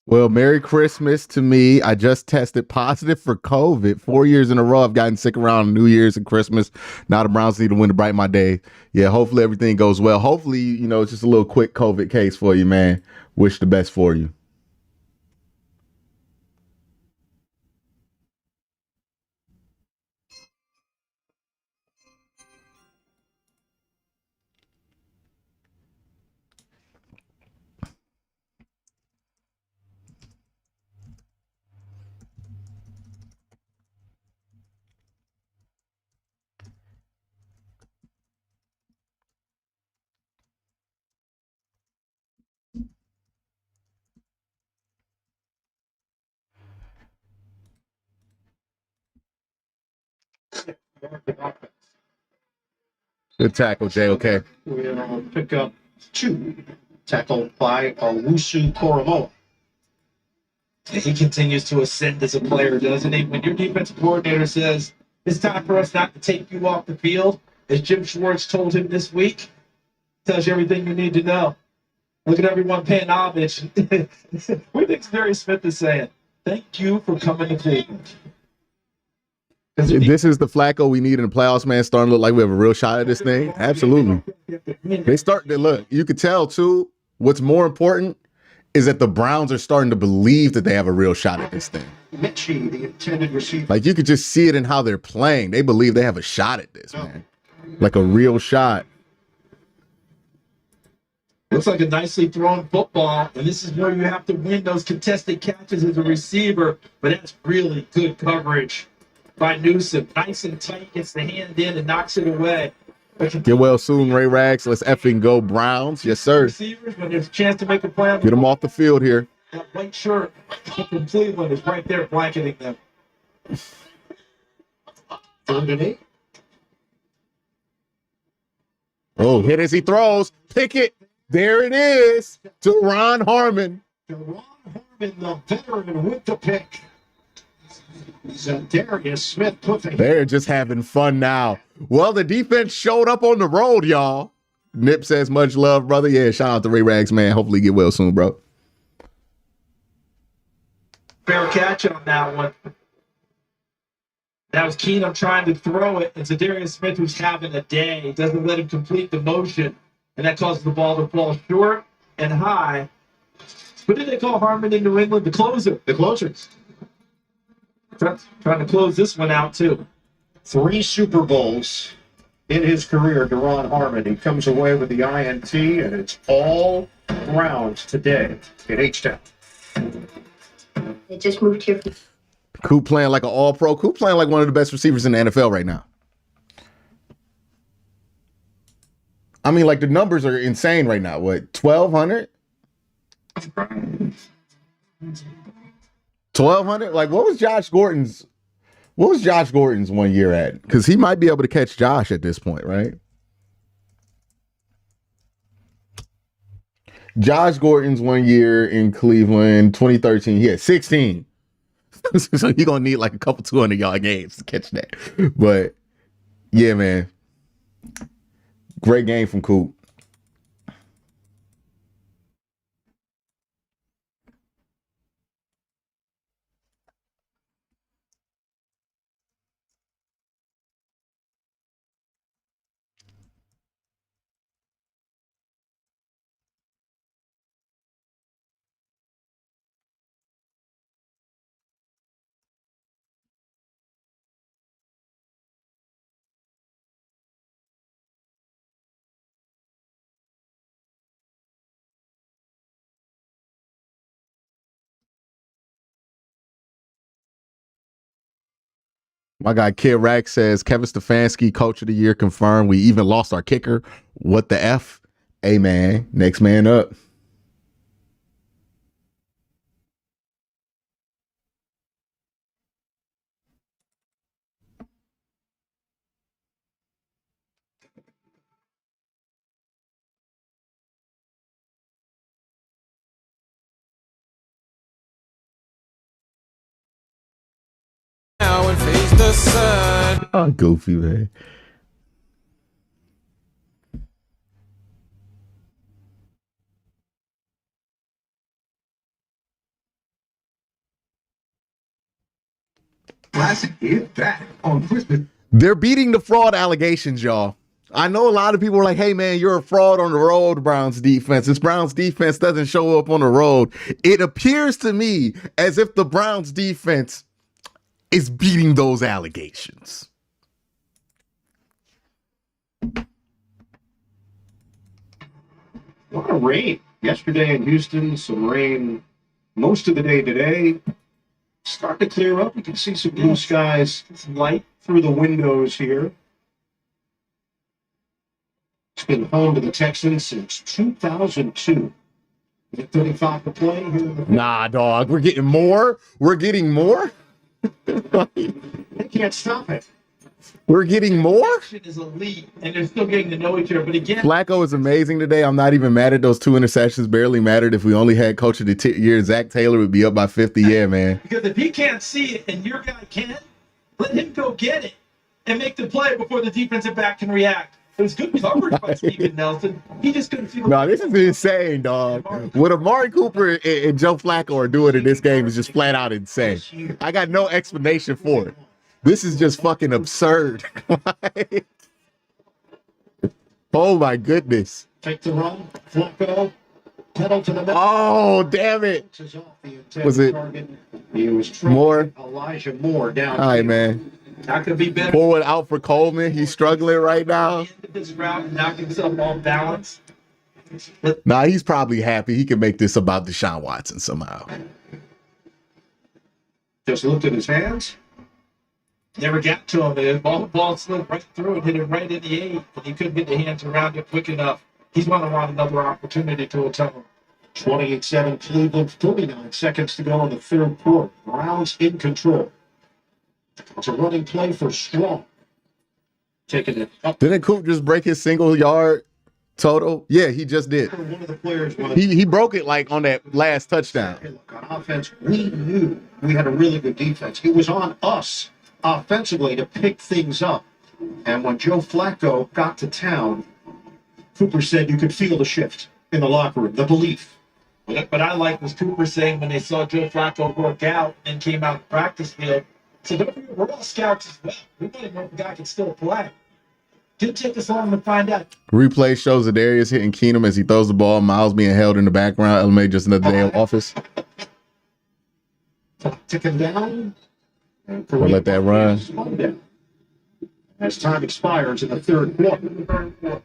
Well, Merry Christmas to me. I just tested positive for COVID. 4 years in a row, I've gotten sick around New Year's and Christmas. Now the Browns need to win to brighten my day. Yeah, hopefully everything goes well. Hopefully, it's just a little quick COVID case for you, man. Wish the best for you. Good tackle, JOK. We'll pick up 2. Tackled by Owusu Koromoa. He continues to ascend as a player, doesn't he? When your defensive coordinator says, it's time for us not to take you off the field, as Jim Schwartz told him this week, tells you everything you need to know. Look at everyone paying homage. What do you think Barry Smith is saying? Thank you for coming to Cleveland. This is the Flacco we need in the playoffs, man. Starting to look like we have a real shot at this thing. Absolutely. Look, you could tell, too, what's more important is that the Browns are starting to believe that they have a real shot at this thing. Mitchie, the intended receiver. Like, you could just see it in how they're playing. They believe they have a shot at this, man. Like a real shot. Looks like a nicely thrown football, and this is where you have to win those contested catches as a receiver, but that's really good coverage by Newsom. Nice and tight, gets the hand in and knocks it away. Get well soon, Ray Rags. Let's effing go Browns. Yes, sir. Receivers, when there's a chance to make a play, get them off the field here. That white shirt from Cleveland is right there blanketing them. 3rd and 8. Oh, hit as he throws. Pick it. There it is. Deron Harmon. Deron Harmon, the veteran, with the pick. Darius Smith put the They're just having fun now. Well, the defense showed up on the road, y'all. Nip says, much love, brother. Yeah, shout out to Ray Rags, man. Hopefully you get well soon, bro. Fair catch on that one. That was Keenum trying to throw it, and Darius Smith, who's having a day, doesn't let him complete the motion, and that causes the ball to fall short and high. What did they call Harmon in New England? The closer. The closers. Trying to close this one out, too. 3 Super Bowls in his career, Deron Harmon. He comes away with the INT, and it's all Browns today in H-Town. I just moved here from Coop playing like an all-pro. Coop playing like one of the best receivers in the NFL right now. I mean, like, the numbers are insane right now. What, 1,200? 1,200? Like, what was Josh Gordon's 1 year at? Because he might be able to catch Josh at this point, right? Josh Gordon's 1 year in Cleveland, 2013, he had 16. So you're going to need like a couple 200-yard games to catch that. But, yeah, man. Great game from Coop. My guy Kid Rack says Kevin Stefanski, Coach of the Year confirmed. We even lost our kicker. What the F? Hey, man, next man up. Now and face the sun. Oh, goofy, man. Classic is back on Christmas. They're beating the fraud allegations, y'all. I know a lot of people are like, hey, man, you're a fraud on the road, Browns defense. This Browns defense doesn't show up on the road. It appears to me as if the Browns defense is beating those allegations. A lot of rain yesterday in Houston, some rain most of the day today. Starting to clear up. You can see some blue skies, some light through the windows here. It's been home to the Texans since 2002. 35 to play here in the Nah, dog. We're getting more. We're getting more. They can't stop it. We're getting more. Is elite, and they're still getting to know each other. But again, Flacco is amazing today. I'm not even mad at those 2 interceptions. Barely mattered. If we only had Coach of the Year, Zach Taylor would be up by 50. Yeah, man. Because if he can't see it and your guy can, let him go get it and make the play before the defensive back can react. It was good coverage by Steven Nelson. He just couldn't feel. No, this is insane, dog. What Amari Cooper and Joe Flacco are doing in this game is just flat out insane. I got no explanation for it. This is just fucking absurd. Oh my goodness. Take the run. Flacco. Pedal to the middle. Oh, damn it. Was it He was trying Moore? Elijah Moore down. All right, man. That could be better. Forward out for Coleman. He's struggling right now. This route, knock himself off balance. Nah, he's probably happy. He can make this about Deshaun Watson somehow. Just looked at his hands. Never got to him. The ball slipped right through and hit him right in the 8, and he couldn't get the hands around it quick enough. He's going to want another opportunity to atone. 28-7 Cleveland, 49 seconds to go in the third quarter. Browns in control. It's a running play for Strong. Taking it up. Didn't Coop just break his single yard total? Yeah, he just did. One of the players was, He broke it like on that last touchdown. look, on offense, we knew we had a really good defense. It was on us offensively to pick things up. And when Joe Flacco got to town, Cooper said you could feel the shift in the locker room, the belief. But I like what Cooper saying when they saw Joe Flacco work out and came out of the practice field. So don't forget, we're all scouts as well. We want to know if the guy can still play. Didn't take us long to find out. Replay shows that Darius hitting Keenum as he throws the ball. Miles being held in the background. LMA just another day in office. Ticking down. We'll let that run. As time expires in the third quarter.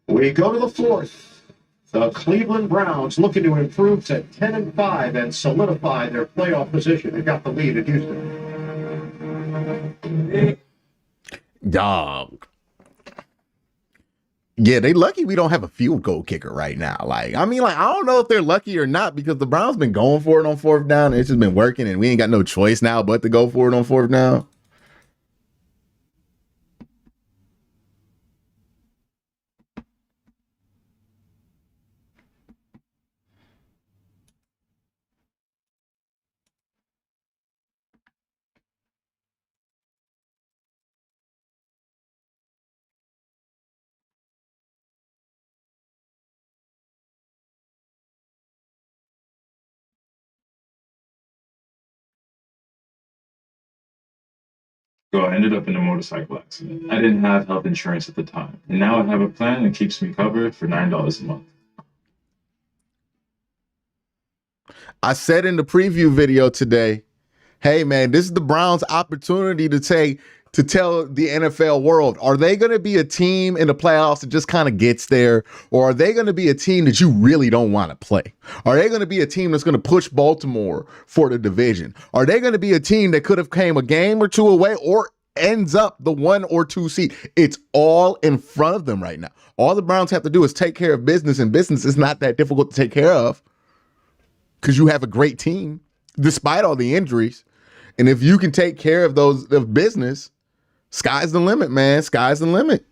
We go to the fourth. The Cleveland Browns looking to improve to 10-5 and solidify their playoff position. They got the lead at Houston. Dog. Yeah, they lucky we don't have a field goal kicker right now. I don't know if they're lucky or not because the Browns been going for it on fourth down. And it's just been working, and we ain't got no choice now but to go for it on fourth down. So I ended up in a motorcycle accident. I didn't have health insurance at the time, and now I have a plan that keeps me covered for $9 a month. I said in the preview video today, hey man, this is the Browns' opportunity to tell the NFL world, are they going to be a team in the playoffs that just kind of gets there? Or are they going to be a team that you really don't want to play? Are they going to be a team that's going to push Baltimore for the division? Are they going to be a team that could have came a game or two away or ends up the 1 or 2 seed? It's all in front of them right now. All the Browns have to do is take care of business, and business is not that difficult to take care of because you have a great team despite all the injuries. And if you can take care of the business, sky's the limit, man. Sky's the limit.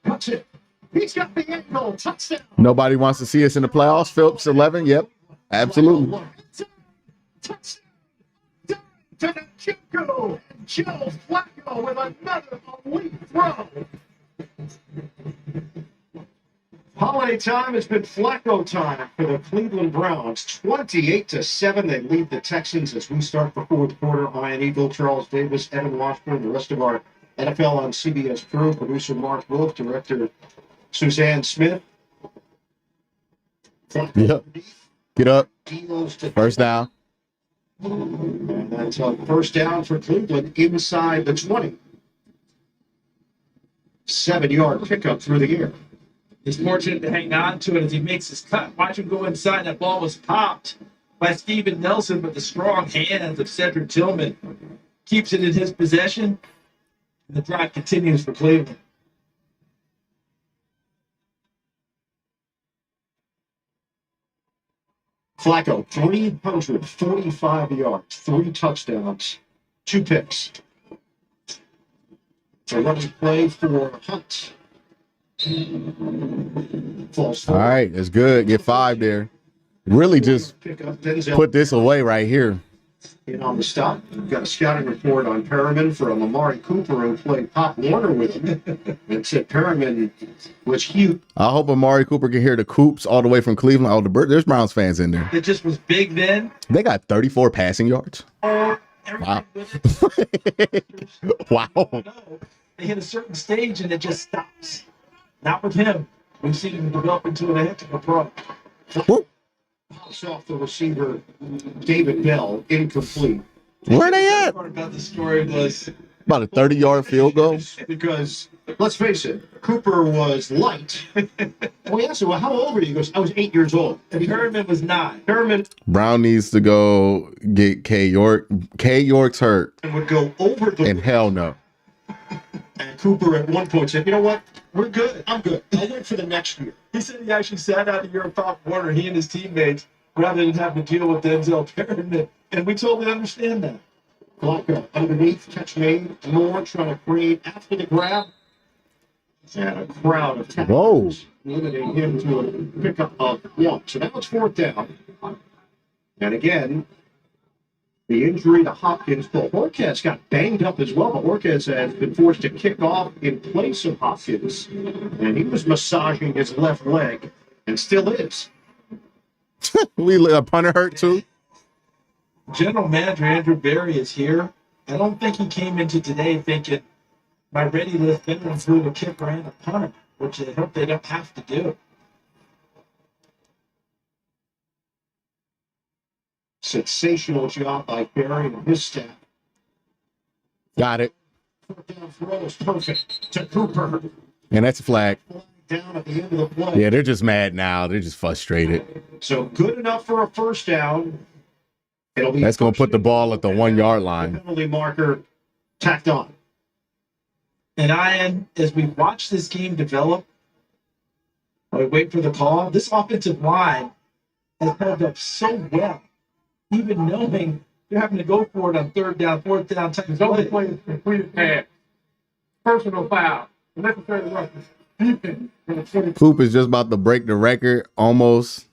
That's it. He's got the end goal. Touchdown. Nobody wants to see us in the playoffs. Phillips 11. Yep, absolutely. Touchdown. To the Chico. Joe Flacco with another elite throw. Holiday time has been Flacco time for the Cleveland Browns. 28-7, they lead the Texans as we start the fourth quarter. Ian Eagle, Charles Davis, Evan Washburn, the rest of our NFL on CBS crew, producer Mark Wolf, director Suzanne Smith. Yep. Get up. First down. And that's a first down for Cleveland inside the 20. 7-yard pickup through the air. He's fortunate to hang on to it as he makes his cut. Watch him go inside. That ball was popped by Steven Nelson, but the strong hands of Cedric Tillman keeps it in his possession. And the drive continues for Cleveland. Flacco, 345 yards, 3 touchdowns, 2 picks. It's a running play for Hunt. Falls All right, that's good. Get 5 there. Really just put this away right here. In on the stop. We've got a scouting report on Perriman from Amari Cooper, who played Pop Warner with him. And said Perriman was huge. I hope Amari Cooper can hear the Coops all the way from Cleveland. Oh, there's Browns fans in there. It just was big then. They got 34 passing yards. Wow. Wow. They hit a certain stage and it just stops. Not with him. We've seen him develop into a heck of a pro. Pops off the receiver, David Bell, incomplete. Where are they at? Part about the story was about a 30-yard field goal. Because let's face it, Cooper was light. We asked him, well, how old were you? He goes, I was 8 years old. And Perriman was 9. Perriman Brown needs to go get K York. K York's hurt. And would go over the. And hell no. And Cooper at one point said, you know what? We're good. I'm good. I'll wait for the next year. He said he actually sat out a year of Pop Warner, he and his teammates, rather than have to deal with Denzel Perriman. And we totally understand that. Flacco underneath, catch made. Moore trying to create after the grab. And a crowd of tackles limiting him to a pickup of 1. So now it's 4th down. And again, The injury to Hopkins, but Orquez got banged up as well, but Orquez has been forced to kick off in place of Hopkins. And he was massaging his left leg, and still is. A punter hurt too. General Manager Andrew Berry is here. I don't think he came into today thinking my ready list better include a kicker and a punter, which I hope they don't have to do. Sensational job by Berry and his staff. Got it. Down throw is perfect to Cooper. And that's a flag. Down at the end of the play. Yeah, they're just mad now. They're just frustrated. So good enough for a first down. It'll be That's going to put the ball at the 1 yard line. Penalty marker tacked on. And as we watch this game develop, while we wait for the call, this offensive line has held up so well, even knowing they're having to go for it on third down, fourth down type of Double play. play is completed pass. Personal foul. Unnecessary roughness. Defense. Coop is just about to break the record almost.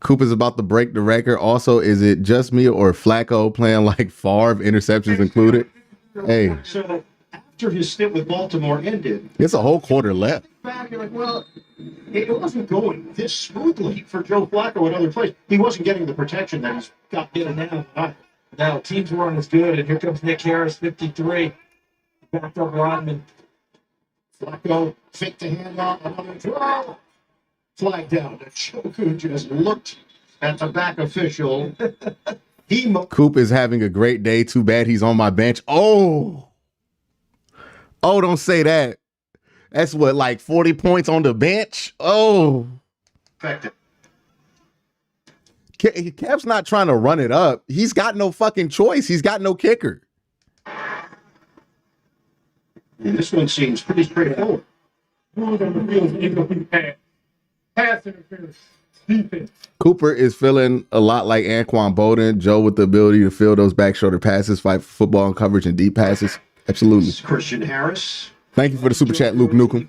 Coop is about to break the record. Also, is it just me or Flacco playing like Favre, interceptions included? Hey. So after his stint with Baltimore ended, It's a whole quarter left. back, you're like, well, it wasn't going this smoothly for Joe Flacco at other places. He wasn't getting the protection that he's got now. Now, teams weren't as good, and here comes Nick Harris, 53. Backed up lineman. Flacco faked the handoff, another throw. Flag down. Njoku just looked at the back official. Coop is having a great day. Too bad he's on my bench. Oh, don't say that. That's what, like 40 points on the bench? Oh. Effective. Kev's not trying to run it up. He's got no fucking choice. He's got no kicker. And this one seems pretty straightforward. Rules on the field is incomplete pass. Pass interference. Defense. Cooper is feeling a lot like Anquan Bolden. Joe with the ability to fill those back shoulder passes, fight for football and coverage and deep passes. Absolutely. Christian Harris. Thank you for the super chat, Luke Nukem.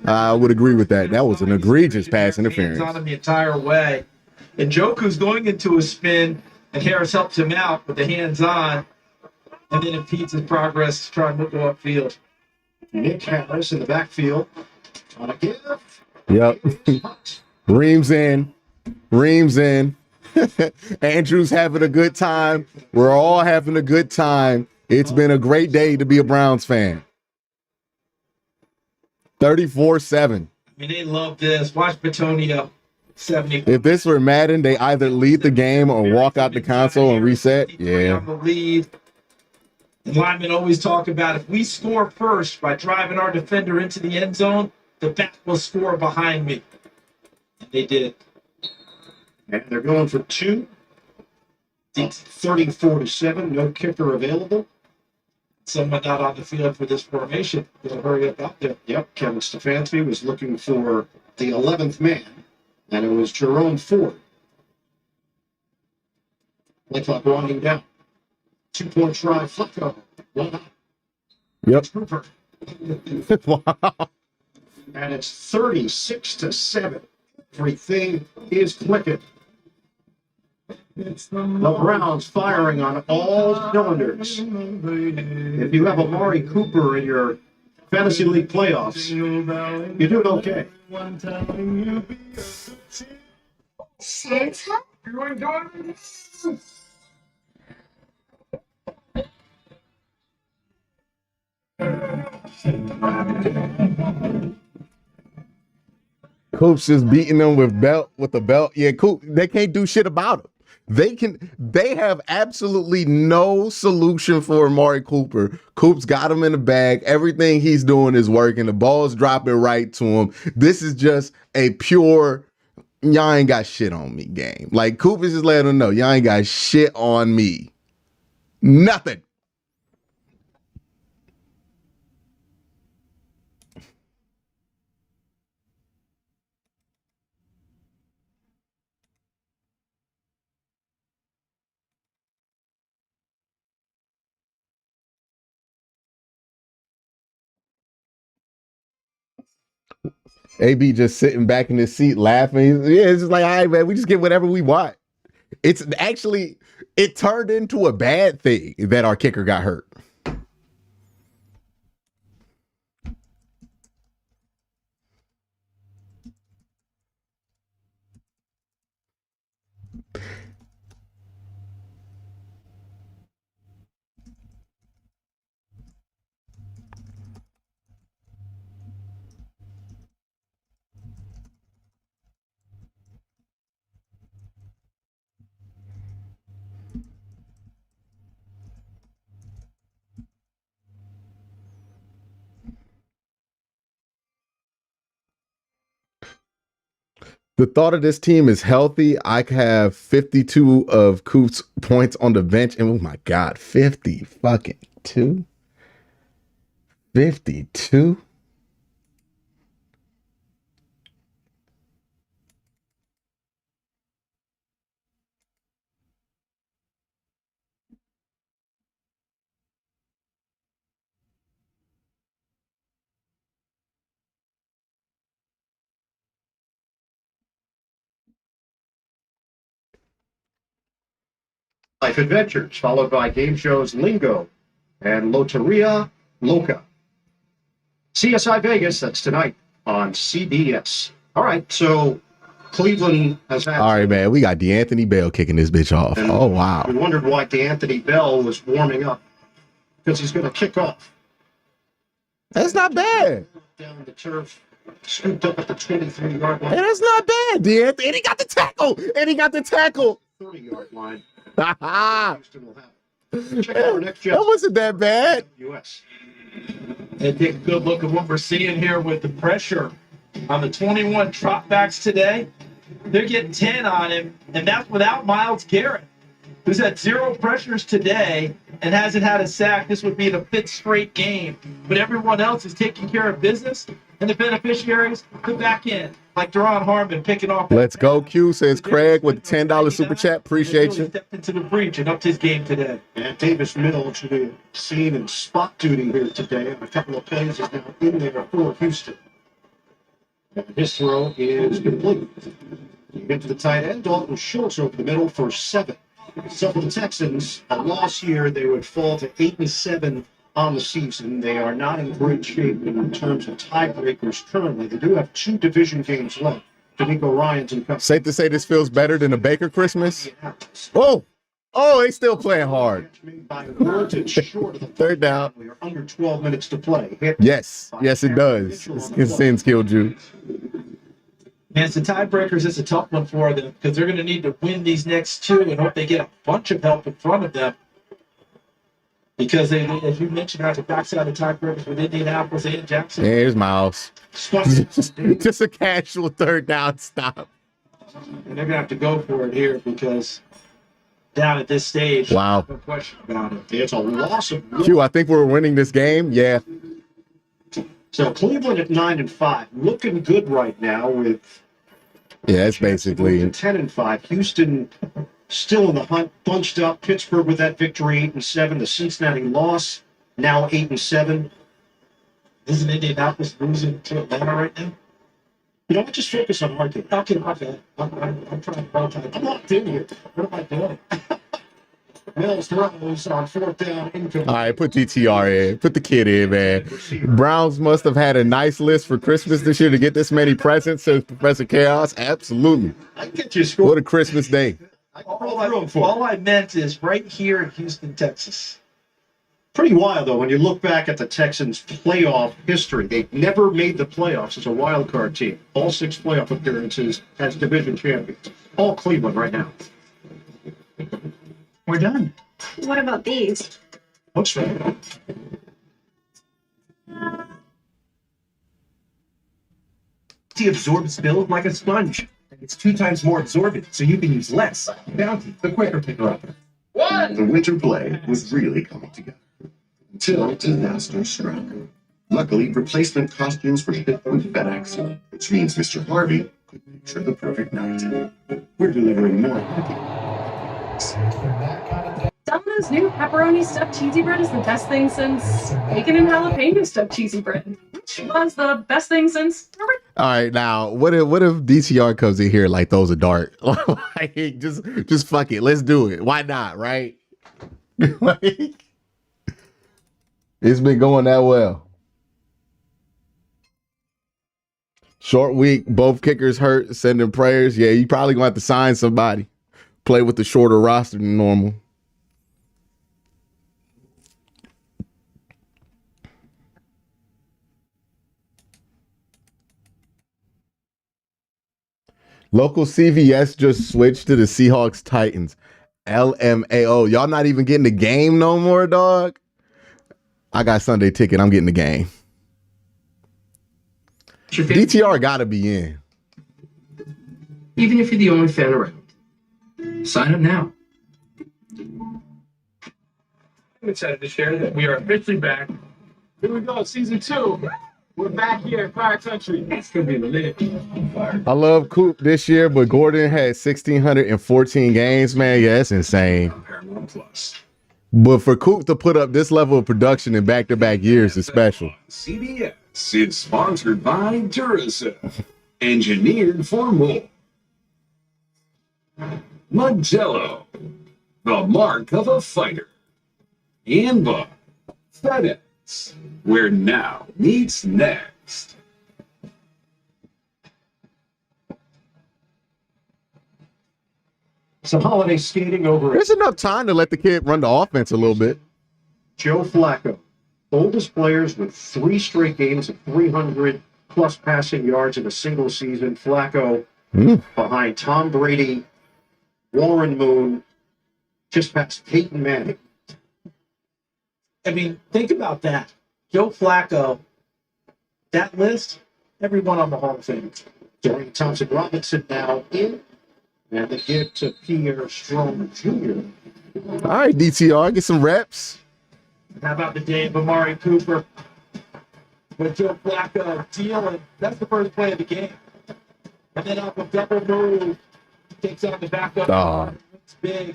I would agree with that. That was an egregious pass interference. On him the entire way. And Njoku's going into a spin, and Harris helps him out with the hands on, and then impedes his progress trying to go upfield. Nick Harris in the backfield on a give. Yep. Reams in. Reams in. Andrew's having a good time. We're all having a good time. It's been a great day to be a Browns fan. 34-7. I mean, they love this. Watch Batonio, 70. If this were Madden, they either lead the game or walk out the console and reset. Yeah. On the lead. The linemen always talk about if we score first by driving our defender into the end zone, the back will score behind me. And they did. And they're going for two. 34-7. No kicker available. Someone not on the field for this formation. They'll hurry up out there. Yep, Kevin Stefanski was looking for the 11th man, and it was Jerome Ford. Play clock winding down. 2-point try, Flacco. Yep. Cooper. Wow. And it's 36-7. Everything is clicking. The Browns firing on all cylinders. If you have Amari Cooper in your fantasy league playoffs, you're doing okay. Santa? Coop's just beating them with the belt. Yeah, Coop, they can't do shit about him. They have absolutely no solution for Amari Cooper. Coop's got him in the bag. Everything he's doing is working. The ball's dropping right to him. This is just a pure, y'all ain't got shit on me game. Like, Coop is just letting them know, y'all ain't got shit on me. Nothing. AB just sitting back in his seat laughing. Yeah, it's just like, all right, man, we just get whatever we want. It's actually, it turned into a bad thing that our kicker got hurt. The thought of this team is healthy. I have 52 of Coop's points on the bench. And oh my God, 50 fucking 2. 52. Life Adventures, followed by game shows Lingo and Loteria Loca. CSI Vegas, that's tonight on CBS. All right, so Cleveland has had... All right, man, we got DeAnthony Bell kicking this bitch off. Oh, wow. We wondered why DeAnthony Bell was warming up, because he's going to kick off. That's not bad. Down the turf, scooped up at the 23-yard line. Hey, that's not bad, DeAnthony. And he got the tackle. 30-yard line. Houston will have it. Check out our next That wasn't that bad. US. And take a good look at what we're seeing here with the pressure on the 21 dropbacks today. They're getting 10 on him, and that's without Myles Garrett, who's had 0 pressures today and hasn't had a sack. This would be the 5th straight game. But everyone else is taking care of business, and the beneficiaries, the back end, like Deron Harmon picking off. Let's go, Q, says Craig with the $10 super chat. Appreciate you. Stepped into the breach and upped his game today. And Davis Middle should be seen in spot duty here today. And a couple of plays is now in there for Houston. And his throw is complete. You get to the tight end, Dalton Schultz over the middle for 7. So for the Texans, a loss here, they would fall to 8-7 on the season. They are not in great shape in terms of tiebreakers currently. They do have 2 division games left. D'Amico Ryans and company. Safe to say this feels better than a Baker Christmas. Oh, they still playing hard. Third down. We are under 12 minutes to play. Yes, it does. It's Sins killed you. And it's the tiebreakers. It's a tough one for them because they're going to need to win these next 2 and hope they get a bunch of help in front of them. Because they, as you mentioned, are the backside of tiebreakers with Indianapolis and Jackson. Here's Miles. Just a casual third down stop. And they're going to have to go for it here because down at this stage, wow, no question about it. It's a loss of... Q, I think we're winning this game. Yeah. So Cleveland at 9-5, looking good right now with... Yeah, it's basically 10-5. Houston still in the hunt, bunched up. Pittsburgh with that victory, 8-7. The Cincinnati loss, now 8-7. Isn't Indianapolis losing to Atlanta right now? You know, just focus on our game. Okay, my bad. I'm trying to I'm locked in here. What am I doing? Mills throws on 4th down. Incomplete. All right, put DTR in. Put the kid in, man. Browns must have had a nice list for Christmas this year to get this many presents, says Professor Chaos. Absolutely. I get you a score. What a Christmas day. All I meant is right here in Houston, Texas. Pretty wild, though, when you look back at the Texans' playoff history. They've never made the playoffs as a wild card team. All 6 playoff appearances as division champions. All Cleveland right now. We're done. What about these? Looks right. Bounty absorbs bills like a sponge. It's 2 times more absorbent, so you can use less. Bounty, the quicker picker-upper. The winter play was really coming together until disaster struck. Luckily, replacement costumes were shipped with FedEx, which means Mr. Harvey could picture the perfect night. We're delivering more happy. Domino's new pepperoni stuffed cheesy bread is the best thing since bacon and jalapeno stuffed cheesy bread, which was the best thing since All right, now what if DTR comes in here like throws a dart? Like, just fuck it, let's do it. Why not, right? Like, it's been going that well. Short week, both kickers hurt. Sending prayers. Yeah, you probably gonna have to sign somebody. Play with the shorter roster than normal. Local CVS just switched to the Seahawks Titans. LMAO. Y'all not even getting the game no more, dog? I got Sunday ticket. I'm getting the game. DTR got to be in. Even if you're the only fan around. Sign up now. I'm excited to share that we are officially back. Here we go, season 2. We're back here in Fire Country. It's going to be lit. I love Coop this year, but Gordon had 1,614 games, man. Yeah, that's insane. Paramount Plus. But for Coop to put up this level of production in back-to-back years is special. CBS is sponsored by Duracell. Engineered for more. Modelo. The mark of a fighter. And by FedEx. Where now meets next. Some holiday skating over. There's enough time to let the kid run the offense a little bit. Joe Flacco, oldest players with 3 straight games of 300-plus passing yards in a single season. Flacco behind Tom Brady, Warren Moon, just past Peyton Manning. I mean, think about that. Joe Flacco, that list, everyone on the Hall of Fame. Dorian Thompson-Robinson now in, and the give to Pierre Strong Jr. All right, DTR, get some reps. How about the day of Amari Cooper with Joe Flacco dealing? That's the first play of the game. And then off a double move, takes on the backup. It's big.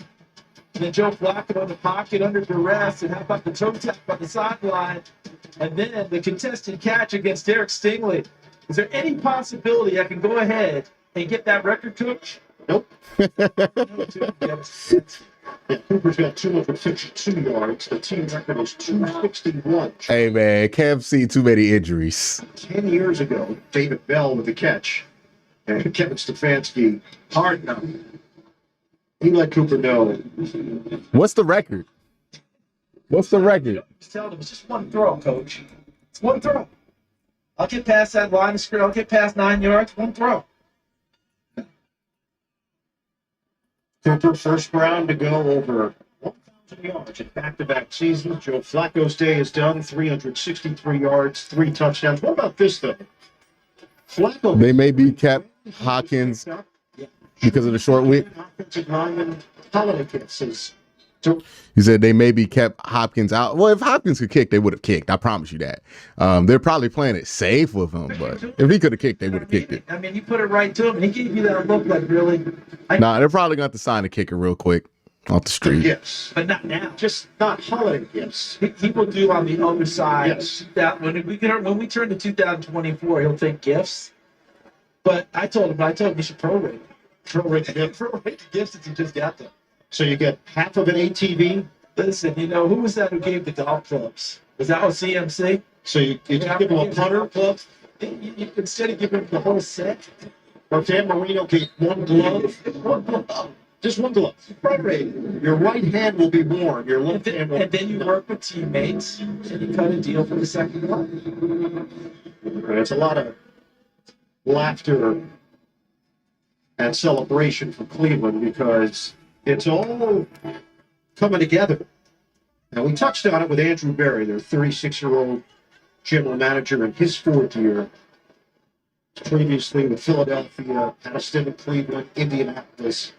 And then Joe Flacco in the pocket under duress. And how about the toe tap on the sideline? And then the contested catch against Derek Stingley. Is there any possibility I can go ahead and get that record, Coach? Nope. Cooper's got 252 yards. The team record is 261. Hey, man, Kev seen too many injuries. 10 years ago, David Bell with the catch. And Kevin Stefanski, hard enough. He let Cooper know. What's the record? What's the record? Just tell him it's just one throw, Coach. It's one throw. I'll get past that line of scrimmage. I'll get past 9 yards. One throw. Cooper, first round to go over 1,000 yards in back-to-back seasons. Joe Flacco's day is done. 363 yards, 3 touchdowns. What about this, though? Flacco. They may be kept Hawkins because of the short week. Offensive lineman holiday kisses. He said they maybe kept Hopkins out. Well, if Hopkins could kick, they would have kicked. I promise you that. They're probably playing it safe with him, but if he could have kicked, they would have kicked it. I mean, you put it right to him, and he gave you that look like, really? They're probably going to have to sign a kicker real quick off the street. Yes. But not now. Just not holiday gifts. He will do on the other side. Yes. That when we turn to 2024, he'll take gifts. But I told him you should prorate it. Prorate the gifts that you just got them. So you get half of an ATV. Listen, who was that who gave the golf clubs? Was that with CMC? So you just give him a putter? Clubs. Instead of giving him the whole set. Or Dan Marino gave one glove. One glove. Just one glove. Prorated. Your right hand will be worn. Your left hand will. And then you work with teammates and you cut a deal for the second glove. It's a lot of laughter and celebration for Cleveland because it's all coming together. Now, we touched on it with Andrew Berry, their 36-year-old general manager in his 4th year. Previously with Philadelphia, had a stint in Cleveland, Indianapolis.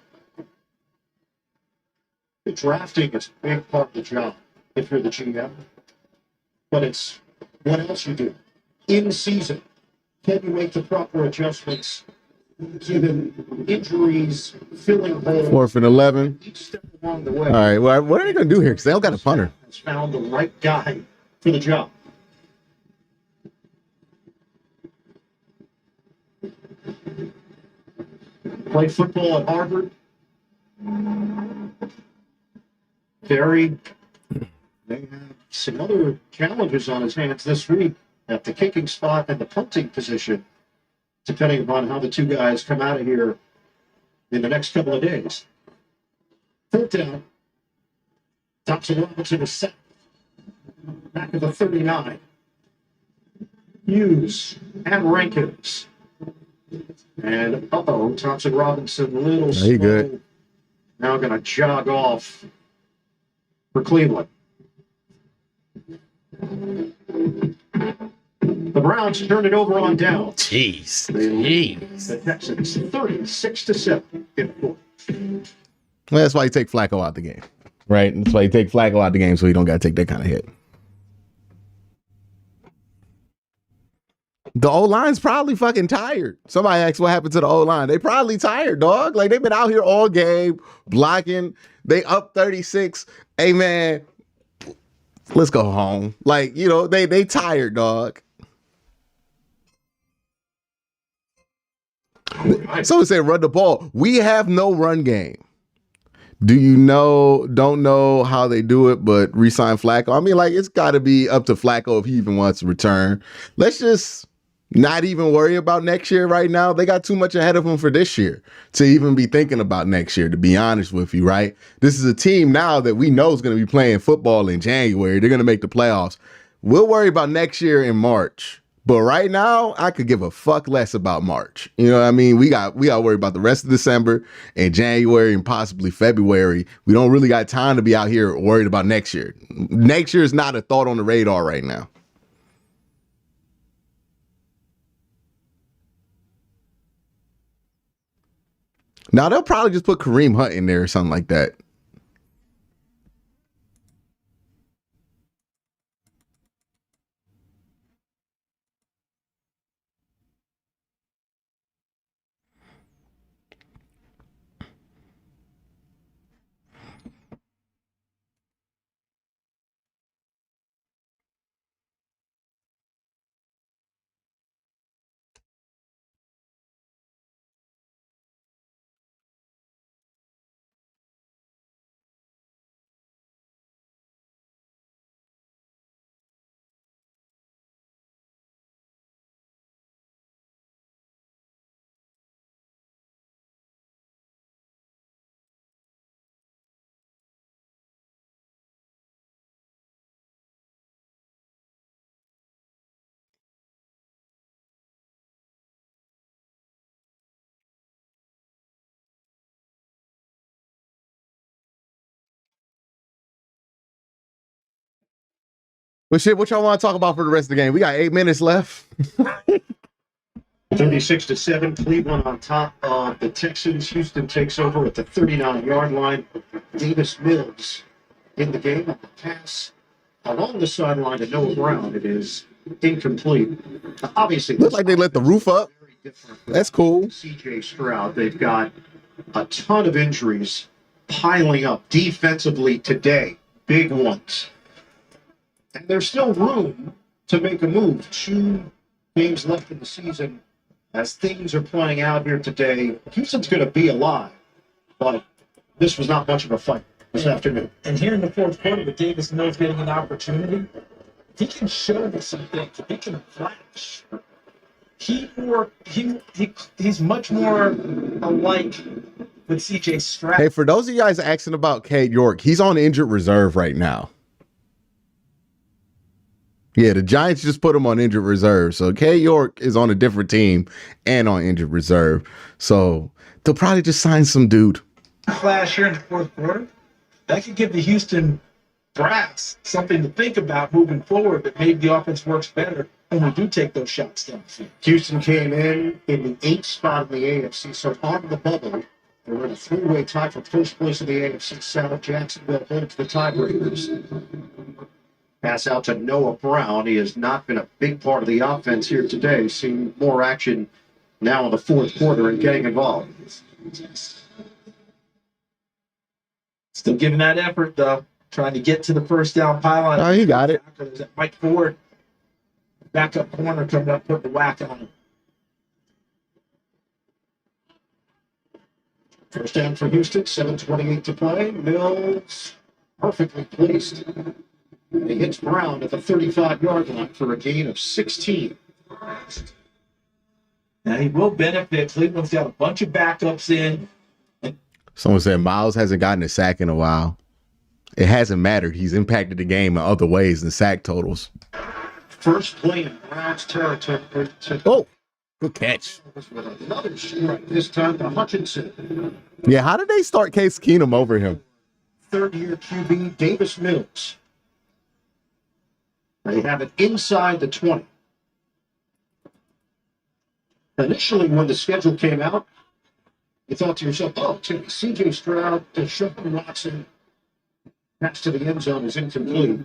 The drafting is a big part of the job if you're the GM. But it's what else you do. In season, can you make the proper adjustments given injuries, filling holes? 4th and 11. Each step along the way. All right, well, what are they going to do here? Because they don't got a punter. Has found the right guy for the job. Played football at Harvard. Barry may have some other challenges on his hands this week at the kicking spot and the punting position, depending upon how the two guys come out of here in the next couple of days. 4th down. Thompson Robinson is set. Back of the 39. Hughes and Rankins. And Thompson Robinson a little slow. Good. Now going to jog off for Cleveland. The Browns turn it over on down. Jeez. The Texans 36-7 in the fourth. Well, that's why you take Flacco out the game, right? That's why you take Flacco out the game so you don't got to take that kind of hit. The O-line's probably fucking tired. Somebody asked what happened to the O-line. They probably tired, dog. Like, they've been out here all game, blocking. They up 36. Hey, man, let's go home. Like, you know, they tired, dog. Someone said run the ball. We have no run game. Don't know how they do it, but re-sign Flacco. I mean, like, it's got to be up to Flacco if he even wants to return. Let's just not even worry about next year right now. They got too much ahead of them for this year to even be thinking about next year, to be honest with you, right? This is a team now that we know is going to be playing football in January. They're going to make the playoffs. We'll worry about next year in March. But right now, I could give a fuck less about March. You know what I mean? We got to worry about the rest of December and January and possibly February. We don't really got time to be out here worried about next year. Next year is not a thought on the radar right now. Now, they'll probably just put Kareem Hunt in there or something like that. But shit, what y'all want to talk about for the rest of the game? We got 8 minutes left. 36-7, Cleveland on top of the Texans. Houston takes over at the 39-yard line. Davis Mills in the game on the pass along the sideline to Noah Brown. It is incomplete. Obviously, looks like they let the roof up. That's cool. CJ Stroud, they've got a ton of injuries piling up defensively today. Big ones. And there's still room to make a move. 2 games left in the season. As things are playing out here today, Houston's going to be alive. But this was not much of a fight this afternoon. And here in the fourth quarter, with Davis Mills getting an opportunity, he can show us some things. He can flash. He's much more alike with CJ Stroud. Hey, for those of you guys asking about Cade York, he's on injured reserve right now. Yeah, the Giants just put him on injured reserve. So Cade York is on a different team and on injured reserve. So they'll probably just sign some dude. Flash here in the fourth quarter. That could give the Houston brass something to think about moving forward, that maybe the offense works better when we do take those shots down the field. Houston came in the 8th spot in the AFC, so on the bubble. They were in a 3-way tie for first place in the AFC South. Jacksonville holds the tiebreakers. Pass out to Noah Brown. He has not been a big part of the offense here today. Seeing more action now in the fourth quarter and getting involved. Still giving that effort, though. Trying to get to the first down pylon. Oh, he got it. Mike Ford, backup corner, coming up, putting the whack on him. First down for Houston, 7:28 to play. Mills perfectly placed. And he hits Brown at the 35-yard line for a gain of 16. Now he will benefit. Cleveland's got a bunch of backups in. Someone said Miles hasn't gotten a sack in a while. It hasn't mattered. He's impacted the game in other ways than sack totals. First play in Browns territory. Oh, good catch. Another strike, this time to Hutchinson. Yeah, how did they start Case Keenum over him? Third-year QB, Davis Mills. They have it inside the 20. Initially, when the schedule came out, you thought to yourself, oh, C.J. Stroud to Deshaun Watson. Pass to the end zone is incomplete.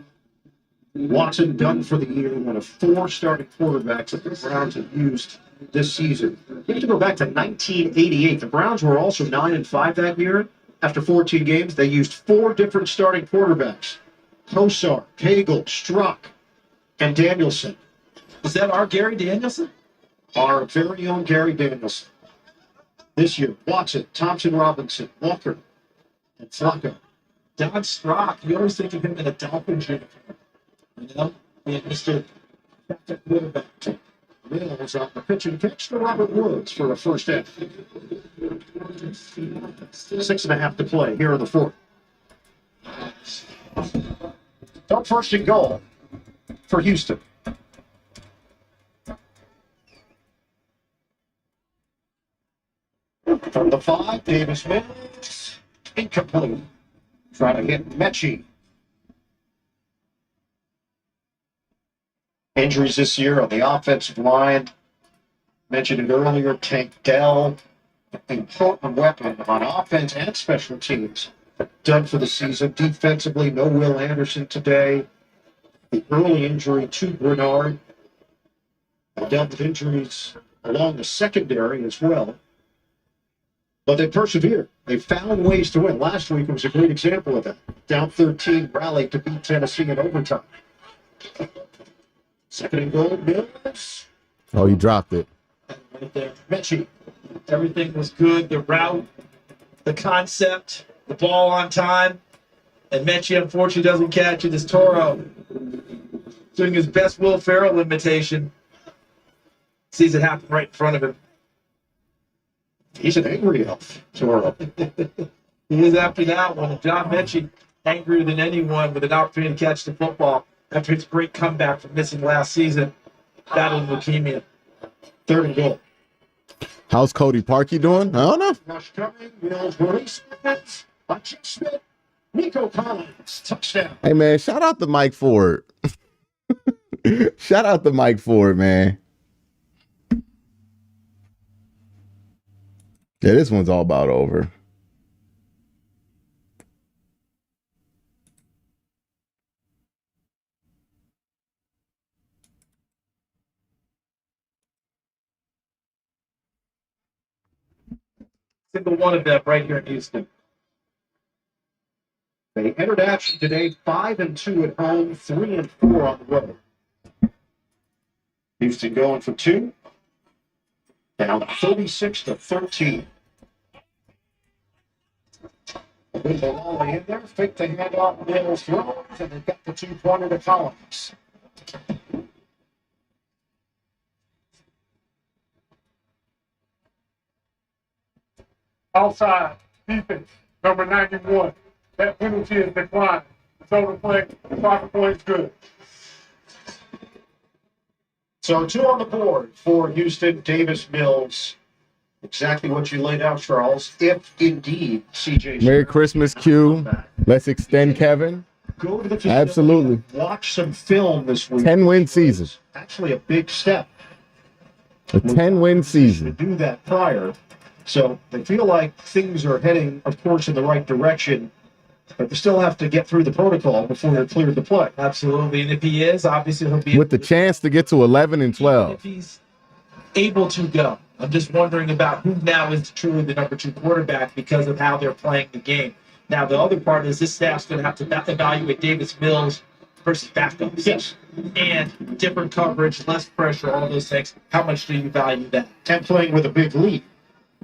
Watson done for the year, one of 4 starting quarterbacks that the Browns have used this season. You have to go back to 1988. The Browns were also 9-5 that year. After 14 games, they used 4 different starting quarterbacks. Kosar, Pagel, Struck, and Danielson. Was that our Gary Danielson? Our very own Gary Danielson. This year, Watson, Thompson Robinson, Walker, and Flacco. Don Strock, you always think of him in a Dolphins uniform. You know? And Mr. Backup quarterback. Mills on the pitch and catch to Robert Woods for a first down. 6.5 to play here in the fourth. Up first and goal for Houston. From the 5, Davis Mills. Incomplete. Trying to hit Mechie. Injuries this year on the offensive line. Mentioned it earlier, Tank Dell, important weapon on offense and special teams. Done for the season. Defensively, no Will Anderson today. The early injury to Bernard. Dealt with injuries along the secondary as well. But they persevered. They found ways to win. Last week was a great example of that. Down 13, rallied to beat Tennessee in overtime. Second and goal, Mills. Oh, you dropped it. Right there. Mechie. Everything was good. The route, the concept, the ball on time. And Mechie, unfortunately, doesn't catch it. It's Toro doing his best Will Ferrell imitation. Sees it happen right in front of him. He's an angry elf, Toro. He is after that one. John Mechie, angrier than anyone with an opportunity to catch the football after his great comeback from missing last season, battling leukemia. Third and goal. How's Cody Parkey doing? I don't know. Rush coming. Mills, Maurice Smith, Hutchinson Smith, Nico Collins, touchdown. Hey, man, shout out to Mike Ford. Shout out to Mike Ford, man. Yeah, this one's all about over. Single one of them right here in Houston. They entered action today, 5-2 at home, 3-4 on the road. Houston going for 2. Down 36-13. With the all in there, fake the handoff, Mills throws, and they've got the 2-pointer to Collins. Outside, defense, number 91. That penalty is declined. It's over play. The soccer play is good. So 2 on the board for Houston, Davis Mills. Exactly what you laid out, Charles. If indeed CJ. Merry Christmas, Q. Let's extend Kevin. Go to the facility, Absolutely. watch some film this week. 10-win season. Actually, a big step. A 10-win season. To do that prior. So they feel like things are heading, of course, in the right direction, but they still have to get through the protocol before they're cleared to play. Absolutely. And if he is, obviously he'll be with the chance to get to 11 and 12. If he's able to go. I'm just wondering about who now is truly the number 2 quarterback because of how they're playing the game. Now, the other part is this staff's going to have to evaluate Davis Mills versus backups. Yes. And different coverage, less pressure, all those things. How much do you value that? And playing with a big lead.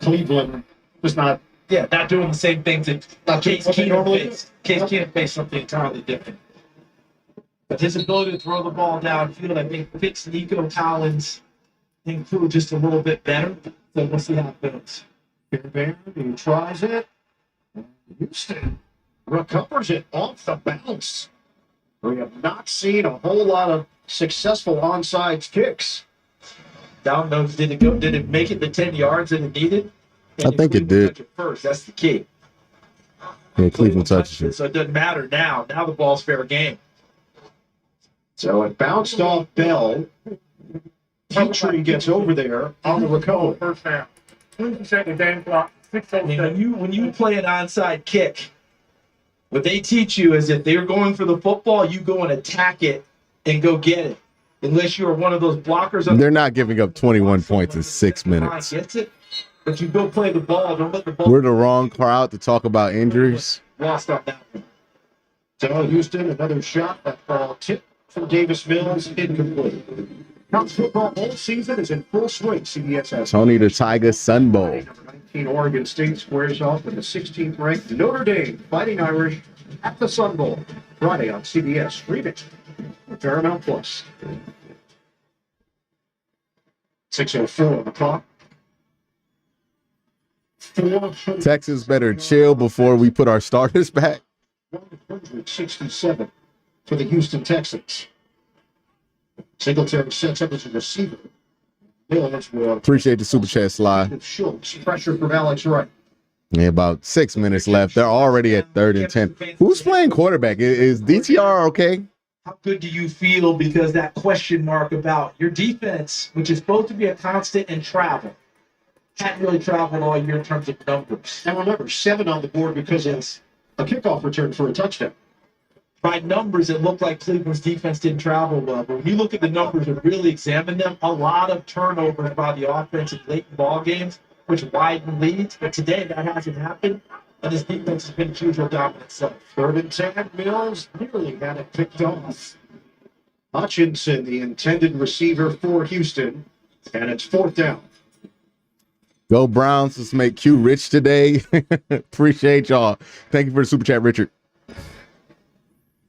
Cleveland was not Yeah, not doing the same things that Case Keenum faced. Case Keenum faced something entirely different. But his ability to throw the ball downfield, I think, fits Nico Collins and crew just a little bit better. So we'll see how it goes. Fairbairn, he tries it. Houston recovers it off the bounce. We have not seen a whole lot of successful onside kicks. Down knows, did it make it the 10 yards that it needed? I think it did. Touch it first. That's the key. Yeah, Cleveland touches it. So it doesn't matter now. Now the ball's fair game. So it bounced off Bell. Petrie gets over there on the recovery. First down. 20-second game clock. When you play an onside kick, what they teach you is if they're going for the football, you go and attack it and go get it. Unless you are one of those blockers. They're not giving up 21 points in 6 minutes. Gets it, but you go play the ball. Don't let the ball. We're the wrong crowd to talk about injuries. Lost on that one. So Houston, another shot. That ball tipped from Davis Mills, incomplete. College football all season is in full swing. CBS. Tony the Tiger Sun Bowl. Number 19 Oregon State squares off with the 16th ranked Notre Dame Fighting Irish at the Sun Bowl Friday on CBS. Stream it. Paramount Plus. 6:04 on the clock. Texas better chill before we put our starters back. 167 for the Houston Texans. Singletary sets up as a receiver. Mills will Appreciate the super chat slide. Schultz, pressure from Alex Wright. Yeah, about 6 minutes left. They're already at 3rd and 10. Who's playing quarterback? Is DTR okay? How good do you feel? Because that question mark about your defense, which is supposed to be a constant in travel, hadn't really traveled all year in terms of numbers. And remember, 7 on the board because it's a kickoff return for a touchdown. By numbers, it looked like Cleveland's defense didn't travel well. But when you look at the numbers and really examine them, a lot of turnovers by the offense in late ball games, which widen leads. But today, that hasn't happened. And his defense has been its usual dominant self. 3rd and 10, Mills nearly had it picked off. Hutchinson, the intended receiver for Houston, and it's 4th down. Go Browns. Let's make Q rich today. Appreciate y'all. Thank you for the super chat, Richard.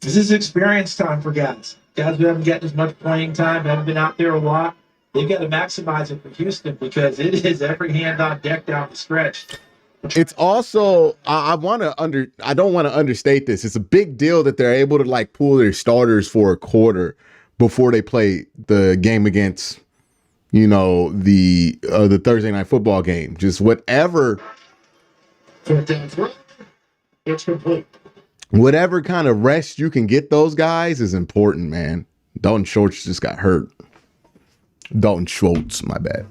This is experience time for guys. Guys who haven't gotten as much playing time, haven't been out there a lot. They've got to maximize it for Houston because it is every hand on deck down the stretch. It's also I don't want to understate this. It's a big deal that they're able to like pull their starters for a quarter before they play the game against, the Thursday night football game. Just whatever. 4th down throw. It's complete. Whatever kind of rest you can get those guys is important, man. Dalton Schultz just got hurt. Dalton Schultz, my bad.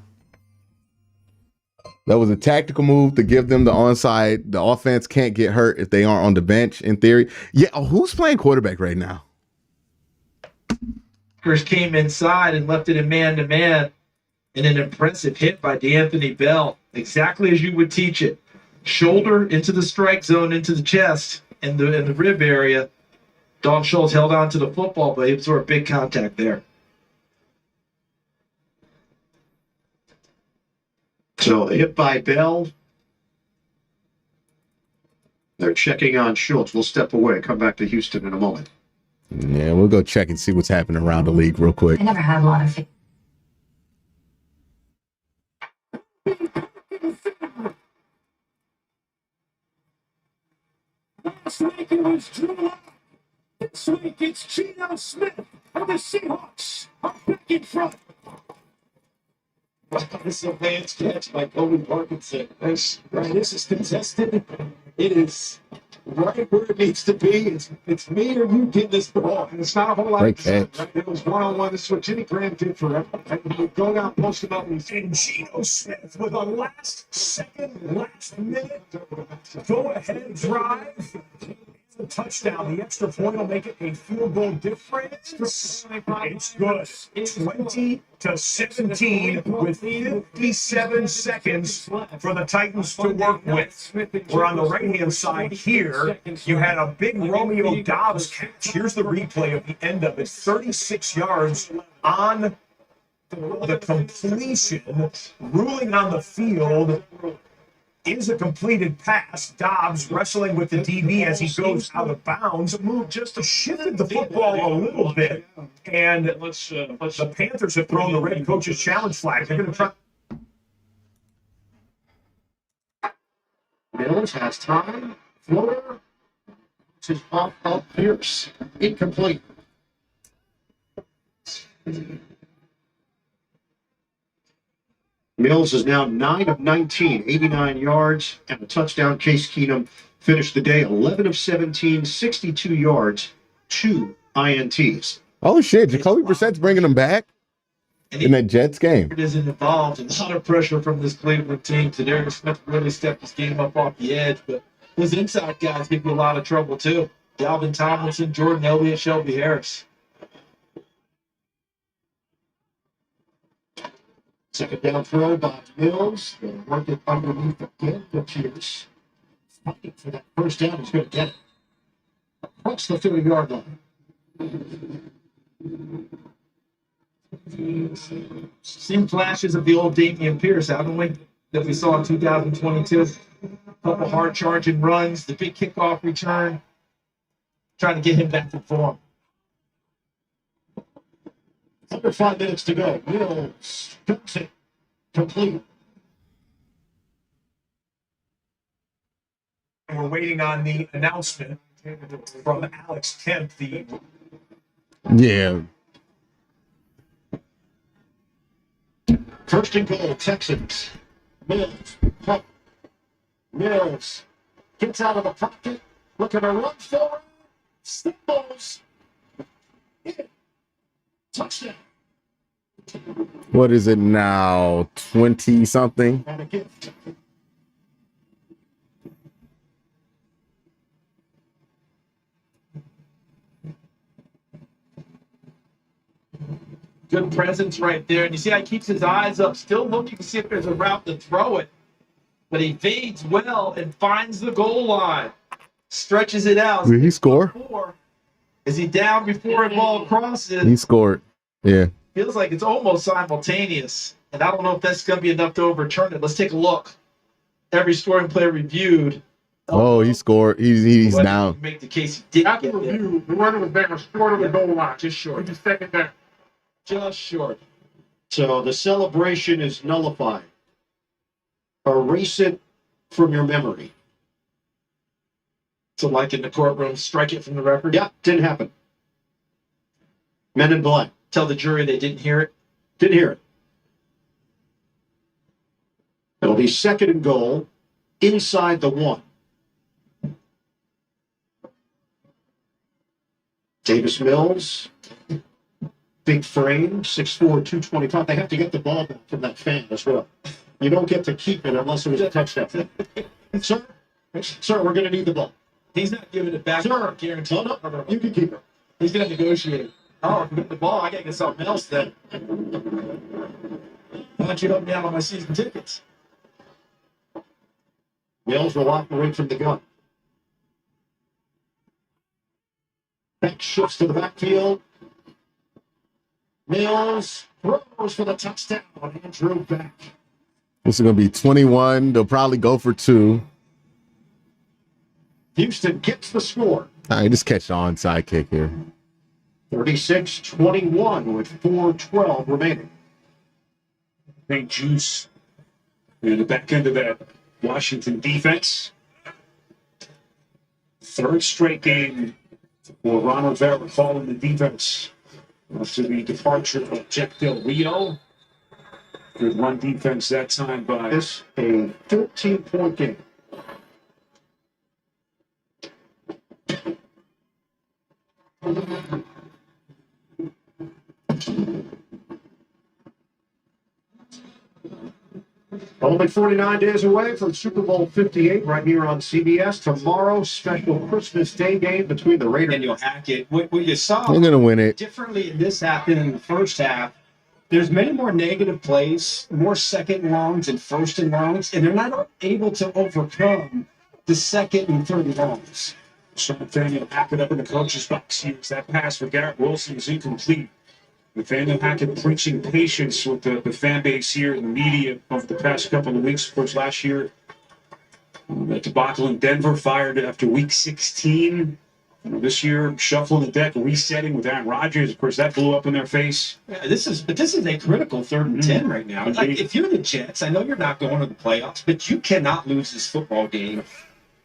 That was a tactical move to give them the onside. The offense can't get hurt if they aren't on the bench, in theory. Yeah, who's playing quarterback right now? Chris came inside and left it in man-to-man. And an impressive hit by DeAnthony Bell, exactly as you would teach it. Shoulder into the strike zone, into the chest, in the rib area. Dalton Schultz held on to the football, but he absorbed big contact there. So hit by Bell. They're checking on Schultz. We'll step away. Come back to Houston in a moment. Yeah, we'll go check and see what's happening around the league real quick. I never had a lot of faith. Last week it was Drew Lock. This week it's Geno Smith of the Seahawks. Are back in front. This is a man's catch by Kobe Parkinson. This is contested. It is right where it needs to be. It's me or you get this ball. And it's not a whole lot of time, right? It was one-on-one. This is what Jimmy Graham did forever. And you go down, post him up, and Geno Smith with a last minute go-ahead drive. The touchdown, the extra point will make it a field goal difference. It's good. 20-17 with 57 seconds for the Titans to work with. We're on the right-hand side here. You had a big Romeo Dobbs catch. Here's the replay of the end of it. 36 yards on the completion, ruling on the field. is a completed pass. Dobbs wrestling with the DB as he goes out of bounds. Move just shifted the football a little bit. And the Panthers have thrown the red coach's challenge flag. They're going to try. Mills has time. Floater. To off Pierce. Incomplete. Mills is now 9 of 19, 89 yards, and a touchdown. Case Keenum finished the day 11 of 17, 62 yards, 2 INTs. Oh shit, Jacoby Brissett's bringing him back in that Jets game. It isn't involved. A lot of pressure from this Cleveland team. Tadarius Smith really stepped his game up off the edge, but those inside guys give you a lot of trouble too. Dalvin Tomlinson, Jordan Elliott, Shelby Harris. Second down throw by Mills. They work it underneath again to Pierce. Fighting for that first down. He's going to get it. Across the 30-yard line. Seen flashes of the old Damian Pierce, haven't we? That we saw in 2022. A couple hard charging runs, the big kickoff return. Trying to get him back in form. Under 5 minutes to go. Mills cuts it. Complete. And we're waiting on the announcement from Alex Kemp, the Yeah. First and goal, Texans. Mills. Pump. Mills gets out of the pocket. Looking to run forward. Stumbles. Touchdown. What is it now? 20 something? And a gift. Good presence right there. And you see how he keeps his eyes up, still looking to see if there's a route to throw it. But he fades well and finds the goal line. Stretches it out. Did he score? Is he down before the ball crosses? He scored. Yeah. Feels like it's almost simultaneous. And I don't know if that's going to be enough to overturn it. Let's take a look. Every scoring play reviewed. Oh, he scored. He's But down. Make the case he did After get there. review, the runner was down short of the goal line. Just short. Just second down. Just short. So the celebration is nullified. Erase it from your memory. So like in the courtroom, strike it from the record? Yeah, didn't happen. Men in black. Tell the jury they didn't hear it? Didn't hear it. It'll be second and goal inside the 1. Davis Mills, big frame, 6'4", 225. They have to get the ball back from that fan as well. You don't get to keep it unless it was a touchdown. Sir, we're going to need the ball. He's not giving it back. Sir, Guaranteed. no, you can keep it. He's going to negotiate. Oh, if you get the ball, I got to get something else then. Why don't you help me out on my season tickets? Mills will operate from the gun. Back shifts to the backfield. Mills throws for the touchdown. Andrew back. This is going to be 21. They'll probably go for 2. Houston gets the score. All right, just catch the onside kick here. 36-21 with 4:12 remaining. big juice near the back end of that Washington defense. Third straight game for Ron Rivera following the defense after the departure of Jack Del Rio. Good run defense that time by This a 13-point game. Only 49 days away from Super Bowl 58 right here on CBS. Tomorrow, special Christmas Day game between the Raiders. And you'll hack it. What you saw They're gonna win it. differently in this half than in the first half, there's many more negative plays, more second and longs and first and longs, and they're not able to overcome the second and third and longs. So Nathaniel Hackett up in the coach's box. Here's that pass for Garrett Wilson is incomplete. Nathaniel Hackett preaching patience with the fan base here and the media over the past couple of weeks. Of course, last year The debacle in Denver fired after week 16. This year, shuffling the deck, resetting with Aaron Rodgers. Of course, that blew up in their face. Yeah, this is a critical 3rd and 10 right now. Like, if you're the Jets, I know you're not going to the playoffs, but you cannot lose this football game.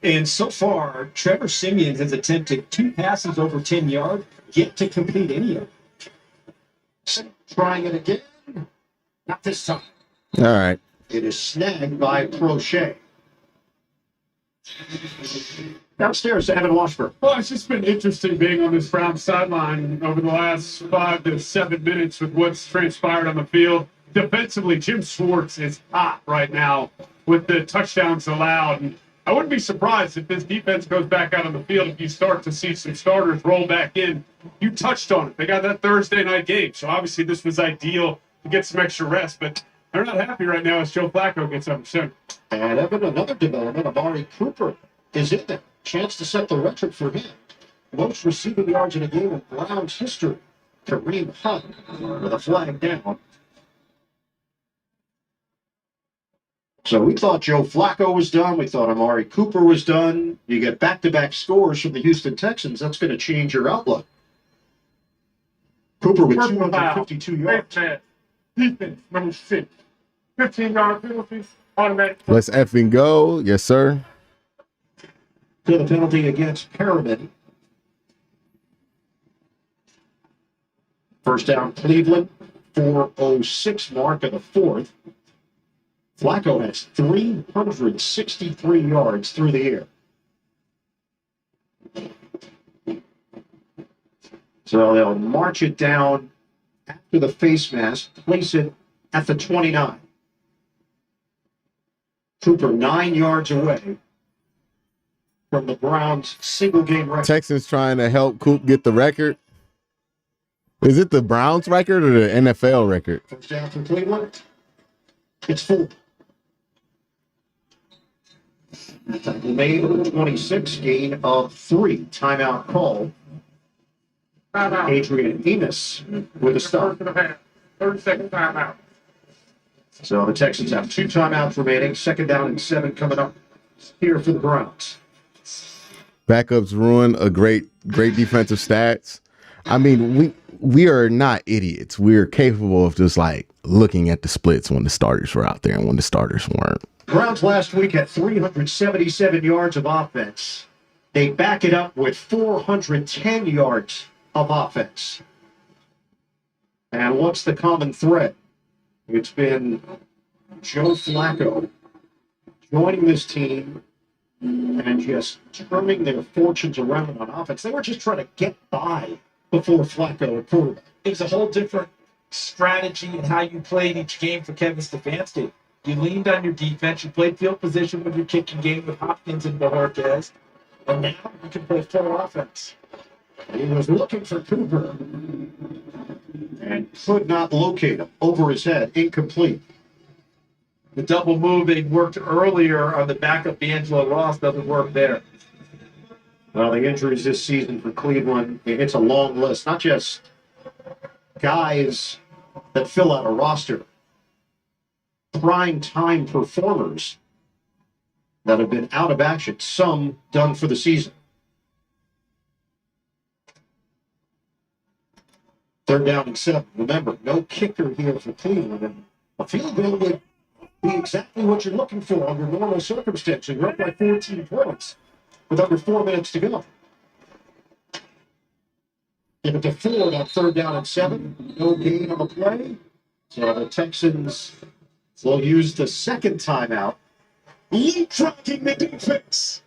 And so far, Trevor Siemian has attempted 2 passes over 10 yards, yet to complete any of them. Trying it again. Not this time. All right. It is snagged by Crochet. Downstairs, Evan Washburn. Well, it's just been interesting being on this Browns sideline over the last 5 to 7 minutes with what's transpired on the field. Defensively, Jim Schwartz is hot right now with the touchdowns allowed. And I wouldn't be surprised if this defense goes back out on the field if you start to see some starters roll back in. You touched on it. They got that Thursday night game, so obviously this was ideal to get some extra rest, but they're not happy right now as Joe Flacco gets up soon. And Evan, another development, Amari Cooper is in there. Chance to set the record for him. Most receiving yards in a game in Browns history. Kareem Hunt with a flag down. So we thought Joe Flacco was done. We thought Amari Cooper was done. You get back-to-back scores from the Houston Texans. That's going to change your outlook. Cooper with 252 yards. Defense, number 6. 15-yard penalties, automatic. Let's effing go. Yes, sir. To the penalty against Perriman. First down, Cleveland. 4:06 mark of the 4th. Flacco has 363 yards through the air. So they'll march it down after the face mask, place it at the 29. Cooper 9 yards away from the Browns' single game record. Texans trying to help Coop get the record. Is it the Browns record or the NFL record? First down for Cleveland. It's full. Made of the 26, gain of 3. Timeout call. Adrian Amos with a stop. 30-second timeout. So the Texans have 2 timeouts remaining. 2nd down and 7 coming up here for the Browns. Backups ruin a great defensive stats. I mean, we are not idiots. We're capable of just like looking at the splits when the starters were out there and when the starters weren't. Browns last week had 377 yards of offense. They back it up with 410 yards of offense. And what's the common thread? It's been Joe Flacco joining this team and just turning their fortunes around on offense. They were just trying to get by before Flacco at quarterback. It was a whole different strategy in how you played each game for Kevin Stefanski. You leaned on your defense. You played field position with your kicking game with Hopkins and Bohorquez. And now you can play full offense. He was looking for Cooper and could not locate him. Over his head, incomplete. The double move they worked earlier on the backup D'Angelo Ross doesn't work there. Well, the injuries this season for Cleveland, it's a long list. Not just guys that fill out a roster. Prime time performers that have been out of action, some done for the season. 3rd down and 7. Remember, no kicker here for Cleveland. And a field goal would be exactly what you're looking for under normal circumstances. You're up by 14 points with under 4 minutes to go. Give it to Ford on 3rd down and 7. No gain on the play. So the Texans will use the 2nd timeout. Leapfrogging the defense.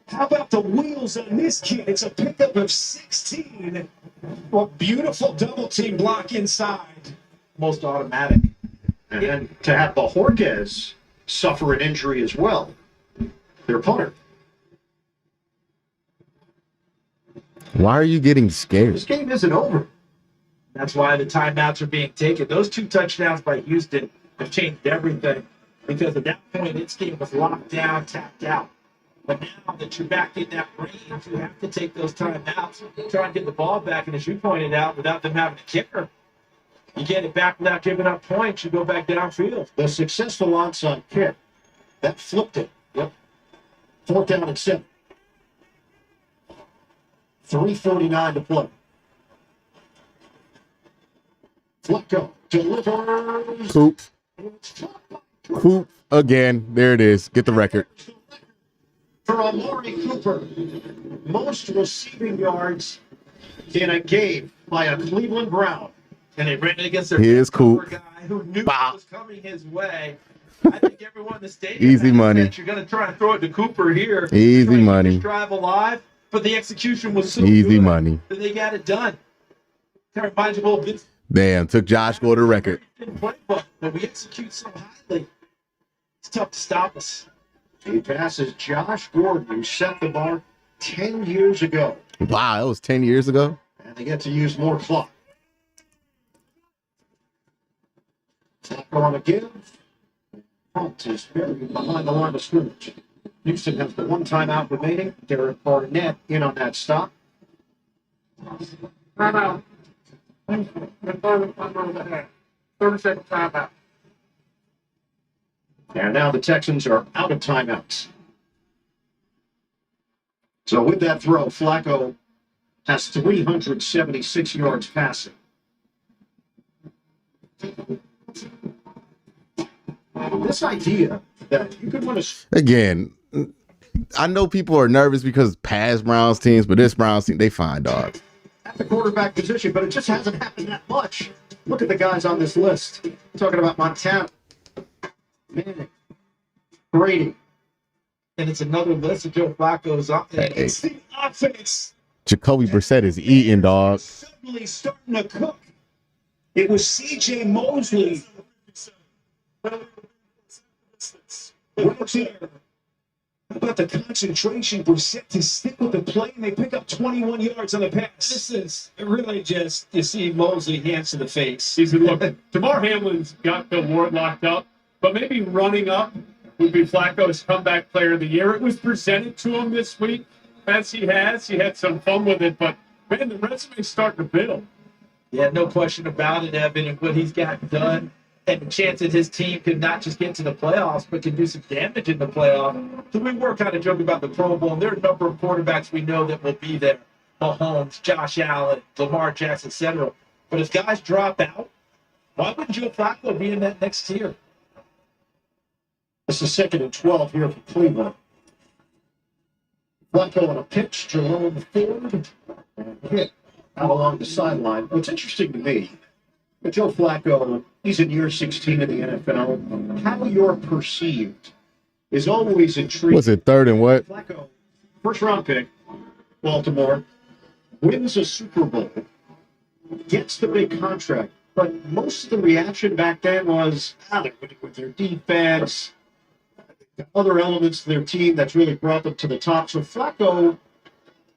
How about the wheels on this kid? It's a pickup of 16. What beautiful double team block inside. Most automatic. And then to have Bohorquez suffer an injury as well. Their punter. Why are you getting scared? This game isn't over. That's why the timeouts are being taken. Those 2 touchdowns by Houston have changed everything. Because at that point, its game was locked down, tapped out. But now that you're back in that range, you have to take those timeouts, try and get the ball back. And as you pointed out, without them having a kicker, you get it back without giving up points. You go back downfield. The successful onside kick, that flipped it. Yep. 4th down and 7. 3:49 to play. Flacco delivers. Coop again. There it is. Get the record. For Amari Cooper, most receiving yards in a game by a Cleveland Brown. And they ran it against their Here's Coop. guy who knew it was coming his way. I think everyone in the stadium Easy money. you're going to try and throw it to Cooper here. Easy money. This drive alive, but the execution was so Easy good money. that they got it done. Kind of reminds you of old Vince Damn, took Josh Gordon the record. playbook, but we execute so highly. It's tough to stop us. He passes Josh Gordon, who set the bar 10 years ago. Wow, that was 10 years ago. And they get to use more clock. Flacco on a give. Punt is buried behind the line of scrimmage. Houston has the one timeout remaining. Derek Barnett in on that stop. Timeout. 30-second timeout. And now the Texans are out of timeouts. So with that throw, Flacco has 376 yards passing. This idea that you could win a... Again, I know people are nervous because past Browns teams, but this Browns team, they fine, dog. At the quarterback position, but it just hasn't happened that much. Look at the guys on this list. I'm talking about Montana, Manning, Brady. And it's another list of Joe Flacco's up. It's the offense Jacoby Brissett is eating, dog. suddenly starting to cook. It was C.J. Mosley. Right there. How about the concentration Brissett to stick with the play, and they pick up 21 yards on the pass. This is really just, you see Mosley hands to the face. He said, look, Damar Hamlin's got Bill Ward locked up, but maybe running up would be Flacco's comeback player of the year. It was presented to him this week, as he has. He had some fun with it, but, man, the resume's starting to build. Yeah, no question about it, Evan, and what he's got done. And the chance that his team could not just get to the playoffs, but can do some damage in the playoffs. So we were kind of joking about the Pro Bowl, and there are a number of quarterbacks we know that will be there. Mahomes, Josh Allen, Lamar Jackson, etc. But if guys drop out, why wouldn't Joe Flacco be in that next tier? This is 2nd and 12 here for Cleveland. Flacco on a pitch, Jerome Ford, and hit out along the sideline. What's interesting to me, but Joe Flacco, he's in year 16 in the NFL. How you're perceived is always intriguing. Was it 3rd and what? Flacco, first round pick, Baltimore, wins a Super Bowl, gets the big contract, but most of the reaction back then was, they're winning with their defense, other elements to their team that's really brought them to the top. So Flacco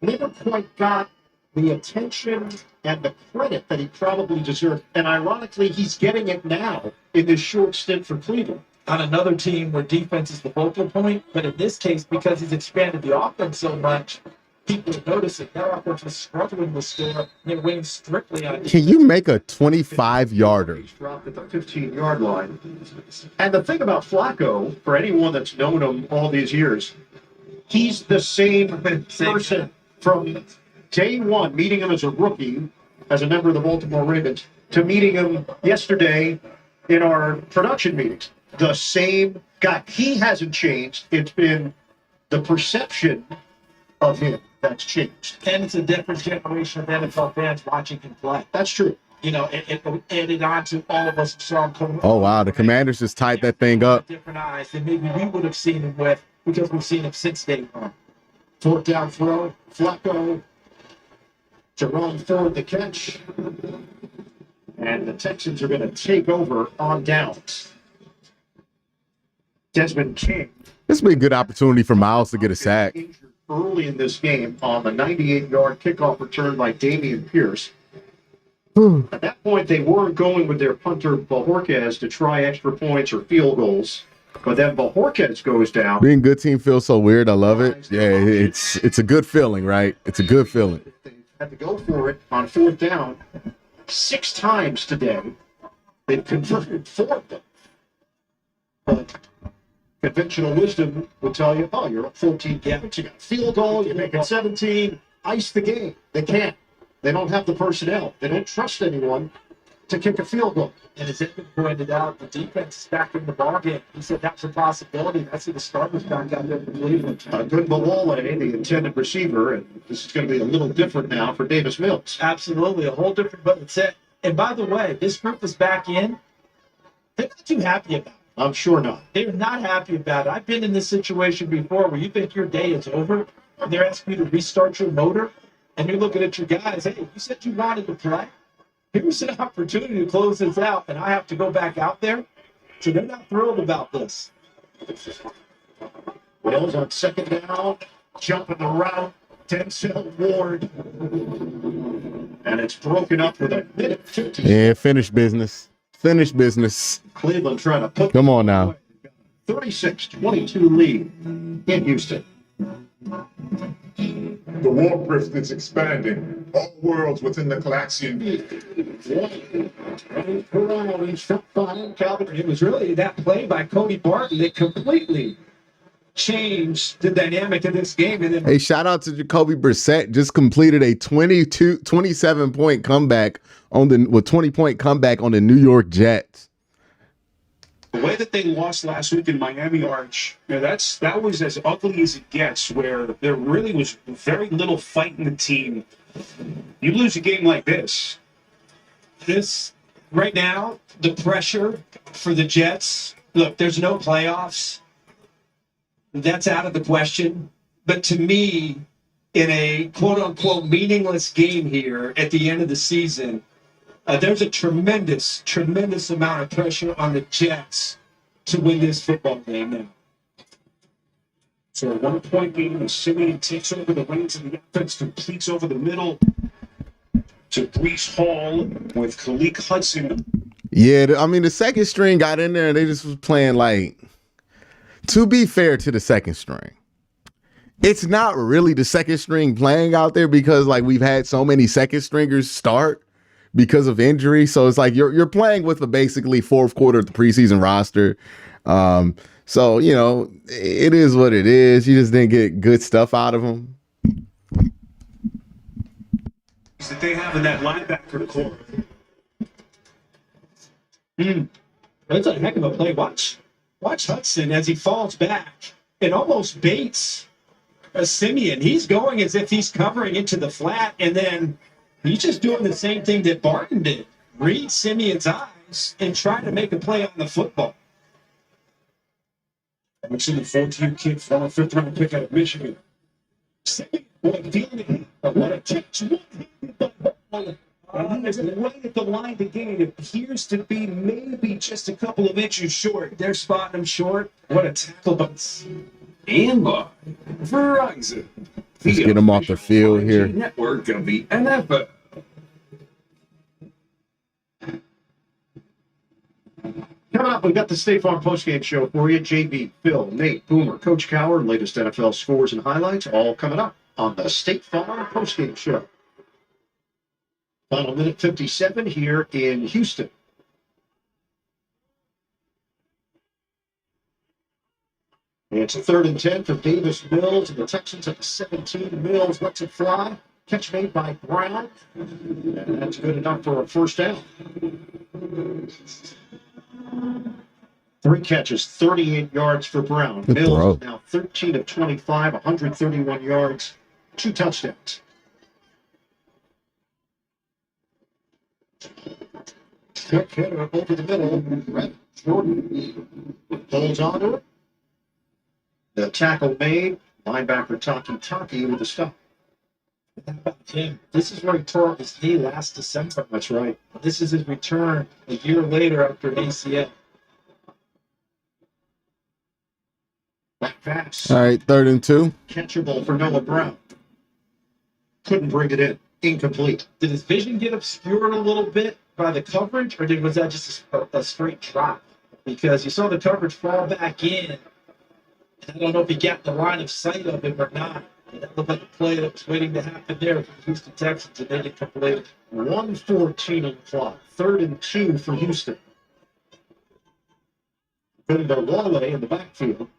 never quite got the attention and the credit that he probably deserved. And ironically, he's getting it now in this short stint for Cleveland. On another team where defense is the focal point, but in this case, because he's expanded the offense so much, people are noticing that offense was struggling to score, and they're winning strictly on defense. Can you make a 25-yarder? Dropped at the 15-yard line. And the thing about Flacco, for anyone that's known him all these years, he's the same person from day one, meeting him as a rookie, as a member of the Baltimore Ravens, to meeting him yesterday in our production meetings. The same guy. He hasn't changed. It's been the perception of him that's changed. And it's a different generation of NFL fans watching him play. That's true. You know, it added on to all of us who saw him come. Oh, wow. The Commanders just tied that thing up. Different eyes than maybe we would have seen him with, because we've seen him since day one. 4th down throw, Flacco, Jerome Ford the catch, and the Texans are going to take over on downs. Desmond King. This would be a good opportunity for Miles to get a sack. Early in this game on the 98-yard kickoff return by Damian Pierce. At that point, they weren't going with their punter Bajorquez to try extra points or field goals. But then Bajorquez goes down. Being good team feels so weird. I love it. Yeah, it's a good feeling, right? It's a good feeling. Had to go for it on 4th down 6 times today. They've converted 4 of them. But Conventional wisdom would tell you, oh, you're up 14 points, you got a field goal, you make it 17, ice the game. They can't. They don't have the personnel. They don't trust anyone to kick a field goal. And as Edmund pointed out, the defense is back in the ballgame. He said that's a possibility. That's the starters back out there for Cleveland. Good Malole, the intended receiver, and this is going to be a little different now for Davis Mills. Absolutely, a whole different but set. And by the way, this group is back in. They're not too happy about it. I'm sure not. They're not happy about it. I've been in this situation before where you think your day is over, and they're asking you to restart your motor, and you're looking at your guys, hey, you said you wanted to play. Here's an opportunity to close this out, and I have to go back out there. So they're not thrilled about this. Wells on second down, jumping the route, Denzel Ward. And it's broken up with a minute 50. Yeah, finish business. Finish business. Cleveland trying to put. Come on now. 36-22 lead in Houston. The warp rift is expanding. All worlds within the Galaxian. It was really that play by Cody Barton that completely changed the dynamic of this game. And then, hey, shout out to Jacoby Brissett. Just completed a 27-point comeback with 20-point comeback on the New York Jets. The way that they lost last week in Miami Arch, that was as ugly as it gets, where there really was very little fight in the team. You lose a game like this. this right now, the pressure for the Jets, look, there's no playoffs. That's out of the question. But to me, in a quote-unquote meaningless game here at the end of the season, there's a tremendous amount of pressure on the Jets to win this football game now. So a 1-point game, Simeon takes over the reins of the offense, completes over the middle to Breece Hall with Khalik Hudson. Yeah, I mean, the second string got in there and they just was playing like, to be fair to the second string, it's not really the second string playing out there because like we've had so many second stringers start because of injury. So it's like you're playing with a basically fourth quarter of the preseason roster. So, you know, it is what it is. You just didn't get good stuff out of them. That they have in that linebacker core. That's a heck of a play. Watch Hudson as he falls back and almost baits Simeon. He's going as if he's covering into the flat, and then he's just doing the same thing that Barton did. Read Simeon's eyes and try to make a play on the football. Hudson, the 14 kid, former fifth-round pick out of Michigan. Simeon, boy, feeling it. What a catch. And he is right at the line to gain. It appears to be maybe just a couple of inches short. They're spotting him short. What a tackle, but And by Verizon. Let's get him off the field here. Network of the NFL. Coming up, we've got the State Farm postgame show for you. JB, Phil, Nate, Boomer, Coach Coward, latest NFL scores and highlights, all coming up on the State Farm postgame show. Final minute 57 here in Houston. It's a 3rd and 10 for Davis Mills, and the Texans at the 17. Mills lets it fly. Catch made by Brown. And that's good enough for a first down. 3 catches, 38 yards for Brown. Good Mills throw. is now 13 of 25, 131 yards, 2 touchdowns. Quick hitter over the middle. Brett Jordan holds on to it. The tackle made. Linebacker Taki with the stop. How about him? This is where he tore up his knee last December. That's right. This is his return a year later after an ACL. Back pass. All right, 3rd and 2. Catchable for Noah Brown. Couldn't bring it in. Incomplete. Did his vision get obscured a little bit by the coverage, or was that just a straight drop? Because you saw the coverage fall back in. I don't know if he got the line of sight of him or not. That looked like a play that was waiting to happen there for the Houston Texans, and they get completed. 1:14 on the clock. 3rd and 2 for Houston. putting their Wale in the backfield.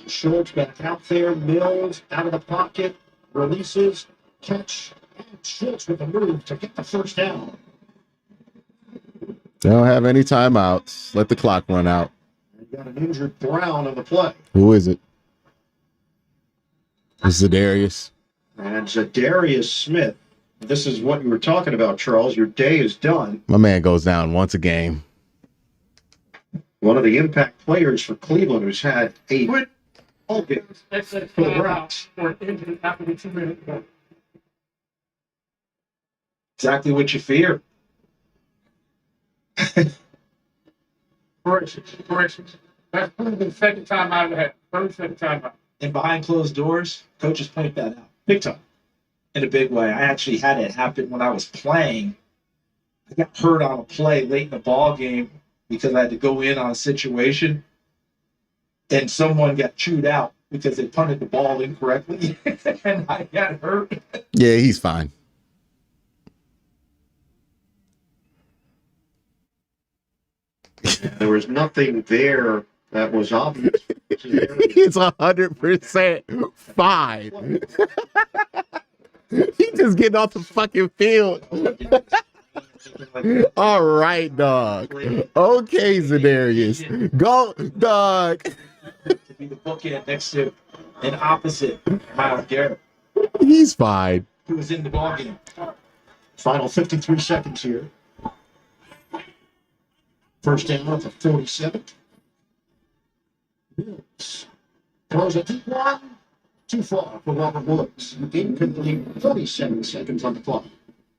Shorts back out there. Mills out of the pocket. Releases. Catch. And Schultz with a move to get the first down. They don't have any timeouts. Let the clock run out. You got an injured Brown on the play. Who is it? It's Zadarius. And Zadarius Smith. This is what you were talking about, Charles. Your day is done. My man goes down once a game. One of the impact players for Cleveland who's had 8 all games That's a for the Browns. for an injury after the 2-minute warning. Exactly what you fear. Corrections. That's Cleveland's second time out of the half. Third second time out. And behind closed doors, coaches point that out big time, in a big way. I actually had it happen when I was playing. I got hurt on a play late in the ball game because I had to go in on a situation, and someone got chewed out because they punted the ball incorrectly, and I got hurt. Yeah, he's fine. There was nothing there that was obvious. It's 100% fine. He just getting off the fucking field. All right, dog. Okay, Zadarius. Go, dog. To be the bookend next to an opposite Myles Garrett, He's fine. who was in the ball game. Final 53 seconds here. First down at the 47. Mills throws a deep one. Too far for Robert Woods. Incomplete. 47 seconds on the clock.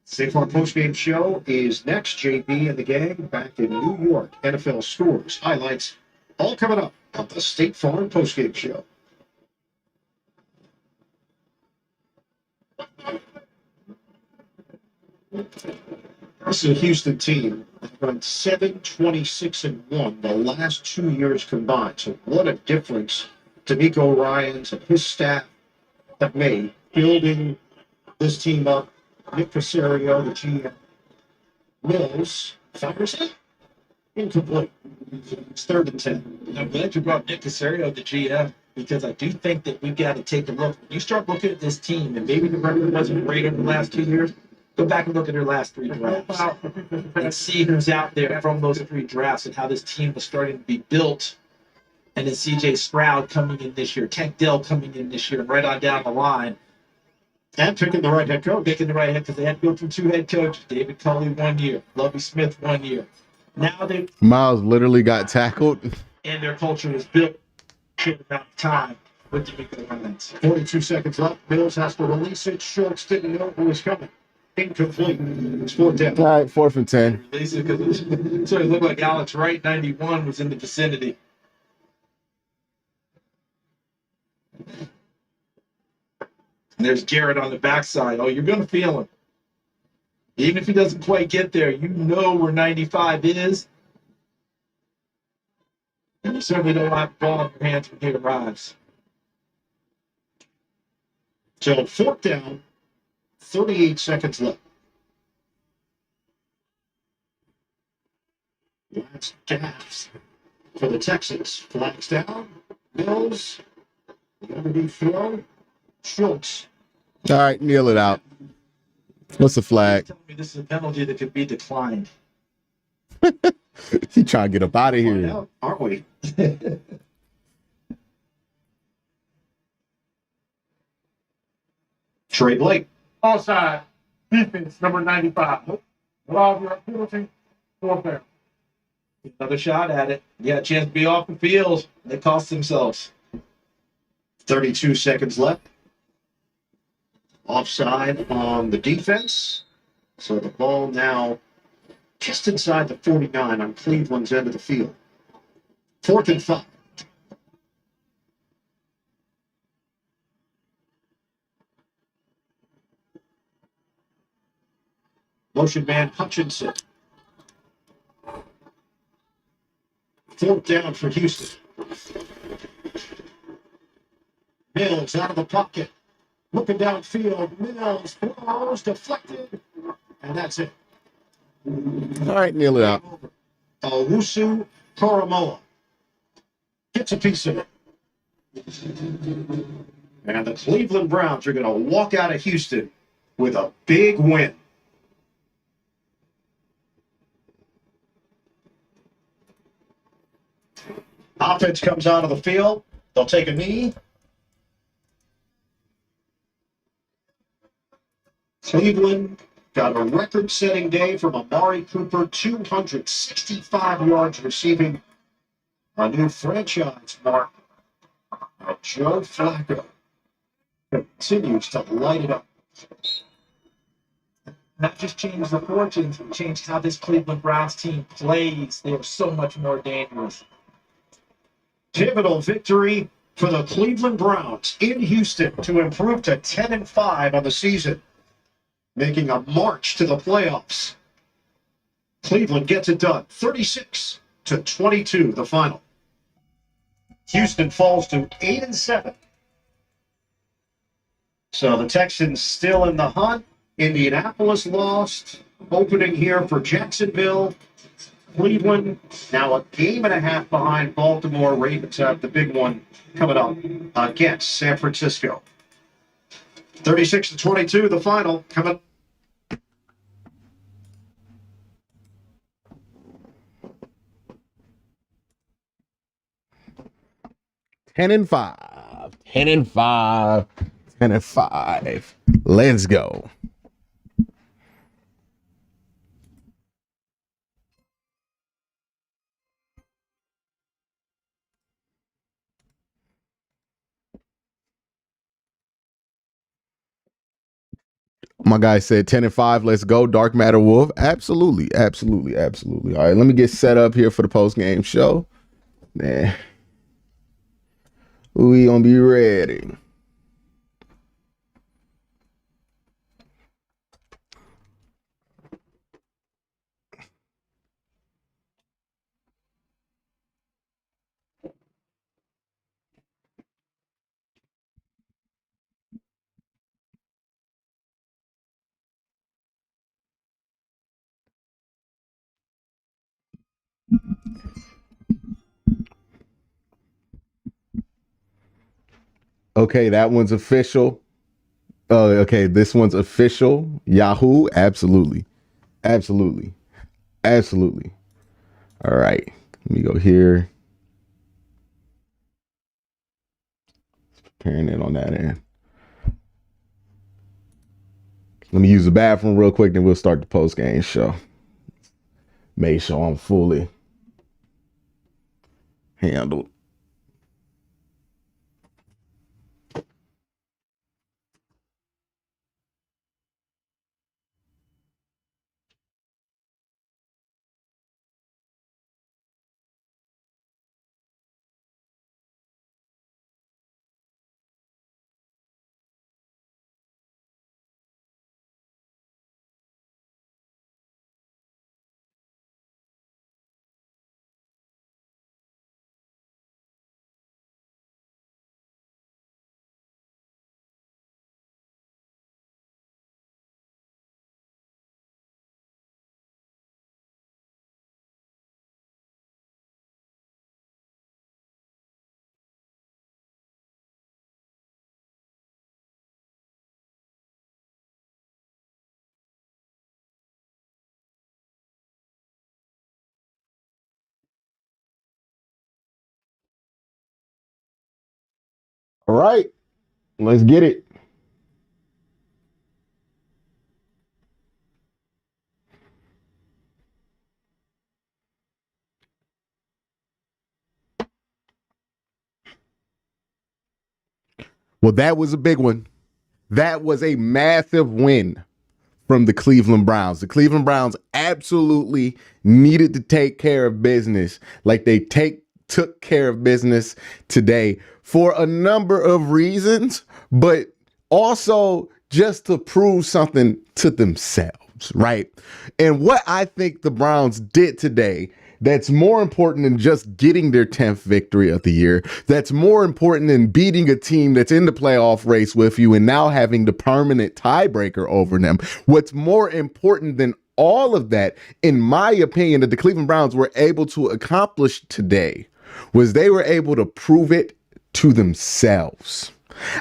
State Farm postgame show is next. JB and the gang back in New York. NFL scores, highlights, all coming up on the State Farm postgame show. This is a Houston team that went 7-26-1 the last 2 years combined. So what a difference D'Amico Ryans and his staff have made building this team up. Nick Casario, the GM. Mills fires it. Incomplete. It's 3rd and 10. I'm glad you brought Nick Casario, the GM, because I do think that we've got to take a look. When you start looking at this team, and maybe the record wasn't great over the last 2 years, go back and look at their last 3 drafts and see who's out there from those 3 drafts and how this team was starting to be built. And then C.J. Stroud coming in this year, Tank Dell coming in this year, right on down the line. And picking the right head coach. Picking the right head, because they had to go through 2 head coaches. David Culley 1 year, Lovie Smith 1 year. Now they Miles literally got tackled. and their culture is built short amount of time with D'Amico Ryans. 42 seconds left. Mills has to release it. Schultz didn't know who was coming. Incomplete. It's 4th down. All right, 4th and 10. Release it because it looked like Alex Wright, 91, was in the vicinity. And there's Garrett on the backside. Oh, you're going to feel him. Even if he doesn't quite get there, you know where 95 is. And you certainly don't have the ball in your hands when he arrives. So 4th down, 38 seconds left. Last gasp for the Texans. Flags down. Mills. The underneath throw. Schultz. All right, kneel it out. What's the flag? Tell me this is a penalty that could be declined. He trying to get up out of here. Out, aren't we? Trey Blake. Offside. Defense, number 95. 12-yard penalty. 4th down. Another shot at it. Yeah, a chance to be off the field. They cost themselves. 32 seconds left. Offside on the defense. So the ball now just inside the 49 on Cleveland's end of the field. 4th and 5. Motion man Hutchinson. 4th down for Houston. Mills out of the pocket. Looking downfield. Mills throws deflected. And that's it. All right, kneel it out. Owusu Koromoa gets a piece of it. And the Cleveland Browns are going to walk out of Houston with a big win. Offense comes out of the field. They'll take a knee. Cleveland got a record-setting day from Amari Cooper, 265 yards receiving, a new franchise mark. Joe Flacco continues to light it up. Not just change the fortunes, but change how this Cleveland Browns team plays. They are so much more dangerous. Pivotal victory for the Cleveland Browns in Houston to improve to 10-5 on the season, making a march to the playoffs. Cleveland gets it done, 36-22, the final. Houston falls to 8-7. So the Texans still in the hunt. Indianapolis lost. Opening here for Jacksonville. Cleveland now a game and a half behind Baltimore. Ravens have the big one coming up against San Francisco. 36-22, the final coming. Ten and 5. 10-5. 10-5. Let's go. My guy said 10-5. Let's go. Dark Matter Wolf. Absolutely. Absolutely. Absolutely. All right. Let me get set up here for the post game show. Man. We gonna be ready. Okay, that one's official. Oh, okay, this one's official. Yahoo, absolutely. Absolutely. Absolutely. All right, let me go here. Preparing it on that end. Let me use the bathroom real quick, then we'll start the post game show. Make sure I'm fully handled. All right, let's get it. Well, that was a big one. That was a massive win from the Cleveland Browns. The Cleveland Browns absolutely needed to take care of business like they took care of business today for a number of reasons, but also just to prove something to themselves, right? And what I think the Browns did today that's more important than just getting their 10th victory of the year, that's more important than beating a team that's in the playoff race with you and now having the permanent tiebreaker over them. What's more important than all of that, in my opinion, that the Cleveland Browns were able to accomplish today was they were able to prove it to themselves.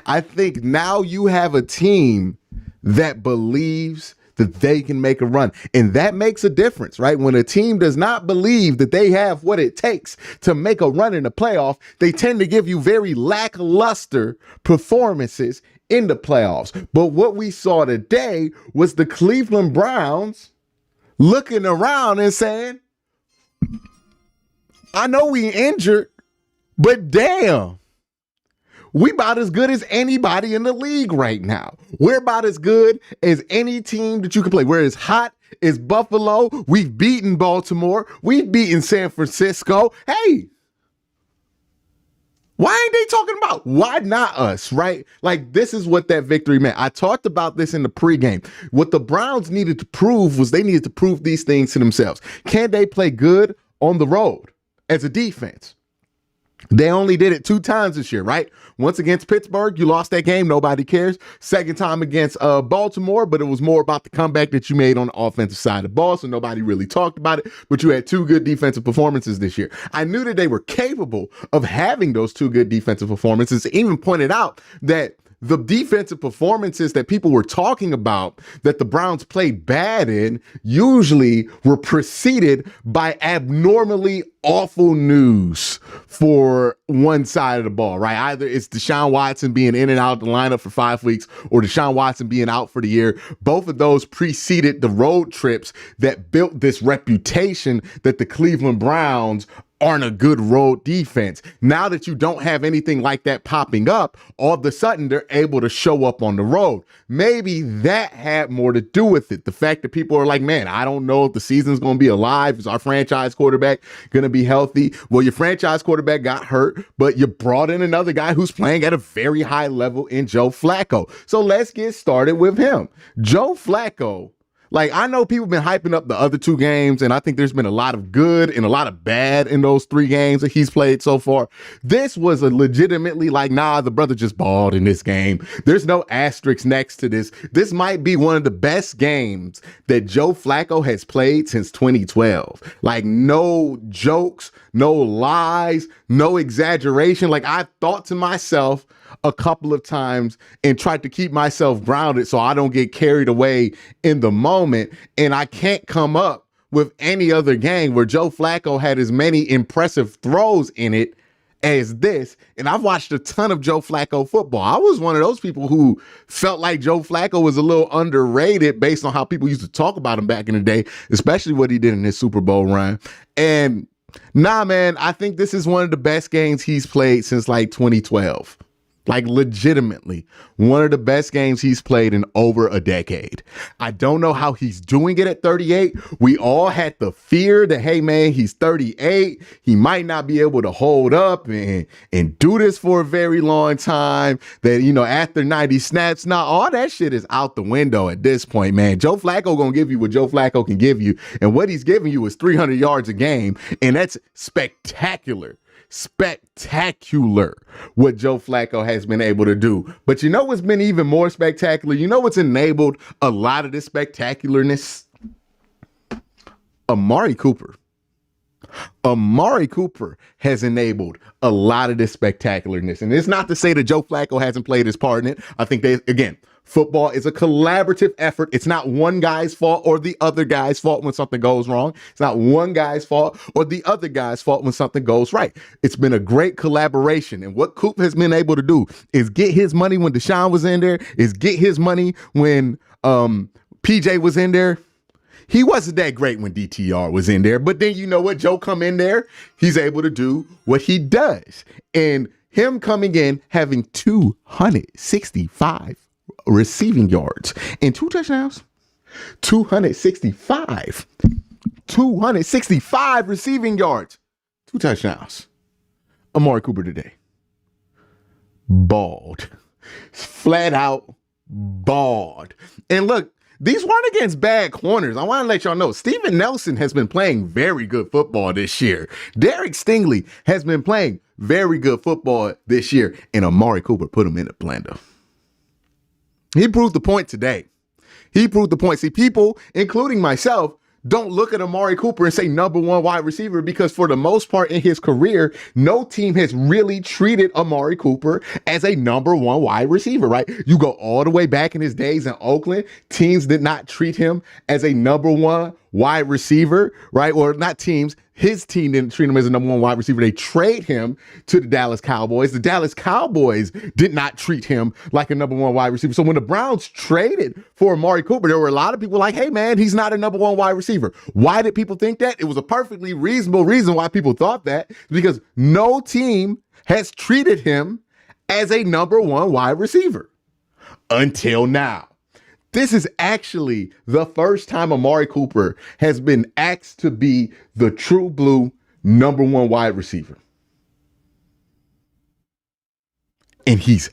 I think now you have a team that believes that they can make a run. And that makes a difference, right? When a team does not believe that they have what it takes to make a run in the playoff, they tend to give you very lackluster performances in the playoffs. But what we saw today was the Cleveland Browns looking around and saying, I know we injured, but damn, we about as good as anybody in the league right now. We're about as good as any team that you can play. We're as hot as Buffalo. We've beaten Baltimore. We've beaten San Francisco. Hey, why ain't they talking about why not us, right? Like, this is what that victory meant. I talked about this in the pregame. What the Browns needed to prove was they needed to prove these things to themselves. Can they play good on the road as a defense? They only did it 2 times this year, right? Once against Pittsburgh, you lost that game. Nobody cares. Second time against Baltimore, but it was more about the comeback that you made on the offensive side of the ball, so nobody really talked about it. But you had 2 good defensive performances this year. I knew that they were capable of having those 2 good defensive performances. Even pointed out that the defensive performances that people were talking about that the Browns played bad in usually were preceded by abnormally awful news for one side of the ball, right? Either it's Deshaun Watson being in and out of the lineup for 5 weeks or Deshaun Watson being out for the year. Both of those preceded the road trips that built this reputation that the Cleveland Browns aren't a good road defense. Now that you don't have anything like that popping up, all of a sudden they're able to show up on the road. Maybe that had more to do with it. The fact that people are like, man, I don't know if the season's going to be alive. Is our franchise quarterback going to be healthy? Well, your franchise quarterback got hurt, but you brought in another guy who's playing at a very high level in Joe Flacco. So let's get started with him. Joe Flacco. Like, I know people have been hyping up the other 2 games, and I think there's been a lot of good and a lot of bad in those 3 games that he's played so far. This was a legitimately like, nah, the brother just balled in this game. There's no asterisk next to this. This might be one of the best games that Joe Flacco has played since 2012. Like, no jokes, no lies, no exaggeration. Like, I thought to myself a couple of times and tried to keep myself grounded so I don't get carried away in the moment. And I can't come up with any other game where Joe Flacco had as many impressive throws in it as this. And I've watched a ton of Joe Flacco football. I was one of those people who felt like Joe Flacco was a little underrated based on how people used to talk about him back in the day, especially what he did in his Super Bowl run. And nah, man, I think this is one of the best games he's played since like 2012. Like, legitimately, one of the best games he's played in over a decade. I don't know how he's doing it at 38. We all had the fear that, hey, man, he's 38. He might not be able to hold up and do this for a very long time. That, you know, after 90 snaps, now all that shit is out the window at this point, man. Joe Flacco gonna give you what Joe Flacco can give you. And what he's giving you is 300 yards a game. And that's spectacular. Spectacular what Joe Flacco has been able to do. But you know what's been even more spectacular? You know what's enabled a lot of this spectacularness? Amari Cooper. Amari Cooper has enabled a lot of this spectacularness. And it's not to say that Joe Flacco hasn't played his part in it. I think they, again, football is a collaborative effort. It's not one guy's fault or the other guy's fault when something goes wrong. It's not one guy's fault or the other guy's fault when something goes right. It's been a great collaboration. And what Coop has been able to do is get his money when Deshaun was in there, is get his money when PJ was in there. He wasn't that great when DTR was in there, but then you know what? Joe come in there, he's able to do what he does. And him coming in, having 265 receiving yards and 2 touchdowns, 265 receiving yards, 2 touchdowns. Amari Cooper today, balled, flat out balled. And look, these weren't against bad corners. I want to let y'all know, Steven Nelson has been playing very good football this year. Derek Stingley has been playing very good football this year, and Amari Cooper put him in the blender. He proved the point today. He proved the point. See, people, including myself, don't look at Amari Cooper and say number one wide receiver because for the most part in his career, no team has really treated Amari Cooper as a number one wide receiver, right? You go all the way back in his days in Oakland, teams did not treat him as a number one wide receiver, right? Or not teams. His team didn't treat him as a number one wide receiver. They trade him to the Dallas Cowboys. The Dallas Cowboys did not treat him like a number one wide receiver. So when the Browns traded for Amari Cooper, there were a lot of people like, hey, man, he's not a number one wide receiver. Why did people think that? It was a perfectly reasonable reason why people thought that, because no team has treated him as a number one wide receiver until now. This is actually the first time Amari Cooper has been asked to be the true blue number one wide receiver. And he's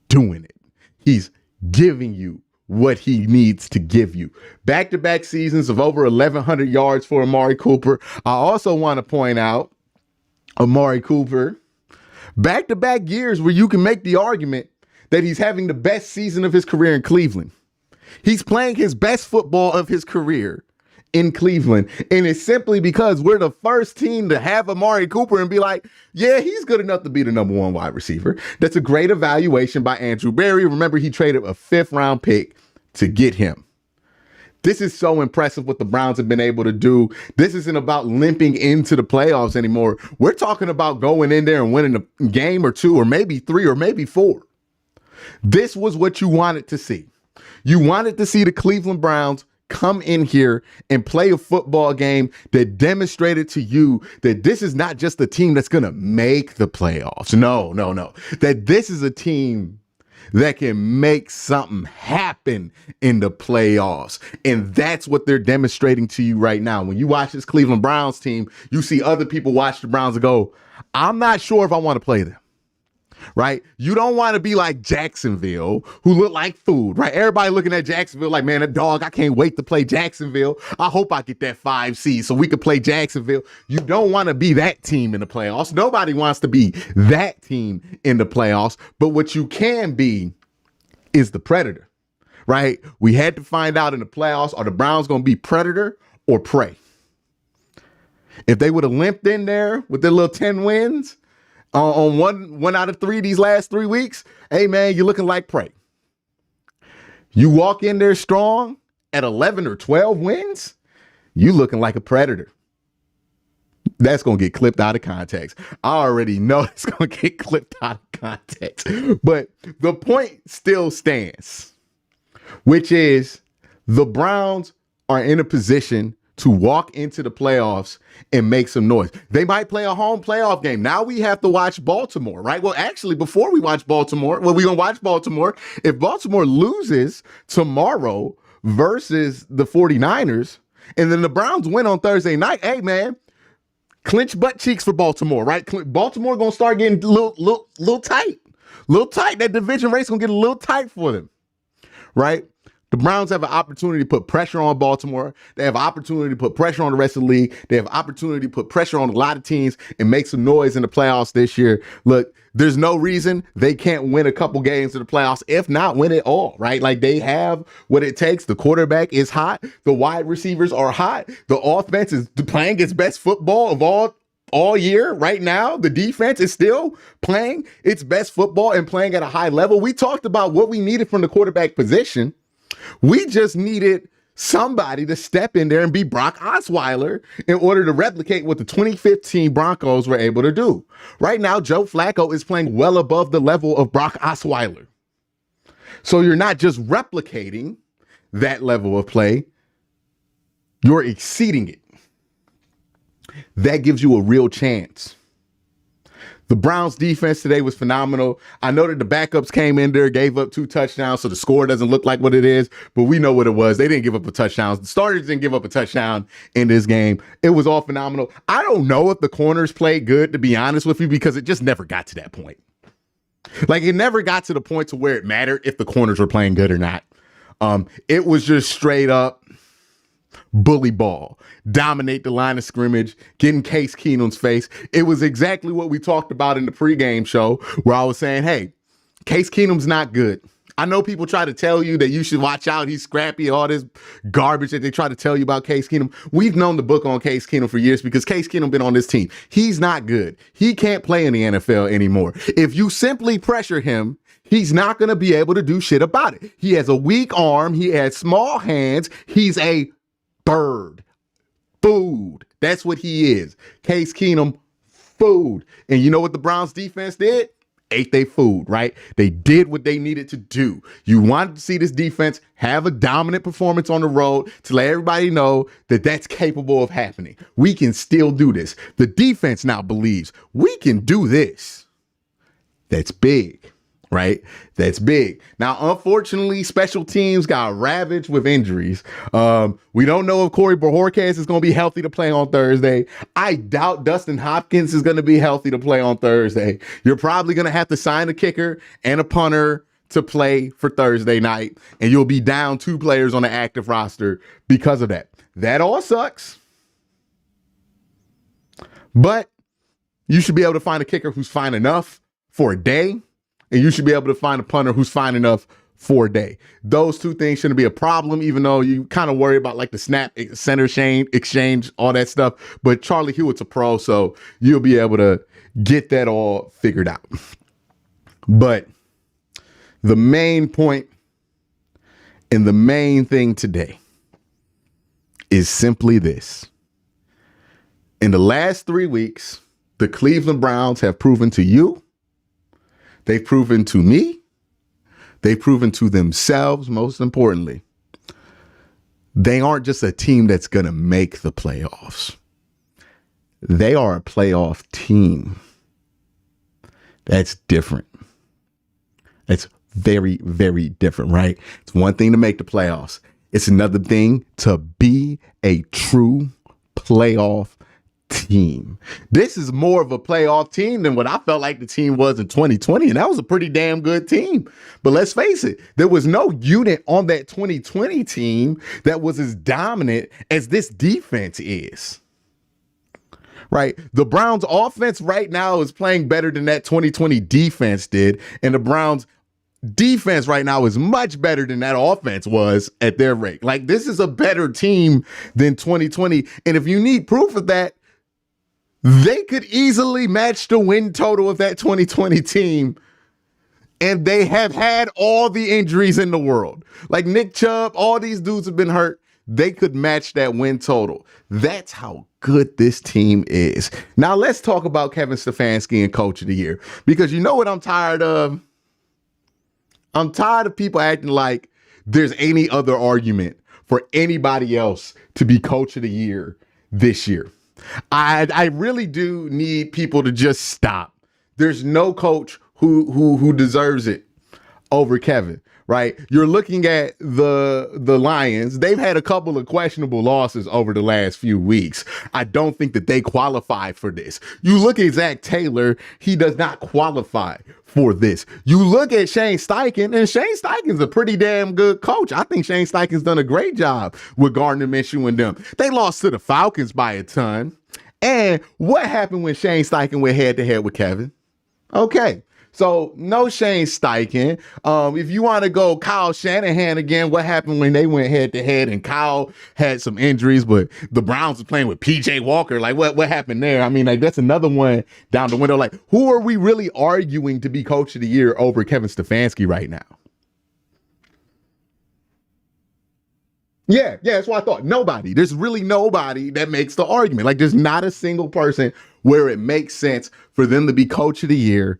doing it. He's giving you what he needs to give you. Back-to-back seasons of over 1,100 yards for Amari Cooper. I also want to point out Amari Cooper, back-to-back years where you can make the argument that he's having the best season of his career in Cleveland. He's playing his best football of his career in Cleveland. And it's simply because we're the first team to have Amari Cooper and be like, yeah, he's good enough to be the number one wide receiver. That's a great evaluation by Andrew Berry. Remember, he traded a 5th-round pick to get him. This is so impressive what the Browns have been able to do. This isn't about limping into the playoffs anymore. We're talking about going in there and winning a game or 2 or maybe 3 or maybe 4. This was what you wanted to see. You wanted to see the Cleveland Browns come in here and play a football game that demonstrated to you that this is not just a team that's going to make the playoffs. No. That this is a team that can make something happen in the playoffs. And that's what they're demonstrating to you right now. When you watch this Cleveland Browns team, you see other people watch the Browns and go, I'm not sure if I want to play them. Right? You don't want to be like Jacksonville, who look like food, right? Everybody looking at Jacksonville like, man, a dog, I can't wait to play Jacksonville. I hope I get that 5 seed so we can play Jacksonville. You don't want to be that team in the playoffs. Nobody wants to be that team in the playoffs. But what you can be is the predator, right? We had to find out in the playoffs, are the Browns going to be predator or prey? If they would have limped in there with their little 10 wins, on one out of 3 these last 3 weeks, hey, man, you're looking like prey. You walk in there strong at 11 or 12 wins, you looking like a predator. That's going to get clipped out of context. I already know it's going to get clipped out of context. But the point still stands, which is the Browns are in a position to walk into the playoffs and make some noise. They might play a home playoff game. Now we have to watch Baltimore, right? Well, actually, before we watch Baltimore, we're going to watch Baltimore. If Baltimore loses tomorrow versus the 49ers, and then the Browns win on Thursday night, hey, man, clinch butt cheeks for Baltimore, right? Baltimore going to start getting a little tight. Little tight. That division race going to get a little tight for them, right? The Browns have an opportunity to put pressure on Baltimore. They have an opportunity to put pressure on the rest of the league. They have an opportunity to put pressure on a lot of teams and make some noise in the playoffs this year. Look, there's no reason they can't win a couple games in the playoffs, if not win it all, right? Like, they have what it takes. The quarterback is hot. The wide receivers are hot. The offense is playing its best football of all year right now. The defense is still playing its best football and playing at a high level. We talked about what we needed from the quarterback position. We just needed somebody to step in there and be Brock Osweiler in order to replicate what the 2015 Broncos were able to do. Right now, Joe Flacco is playing well above the level of Brock Osweiler. So you're not just replicating that level of play, you're exceeding it. That gives you a real chance. The Browns defense today was phenomenal. I know that the backups came in there, gave up 2 touchdowns, so the score doesn't look like what it is, but we know what it was. They didn't give up a touchdown. The starters didn't give up a touchdown in this game. It was all phenomenal. I don't know if the corners played good, to be honest with you, because it just never got to that point. Like, it never got to the point to where it mattered if the corners were playing good or not. It was just straight up bully ball, dominate the line of scrimmage, get in Case Keenum's face. It was exactly what we talked about in the pregame show, where I was saying, hey, Case Keenum's not good. I know people try to tell you that you should watch out. He's scrappy, all this garbage that they try to tell you about Case Keenum. We've known the book on Case Keenum for years because Case Keenum been on this team. He's not good. He can't play in the NFL anymore. If you simply pressure him, he's not going to be able to do shit about it. He has a weak arm. He has small hands. He's a bird. Food. That's what he is. Case Keenum, food. And you know what the Browns defense did? Ate their food, right? They did what they needed to do. You wanted to see this defense have a dominant performance on the road to let everybody know that that's capable of happening. We can still do this. The defense now believes we can do this. That's big. Right? That's big. Now, unfortunately, special teams got ravaged with injuries. We don't know if Corey Bojorquez is going to be healthy to play on Thursday. I doubt Dustin Hopkins is going to be healthy to play on Thursday. You're probably going to have to sign a kicker and a punter to play for Thursday night, and you'll be down 2 players on the active roster because of that. That all sucks. But you should be able to find a kicker who's fine enough for a day. And you should be able to find a punter who's fine enough for a day. Those 2 things shouldn't be a problem, even though you kind of worry about like the snap center exchange, all that stuff. But Charlie Hewitt's a pro, so you'll be able to get that all figured out. But the main point and the main thing today is simply this. In the last 3 weeks, the Cleveland Browns have proven to you, they've proven to me, they've proven to themselves, most importantly, they aren't just a team that's going to make the playoffs. They are a playoff team. That's different. It's very, very different, right? It's one thing to make the playoffs. It's another thing to be a true playoff team. This is more of a playoff team than what I felt like the team was in 2020, and that was a pretty damn good team. But let's face it, there was no unit on that 2020 team that was as dominant as this defense is. Right? The Browns offense right now is playing better than that 2020 defense did, and the Browns defense right now is much better than that offense was at their rate. Like, this is a better team than 2020, and if you need proof of that, they could easily match the win total of that 2020 team. And they have had all the injuries in the world. Like Nick Chubb, all these dudes have been hurt. They could match that win total. That's how good this team is. Now let's talk about Kevin Stefanski and Coach of the Year. Because you know what I'm tired of? I'm tired of people acting like there's any other argument for anybody else to be Coach of the Year this year. I really do need people to just stop. There's no coach who deserves it over Kevin, right? You're looking at the Lions. They've had a couple of questionable losses over the last few weeks. I don't think that they qualify for this. You look at Zach Taylor, he does not qualify for this. You look at Shane Steichen, and Shane Steichen's a pretty damn good coach. I think Shane Steichen's done a great job with Gardner Minshew and them. They lost to the Falcons by a ton. And what happened when Shane Steichen went head-to-head with Kevin? Okay, so no Shane Steichen. If you want to go Kyle Shanahan again, what happened when they went head-to-head and Kyle had some injuries, but the Browns were playing with P.J. Walker? Like, what happened there? I mean, like, that's another one down the window. Like, who are we really arguing to be Coach of the Year over Kevin Stefanski right now? Yeah, that's what I thought. Nobody. There's really nobody that makes the argument. Like, there's not a single person where it makes sense for them to be Coach of the Year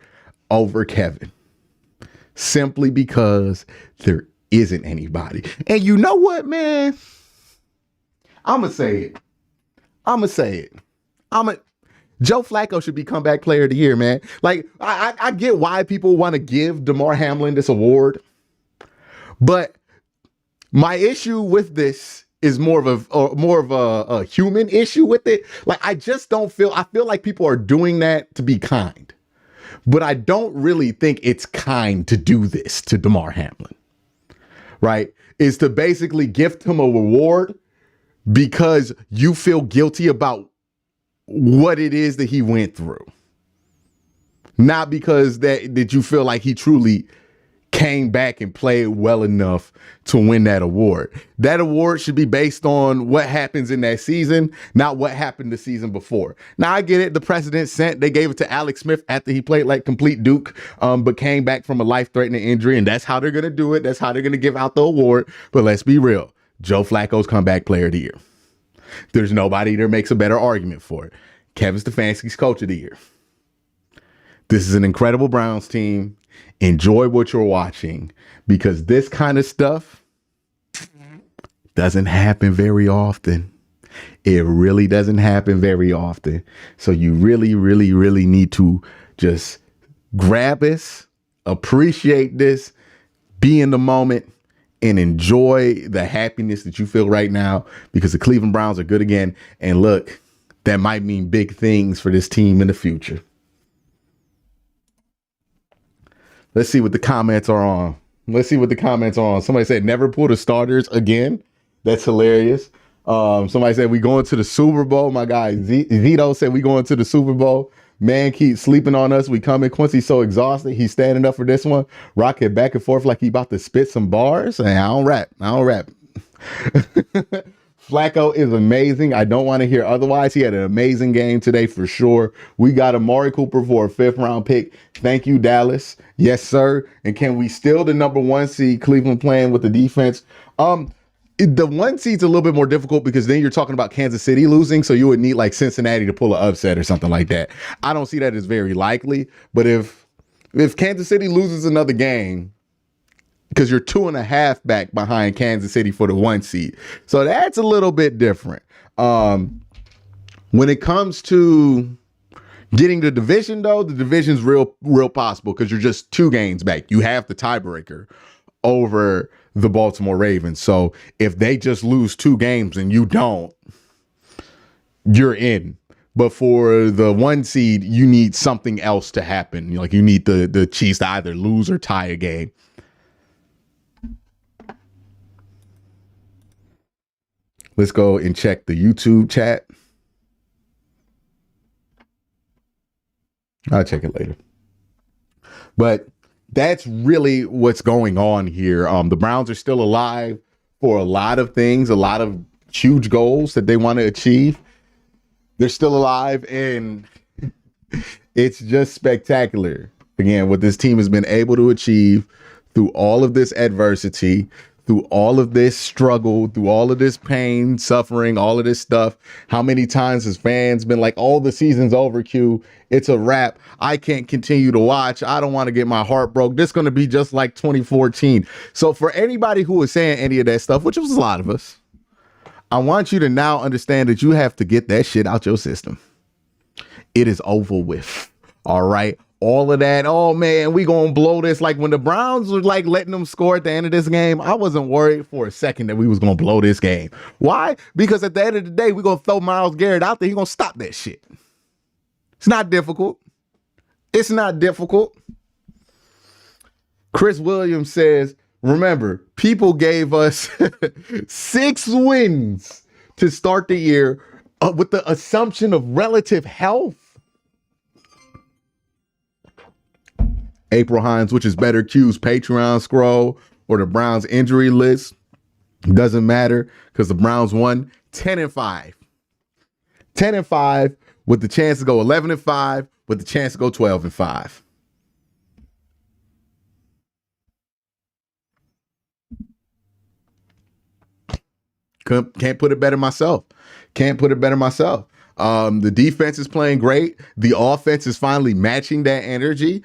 over Kevin. Simply because there isn't anybody. And you know what, man? I'm going to say it. Joe Flacco should be Comeback Player of the Year, man. Like, I get why people want to give DeMar Hamlin this award, but my issue with this is more of a human issue with it. Like, I feel like people are doing that to be kind, but I don't really think it's kind to do this to DeMar Hamlin, right? Is to basically gift him a reward because you feel guilty about what it is that he went through. Not because that you feel like he truly came back and played well enough to win that award. That award should be based on what happens in that season, not what happened the season before. Now, I get it. The precedent set, they gave it to Alex Smith after he played like complete Duke, but came back from a life-threatening injury, and that's how they're going to do it. That's how they're going to give out the award. But let's be real. Joe Flacco's comeback player of the year. There's nobody that makes a better argument for it. Kevin Stefanski's coach of the year. This is an incredible Browns team. Enjoy what you're watching, because this kind of stuff doesn't happen very often. It really doesn't happen very often. So you really, really, really need to just grab this, appreciate this, be in the moment, and enjoy the happiness that you feel right now, because the Cleveland Browns are good again. And look, that might mean big things for this team in the future. Let's see what the comments are on. Somebody said never pull the starters again. That's hilarious. Somebody said we going to the Super Bowl. My guy Vito said we going to the Super Bowl. Man keeps sleeping on us. We coming. Quincy's so exhausted. He's standing up for this one. Rocking back and forth like he about to spit some bars. And I don't rap. Flacco is amazing. I don't want to hear otherwise. He had an amazing game today for sure. We got Amari Cooper for a 5th round pick. Thank you, Dallas. Yes, sir. And can we still the number 1 seed, Cleveland playing with the defense? The 1 seed's a little bit more difficult because then you're talking about Kansas City losing. So you would need like Cincinnati to pull an upset or something like that. I don't see that as very likely. But if Kansas City loses another game, because you're 2.5 back behind Kansas City for the 1 seed. So that's a little bit different. When it comes to getting the division, though, the division's real possible because you're just 2 games back. You have the tiebreaker over the Baltimore Ravens. So if they just lose 2 games and you don't, you're in. But for the 1 seed, you need something else to happen. Like you need the Chiefs to either lose or tie a game. Let's go and check the YouTube chat. I'll check it later. But that's really what's going on here. The Browns are still alive for a lot of things, a lot of huge goals that they want to achieve. They're still alive, and it's just spectacular. Again, what this team has been able to achieve through all of this adversity, through all of this struggle, through all of this pain, suffering, all of this stuff. How many times has fans been like, oh, the season's over, Q. It's a wrap. I can't continue to watch. I don't want to get my heart broke. This is going to be just like 2014. So for anybody who was saying any of that stuff, which was a lot of us, I want you to now understand that you have to get that shit out your system. It is over with. All right. All of that, oh man, we gonna blow this. Like when the Browns were like letting them score at the end of this game, I wasn't worried for a second that we was gonna blow this game. Why? Because at the end of the day, we gonna throw Myles Garrett out there. He gonna stop that shit. It's not difficult. It's not difficult. Chris Williams says, remember, people gave us 6 wins to start the year with the assumption of relative health. April Hines, which is better, Q's Patreon scroll or the Browns injury list? Doesn't matter because the Browns won 10-5. 10-5 with the chance to go 11-5 with the chance to go 12-5. Can't put it better myself. The defense is playing great. The offense is finally matching that energy.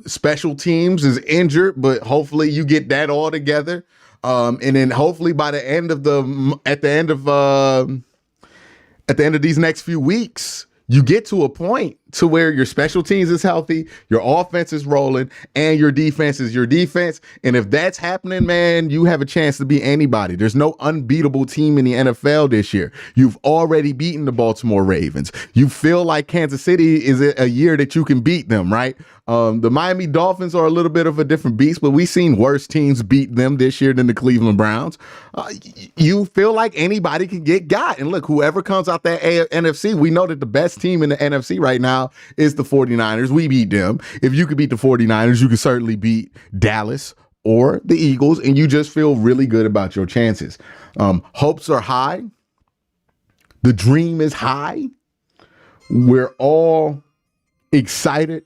Special teams is injured, but hopefully you get that all together. And then hopefully by the end of at the end of these next few weeks, you get to a point to where your special teams is healthy, your offense is rolling, and your defense is your defense. And if that's happening, man, you have a chance to beat anybody. There's no unbeatable team in the NFL this year. You've already beaten the Baltimore Ravens. You feel like Kansas City is a year that you can beat them, right? The Miami Dolphins are a little bit of a different beast, but we've seen worse teams beat them this year than the Cleveland Browns. You feel like anybody can get got. And look, whoever comes out that NFC, we know that the best team in the NFC right now now is the 49ers. We beat them. If you could beat the 49ers, you could certainly beat Dallas or the Eagles, and you just feel really good about your chances. Hopes are high. The dream is high. We're all excited,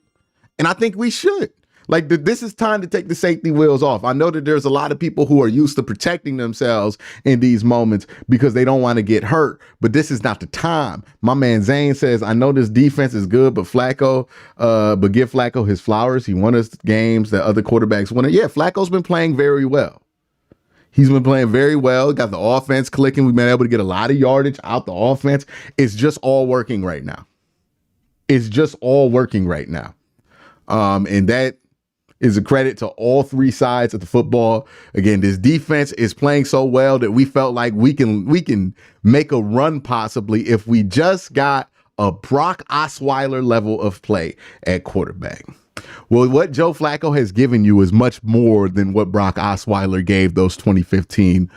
and I think we should. Like, this is time to take the safety wheels off. I know that there's a lot of people who are used to protecting themselves in these moments because they don't want to get hurt, but this is not the time. My man Zane says, I know this defense is good, but but give Flacco his flowers. He won us games that other quarterbacks won. Yeah, Flacco's been playing very well. He's been playing very well. Got the offense clicking. We've been able to get a lot of yardage out the offense. It's just all working right now. It's just all working right now. And that is a credit to all three sides of the football. Again, this defense is playing so well that we felt like we can make a run possibly if we just got a Brock Osweiler level of play at quarterback. Well, what Joe Flacco has given you is much more than what Brock Osweiler gave those 2015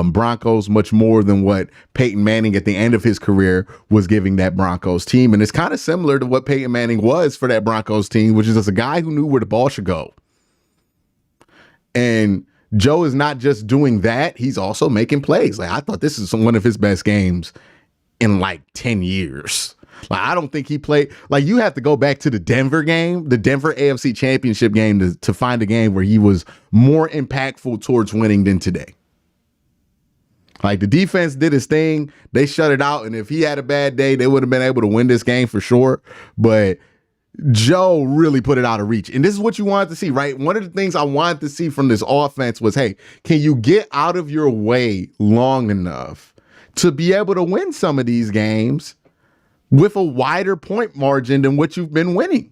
Broncos, much more than what Peyton Manning at the end of his career was giving that Broncos team. And it's kind of similar to what Peyton Manning was for that Broncos team, which is just a guy who knew where the ball should go. And Joe is not just doing that. He's also making plays. Like, I thought this is one of his best games in like 10 years. Like, I don't think he played. Like, you have to go back to the Denver game, the Denver AFC Championship game to find a game where he was more impactful towards winning than today. Like, the defense did his thing. They shut it out. And if he had a bad day, they would have been able to win this game for sure. But Joe really put it out of reach. And this is what you wanted to see, right? One of the things I wanted to see from this offense was, hey, can you get out of your way long enough to be able to win some of these games with a wider point margin than what you've been winning,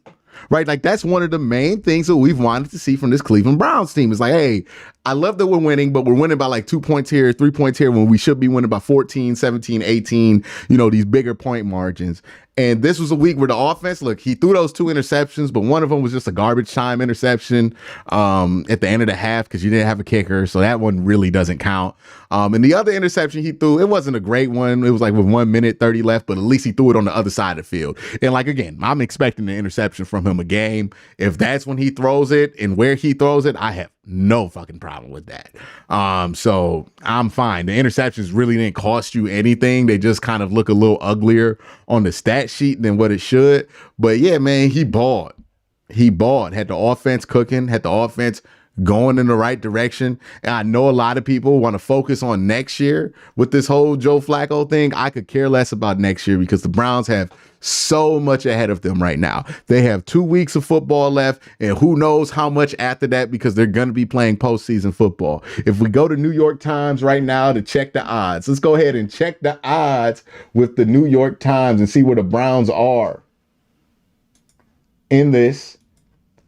right? Like, that's one of the main things that we've wanted to see from this Cleveland Browns team. It's like, hey, I love that we're winning, but we're winning by like 2 points here, 3 points here, when we should be winning by 14, 17, 18, these bigger point margins. And this was a week where the offense, look, he threw those 2 interceptions, but one of them was just a garbage time interception at the end of the half because you didn't have a kicker. So that one really doesn't count. And the other interception he threw, it wasn't a great one. It was like with 1 minute 30 left, but at least he threw it on the other side of the field. And like, again, I'm expecting an interception from him a game. If that's when he throws it and where he throws it, I have no fucking problem with that. So I'm fine. The interceptions really didn't cost you anything. They just kind of look a little uglier on the stat sheet than what it should. But yeah, man, he balled. He balled. Had the offense cooking, had the offense going in the right direction. And I know a lot of people want to focus on next year with this whole Joe Flacco thing. I could care less about next year because the Browns have so much ahead of them right now. They have 2 weeks of football left, and who knows how much after that, because they're going to be playing postseason football. If we go to New York Times right now to check the odds, let's go ahead and check the odds with the New York Times and see where the Browns are in this.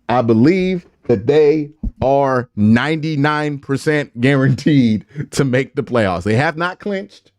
I believe that they are 99% guaranteed to make the playoffs. They have not clinched.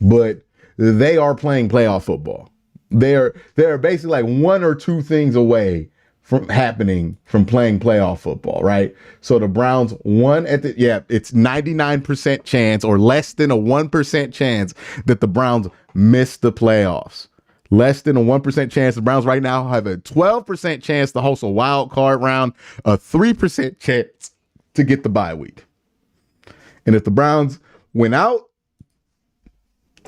But they are playing playoff football. They're basically like 1 or 2 things away from playing playoff football, right? So the Browns won it's 99% chance or less than a 1% chance that the Browns miss the playoffs. Less than a 1% chance. The Browns right now have a 12% chance to host a wild card round, a 3% chance to get the bye week. And if the Browns win out,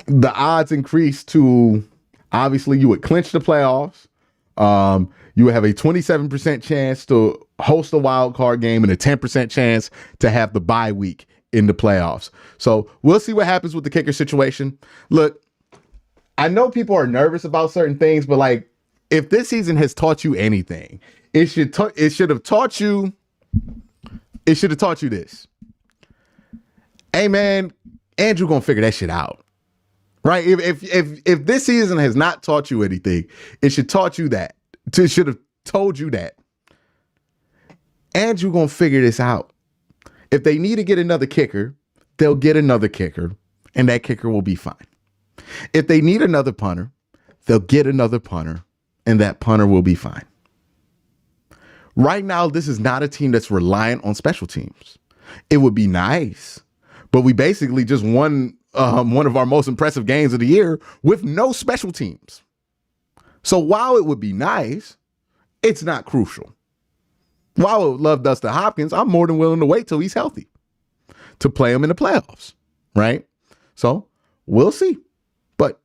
the odds increase to, obviously, you would clinch the playoffs. You would have a 27% chance to host a wild card game and a 10% chance to have the bye week in the playoffs. So we'll see what happens with the kicker situation. Look, I know people are nervous about certain things, but like, if this season has taught you anything, it should have taught you this. Hey man, Andrew gonna figure that shit out. Right? If this season has not taught you anything, it should taught you that. It should have told you that. Andrew gonna figure this out. If they need to get another kicker, they'll get another kicker, and that kicker will be fine. If they need another punter, they'll get another punter, and that punter will be fine. Right now, this is not a team that's reliant on special teams. It would be nice, but we basically just won one of our most impressive games of the year with no special teams. So while it would be nice, it's not crucial. While I would love Dustin Hopkins, I'm more than willing to wait till he's healthy to play him in the playoffs, right? So we'll see. But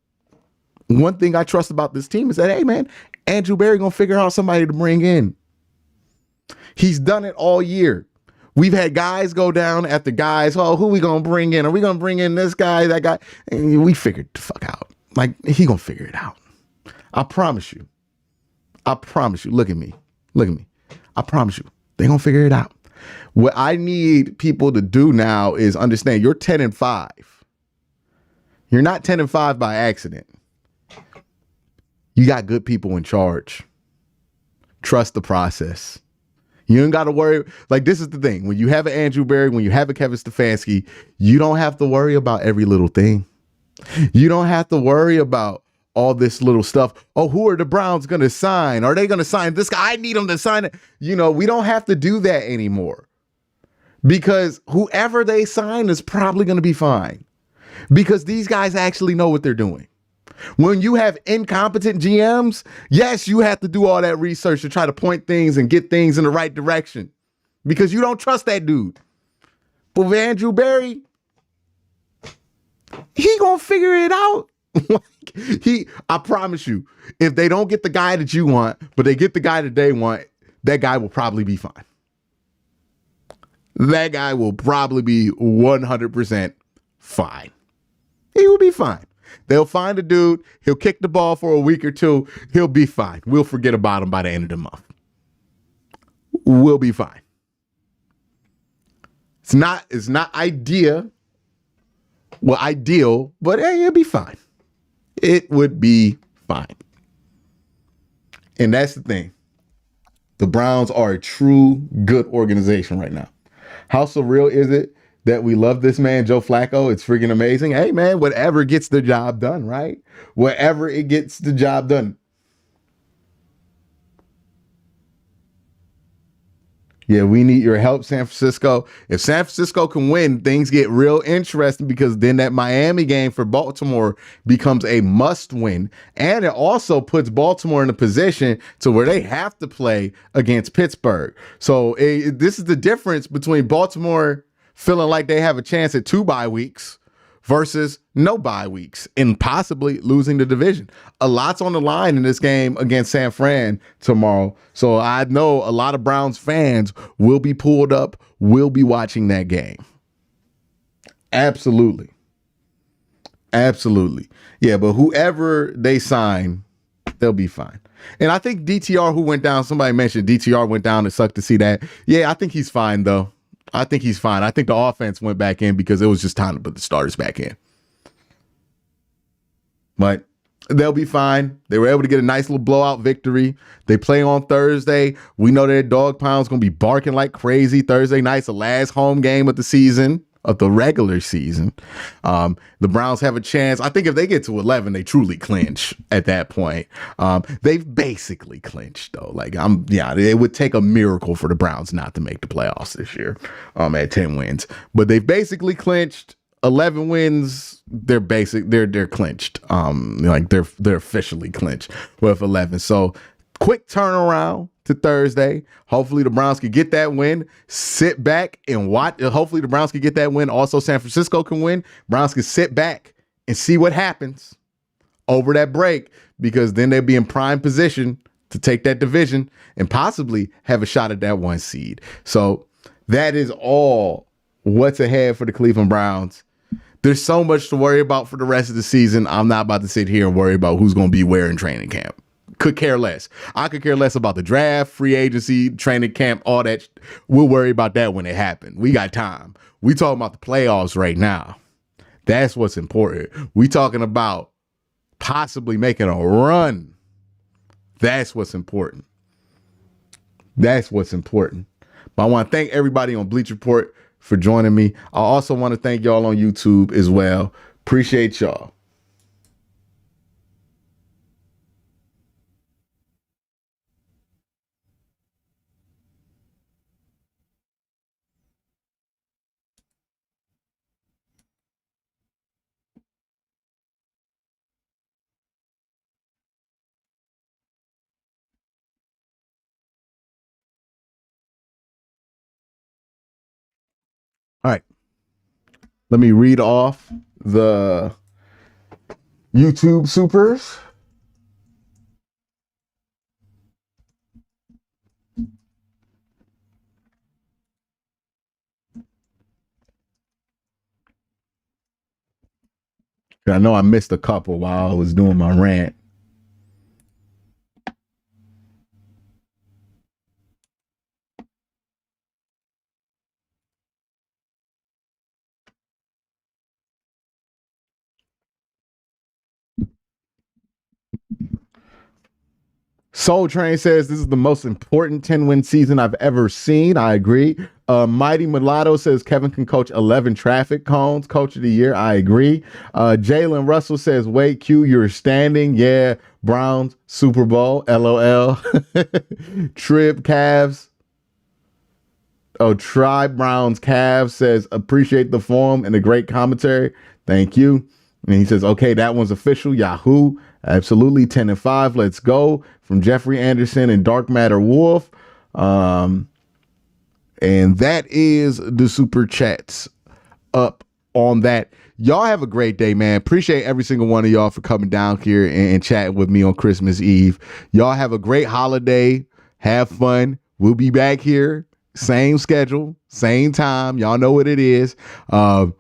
one thing I trust about this team is that, hey, man, Andrew Berry going to figure out somebody to bring in. He's done it all year. We've had guys go down after guys. Oh, who we going to bring in? Are we going to bring in this guy, that guy? And we figured the fuck out. Like, he going to figure it out. I promise you. I promise you. Look at me. Look at me. I promise you. They're going to figure it out. What I need people to do now is understand you're 10-5. You're not 10-5 by accident. You got good people in charge. Trust the process. You ain't got to worry. Like, this is the thing. When you have an Andrew Berry, when you have a Kevin Stefanski, you don't have to worry about every little thing. You don't have to worry about all this little stuff. Oh, who are the Browns going to sign? Are they going to sign this guy? I need them to sign it. You know, we don't have to do that anymore because whoever they sign is probably going to be fine because these guys actually know what they're doing. When you have incompetent GMs, yes, you have to do all that research to try to point things and get things in the right direction because you don't trust that dude. But with Andrew Berry, he gonna figure it out. I promise you, if they don't get the guy that you want, but they get the guy that they want, that guy will probably be fine. That guy will probably be 100% fine. He will be fine. They'll find a dude. He'll kick the ball for a week or two. He'll be fine. We'll forget about him by the end of the month. We'll be fine. It's not ideal, but hey, it'll be fine. It would be fine. And that's the thing. The Browns are a true good organization right now. How surreal is it that we love this man, Joe Flacco? It's freaking amazing. Hey, man, whatever gets the job done, right? Whatever it gets the job done. Yeah, we need your help, San Francisco. If San Francisco can win, things get real interesting because then that Miami game for Baltimore becomes a must win. And it also puts Baltimore in a position to where they have to play against Pittsburgh. So this is the difference between Baltimore feeling like they have a chance at 2 bye weeks versus no bye weeks and possibly losing the division. A lot's on the line in this game against San Fran tomorrow. So I know a lot of Browns fans will be pulled up, will be watching that game. Absolutely. Absolutely. Yeah, but whoever they sign, they'll be fine. And I think DTR who went down, somebody mentioned DTR went down. It sucked to see that. Yeah, I think he's fine, though. I think he's fine. I think the offense went back in because it was just time to put the starters back in. But they'll be fine. They were able to get a nice little blowout victory. They play on Thursday. We know their dog pound's going to be barking like crazy. Thursday night's the last home game of the season, of the regular season. The Browns have a chance. I think if they get to 11, they truly clinch at that point. They've basically clinched though. It would take a miracle for the Browns not to make the playoffs this year at 10 wins. But they've basically clinched. 11 wins, they're clinched. They're officially clinched with 11. So quick turnaround to Thursday. Hopefully the Browns can get that win. Sit back and watch. Hopefully the Browns can get that win. Also, San Francisco can win. Browns can sit back and see what happens over that break because then they'll be in prime position to take that division and possibly have a shot at that 1 seed. So that is all what's ahead for the Cleveland Browns. There's so much to worry about for the rest of the season. I'm not about to sit here and worry about who's going to be where in training camp. Could care less. I could care less about the draft, free agency, training camp, all that. We'll worry about that when it happens. We got time. We talking about the playoffs right now. That's what's important. We talking about possibly making a run. That's what's important. That's what's important. But I want to thank everybody on Bleach Report for joining me. I also want to thank y'all on YouTube as well. Appreciate y'all. Let me read off the YouTube supers. I know I missed a couple while I was doing my rant. Soul Train says this is the most important 10-win season I've ever seen. I agree. Mighty Mulatto says Kevin can coach 11 traffic cones. Coach of the year. I agree. Jalen Russell says, wait, Q, you're standing. Yeah. Browns, Super Bowl. LOL. Trib Cavs. Oh, Tribe Browns Cavs says, appreciate the form and the great commentary. Thank you. And he says, okay, that one's official. Yahoo. Absolutely. 10-5. Let's go. From Jeffrey Anderson and Dark Matter Wolf. And that is the super chats up on that. Y'all have a great day, man. Appreciate every single one of y'all for coming down here and chatting with me on Christmas Eve. Y'all have a great holiday. Have fun. We'll be back here. Same schedule, same time. Y'all know what it is.